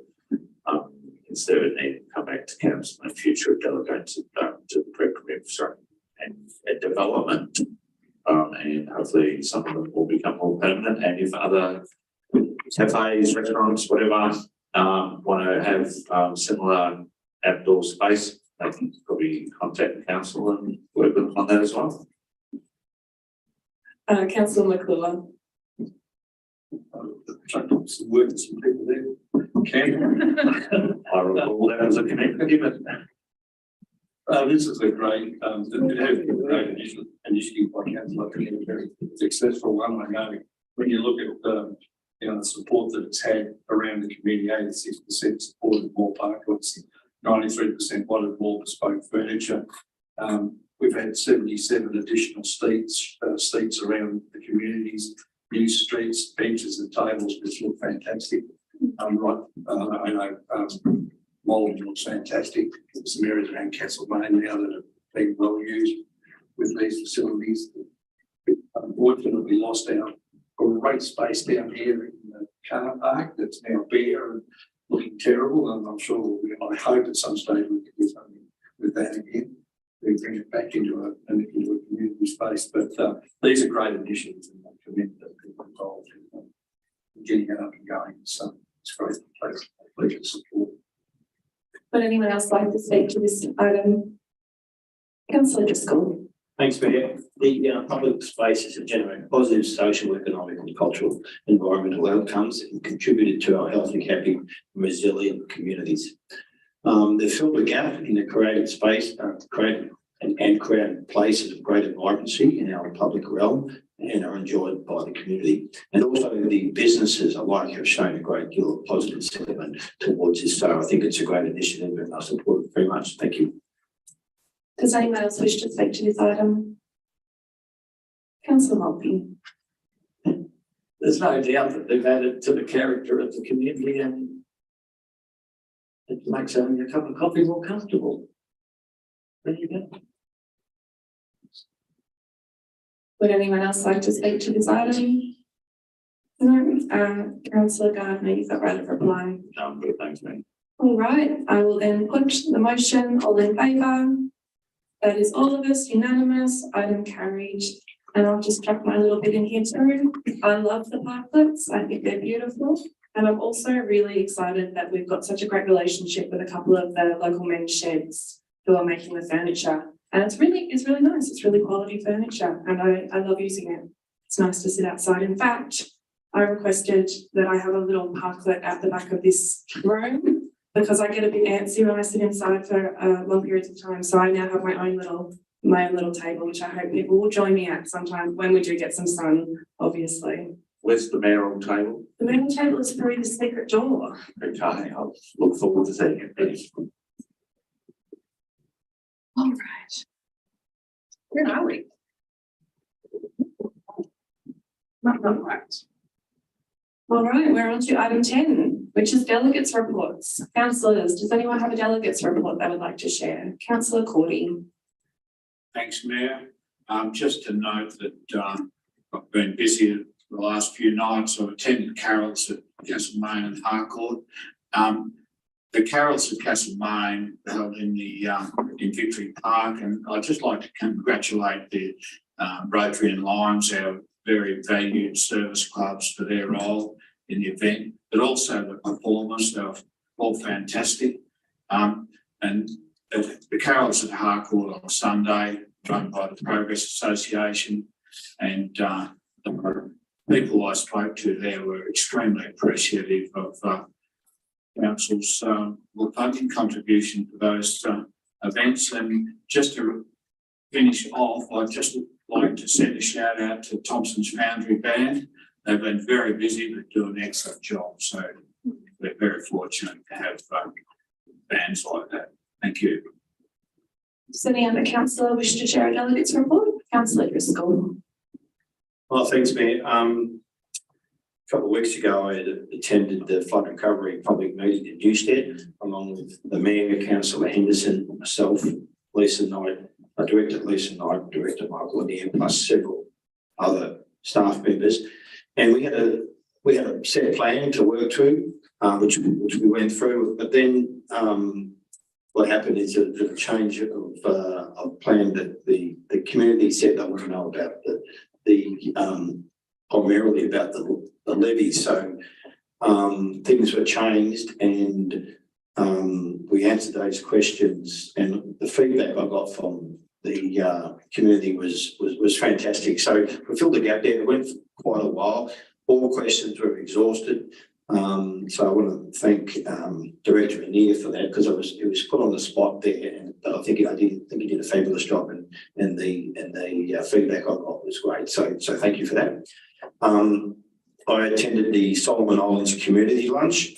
instead of needing to come back to council in the future, delegates to the pre-construction and development. And hopefully some of them will become more permanent. And if other cafes, restaurants, whatever, want to have similar outdoor space, they can probably contact the council and work with them on that as well. Councillor McClure. Some work with some people there. I recall that as a commitment. This is a great, it has been a great initiative by council. I think a very successful one. I know when you look at the support that it's had around the community, 86% supported more parklets, 93% wanted more bespoke furniture. We've had 77 additional seats around the communities, new streets, benches and tables, which look fantastic. I know Malden looks fantastic. There's some areas around Castlemaine now that have been well used with these facilities. Unfortunately, we lost our great space down here in the car park that's now bare and looking terrible, and I'm sure we'll be I hope at some stage we can do something with that again. We bring it back into a community space, but these are great initiatives and I commend the people involved in getting it up and going. So it's great. Pleasure to support. Would anyone else like to speak to this item? Councillor Driscoll. Thanks, Mayor. The public spaces have generated positive social, economic and cultural environmental outcomes and contributed to our healthy, happy and resilient communities. They filled a gap in the created space, created places of greater vibrancy in our public realm and are enjoyed by the community. And also the businesses alike have shown a great deal of positive sentiment towards this. So I think it's a great initiative and I support it very much. Thank you. Does anyone else wish to speak to this item? Councillor Maltby. There's no doubt that they've added to the character of the community and it makes having a cup of coffee more comfortable. There you go. Would anyone else like to speak to this item? No, Councillor Gardner, you've got right of reply. Good, thanks, mate. All right, I will then put the motion, all in favour. That is all of us, unanimous, item carried. And I'll just chuck my little bit in here too. I love the parklets, I think they're beautiful. And I'm also really excited that we've got such a great relationship with a couple of the local men's sheds who are making the furniture. And it's really nice, it's really quality furniture and I love using it. It's nice to sit outside. In fact, I requested that I have a little parklet at the back of this room because I get a bit antsy when I sit inside for long periods of time. So I now have my own little table, which I hope people will join me at sometime when we do get some sun, obviously. Where's the mayoral table? The main table is through the secret door. Okay, I'll look forward to seeing it. Thanks. All right. Where are we? Not right. All right, we're on to item 10, which is delegates reports. Councillors, does anyone have a delegates report they would like to share? Councillor Cordy. Thanks, Mayor. Just to note that I've been busy the last few nights. I've attended carols at Castlemaine and Harcourt. The carols at Castlemaine held in Victory Park, and I'd just like to congratulate the Rotary and Lions, our very valued service clubs, for their role in the event, but also the performers. They were all fantastic. And the carols at Harcourt on Sunday, run by the Progress Association, and the people I spoke to there were extremely appreciative of council's funding contribution for those events. And just to finish off, I'd just like to send a shout out to Thompson's Foundry Band. They've been very busy but do an excellent job. So we're very fortunate to have bands like that. Thank you. Does any other councillor wish to share a delegates report? Councillor Driscoll. Well, thanks, Mayor. A couple of weeks ago, I attended the flood recovery public meeting in Newstead, along with the Mayor, Councillor Henderson, myself, Lisa Knight, Director Lisa Knight, Director Michael Lanier, plus several other staff members. And we had a set plan to work through, which we went through. But then what happened is a change of plan that the community said they want to know about primarily about the levy. So things were changed and we answered those questions, and the feedback I got from the community was fantastic. So we filled the gap there. It went for quite a while. All questions were exhausted. So I want to thank Director Anita for that, because it was put on the spot there, but I think he did a fabulous job, and the feedback I got was great. So thank you for that. I attended the Solomon Islands Community Lunch,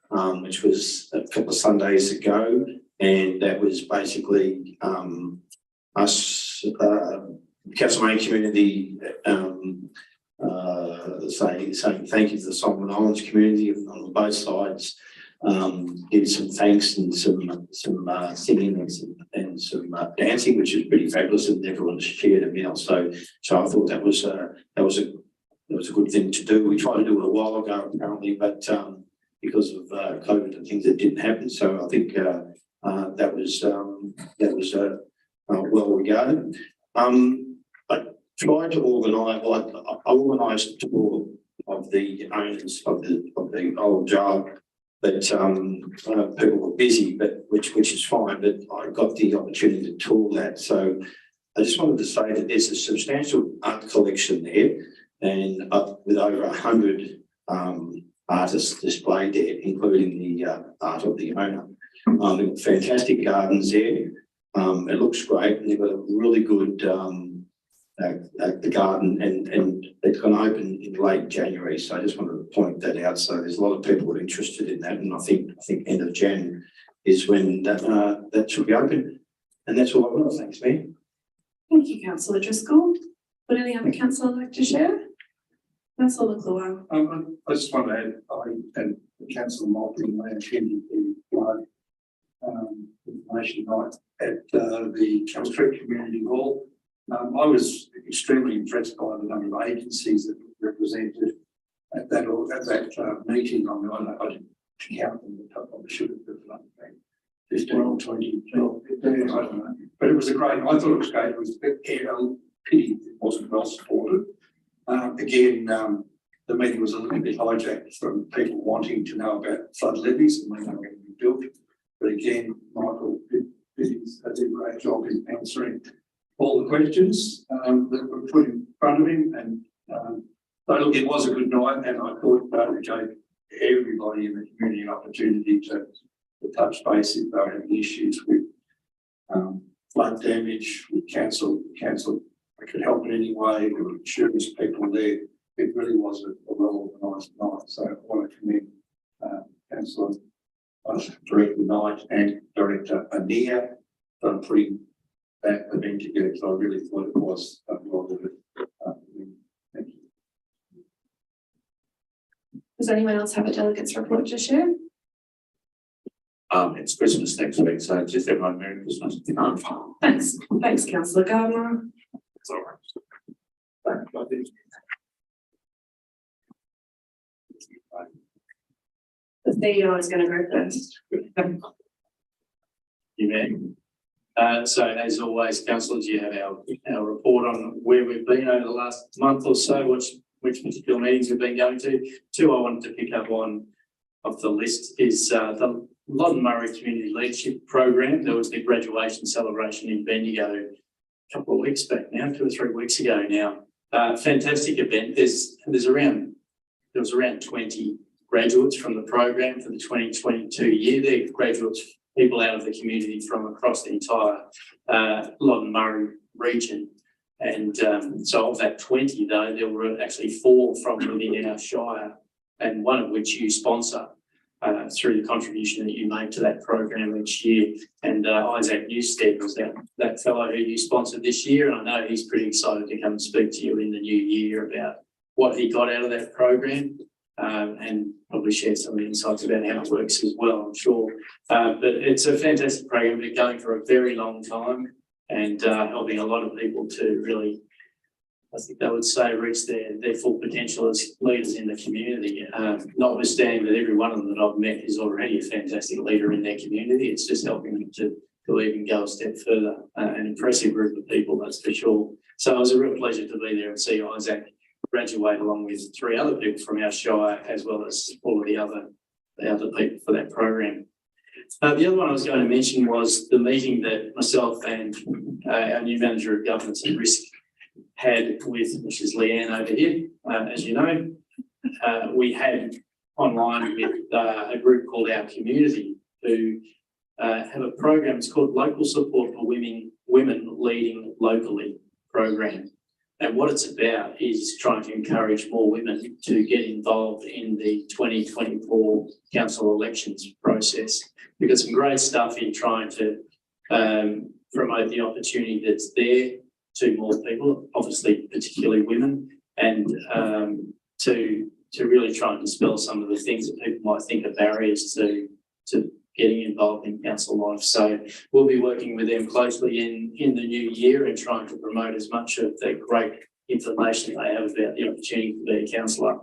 which was a couple of Sundays ago, and that was basically us, Castlemaine community, saying thank you to the Solomon Islands community on both sides. Did some thanks and some singing and some dancing, which was pretty fabulous, and everyone shared a meal. So I thought that was a good thing to do. We tried to do it a while ago apparently, but because of COVID and things that didn't happen. So I think that was well regarded. I tried to organise, I organised a tour of the owners of the old jar, but people were busy, but which is fine. But I got the opportunity to tour that, so I just wanted to say that there's a substantial art collection there, and with over 100 artists displayed there, including the art of the owner. They've got fantastic gardens there. It looks great, and they've got a really good the garden, and it's going to open in late January. So I just wanted to point that out. So there's a lot of people who are interested in that, and I think end of Jan is when that should be open. And that's all I've got. Thanks, Mayor. Thank you, councillor Driscoll. Would any other councillor like to share? Councillor McClure. I just want to add, I and Councillor Malcolm, I attended the information night at the Kelly Street Community Hall. I was extremely impressed by the number of agencies that were represented at that meeting. I mean, I didn't count them, but I probably should have done 15 or 20, 12, 15, I don't know. But it was I thought it was great. It was a pity it wasn't well supported. Again, the meeting was a little bit hijacked from people wanting to know about flood levies and when they were going to be built. But again, Michael did a great job in answering all the questions that were put in front of him. And so look, it was a good night, and I thought it gave everybody in the community an opportunity to touch base if they were having issues with flood damage. We cancelled. I could help in any way. There were insurance people there. It really was a well organised night. So I want to commend Councillor Director Knight and Director Anir for putting that event together. So I really thought it was well done. Thank you. Does anyone else have a delegate's report to share? It's Christmas next week, so just everyone Merry Christmas. Thanks, councillor Gardner. It's all right. The CEO is going to go first. You may. So as always, councillors, you have our report on where we've been over the last month or so, which particular meetings we've been going to. Two I wanted to pick up on of the list is the Loddon Murray Community Leadership Program. There was the graduation celebration in Bendigo a couple of weeks back now, 2 or 3 weeks ago now. Fantastic event. There was around 20 graduates from the program for the 2022 year. They're graduates, people out of the community from across the entire Loddon Murray region. And so of that 20 though, there were actually 4 from within our shire, and one of which you sponsor through the contribution that you make to that program each year. And Isaac Newstead was that fellow who you sponsored this year, and I know he's pretty excited to come and speak to you in the new year about what he got out of that program, and probably share some of the insights about how it works as well, I'm sure. But it's a fantastic program, been going for a very long time, and helping a lot of people to really, I think they would say, reach their full potential as leaders in the community. Notwithstanding that every one of them that I've met is already a fantastic leader in their community, it's just helping them to even go a step further. An impressive group of people, that's for sure. So it was a real pleasure to be there and see Isaac graduate along with 3 other people from our shire, as well as all of the other people for that program. The other one I was going to mention was the meeting that myself and our new Manager of Governance and Risk had with, which is Leanne over here, as you know. We had online with a group called Our Community, who have a program. It's called Local Support for Women Leading Locally program. And what it's about is trying to encourage more women to get involved in the 2024 council elections process. We've got some great stuff in trying to promote the opportunity that's there to more people, obviously particularly women, and to really try and dispel some of the things that people might think are barriers to getting involved in council life. So we'll be working with them closely in the new year and trying to promote as much of the great information they have about the opportunity to be a councillor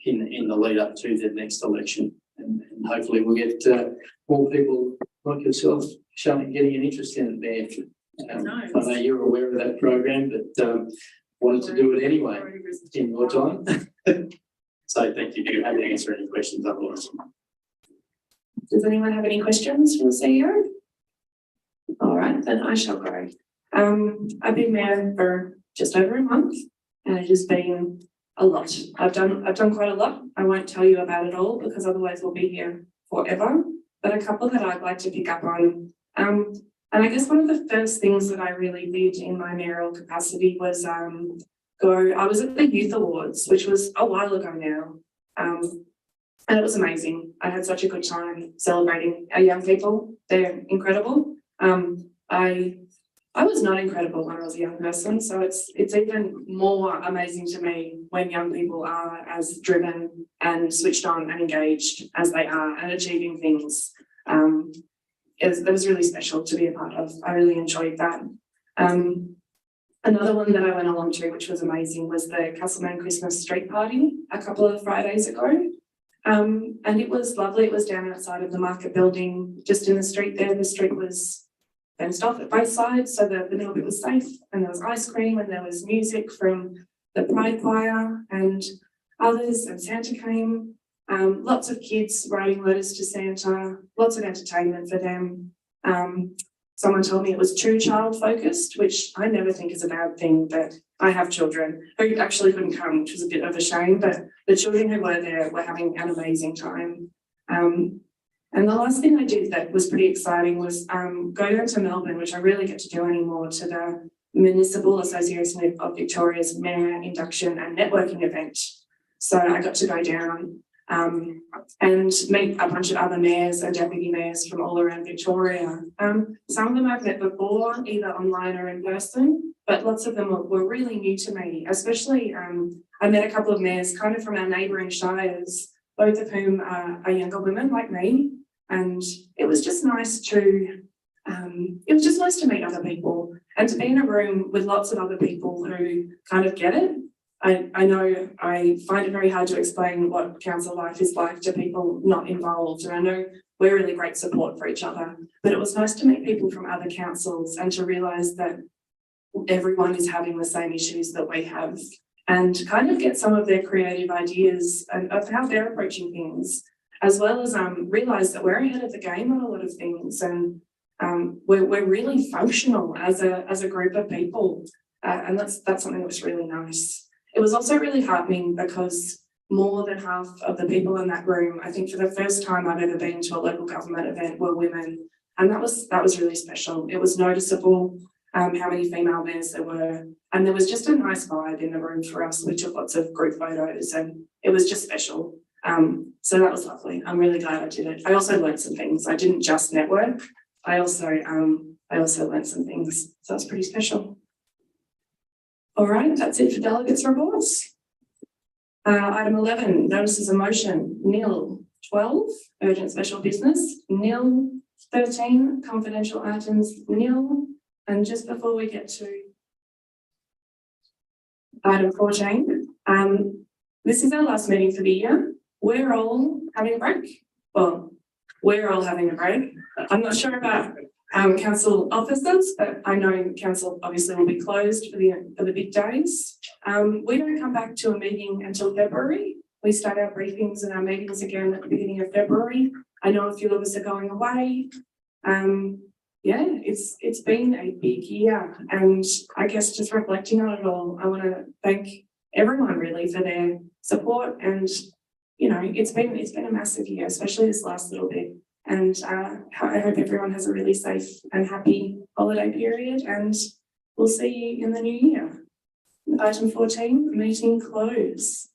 in the lead up to the next election. And hopefully we'll get more people like yourself showing, getting an interest in it there. Nice. I know you're aware of that program, but wanted to do it anyway in your time. So thank you. Do you have to answer any questions otherwise? Does anyone have any questions for the CEO? All right, then I shall go. I've been mayor for just over a month, and it has been a lot. I've done quite a lot. I won't tell you about it all because otherwise we'll be here forever. But a couple that I'd like to pick up on. And I guess one of the first things that I really did in my mayoral capacity was I was at the Youth Awards, which was a while ago now. And it was amazing. I had such a good time celebrating our young people. They're incredible. I was not incredible when I was a young person, so it's even more amazing to me when young people are as driven and switched on and engaged as they are and achieving things. It was really special to be a part of. I really enjoyed that. Another one that I went along to, which was amazing, was the Castlemaine Christmas Street Party a couple of Fridays ago. And it was lovely. It was down outside of the market building, just in the street there. The street was fenced off at both sides, so the middle bit was safe, and there was ice cream and there was music from the Pride Choir and others, and Santa came. Lots of kids writing letters to Santa, lots of entertainment for them. Someone told me it was too child focused, which I never think is a bad thing, but I have children who actually couldn't come, which was a bit of a shame, but the children who were there were having an amazing time. And the last thing I did that was pretty exciting was go down to Melbourne, which I rarely get to do anymore, to the Municipal Association of Victoria's Mayor Induction and Networking event. So I got to go down and meet a bunch of other mayors and deputy mayors from all around Victoria. Some of them I've met before, either online or in person, but lots of them were really new to me, especially I met a couple of mayors kind of from our neighbouring shires, both of whom are younger women like me. And it was just nice to meet other people and to be in a room with lots of other people who kind of get it. I know I find it very hard to explain what council life is like to people not involved, and I know we're really great support for each other, but it was nice to meet people from other councils and to realise that everyone is having the same issues that we have, and kind of get some of their creative ideas of how they're approaching things, as well as realise that we're ahead of the game on a lot of things, and we're really functional as a group of people, and that's something that was really nice. It was also really heartening because more than half of the people in that room, I think for the first time I've ever been to a local government event, were women, and that was really special. It was noticeable how many female mayors there were, and there was just a nice vibe in the room for us. We took lots of group photos, and it was just special. So that was lovely. I'm really glad I did it. I also learned some things. I didn't just network. I also learned some things. So it's pretty special. All right, that's it for delegates' reports. Item 11, notices of motion, nil. 12, urgent special business, nil. 13, confidential items, nil. And just before we get to item 14, this is our last meeting for the year. We're all having a break. Well, we're all having a break. I'm not sure about council officers, but I know council obviously will be closed for the big days. We don't come back to a meeting until February. We start our briefings and our meetings again at the beginning of February. I know a few of us are going away. Yeah, it's been a big year, and I guess just reflecting on it all, I want to thank everyone really for their support, and you know, it's been a massive year, especially this last little bit. And I hope everyone has a really safe and happy holiday period, and we'll see you in the new year. Item 14, meeting close.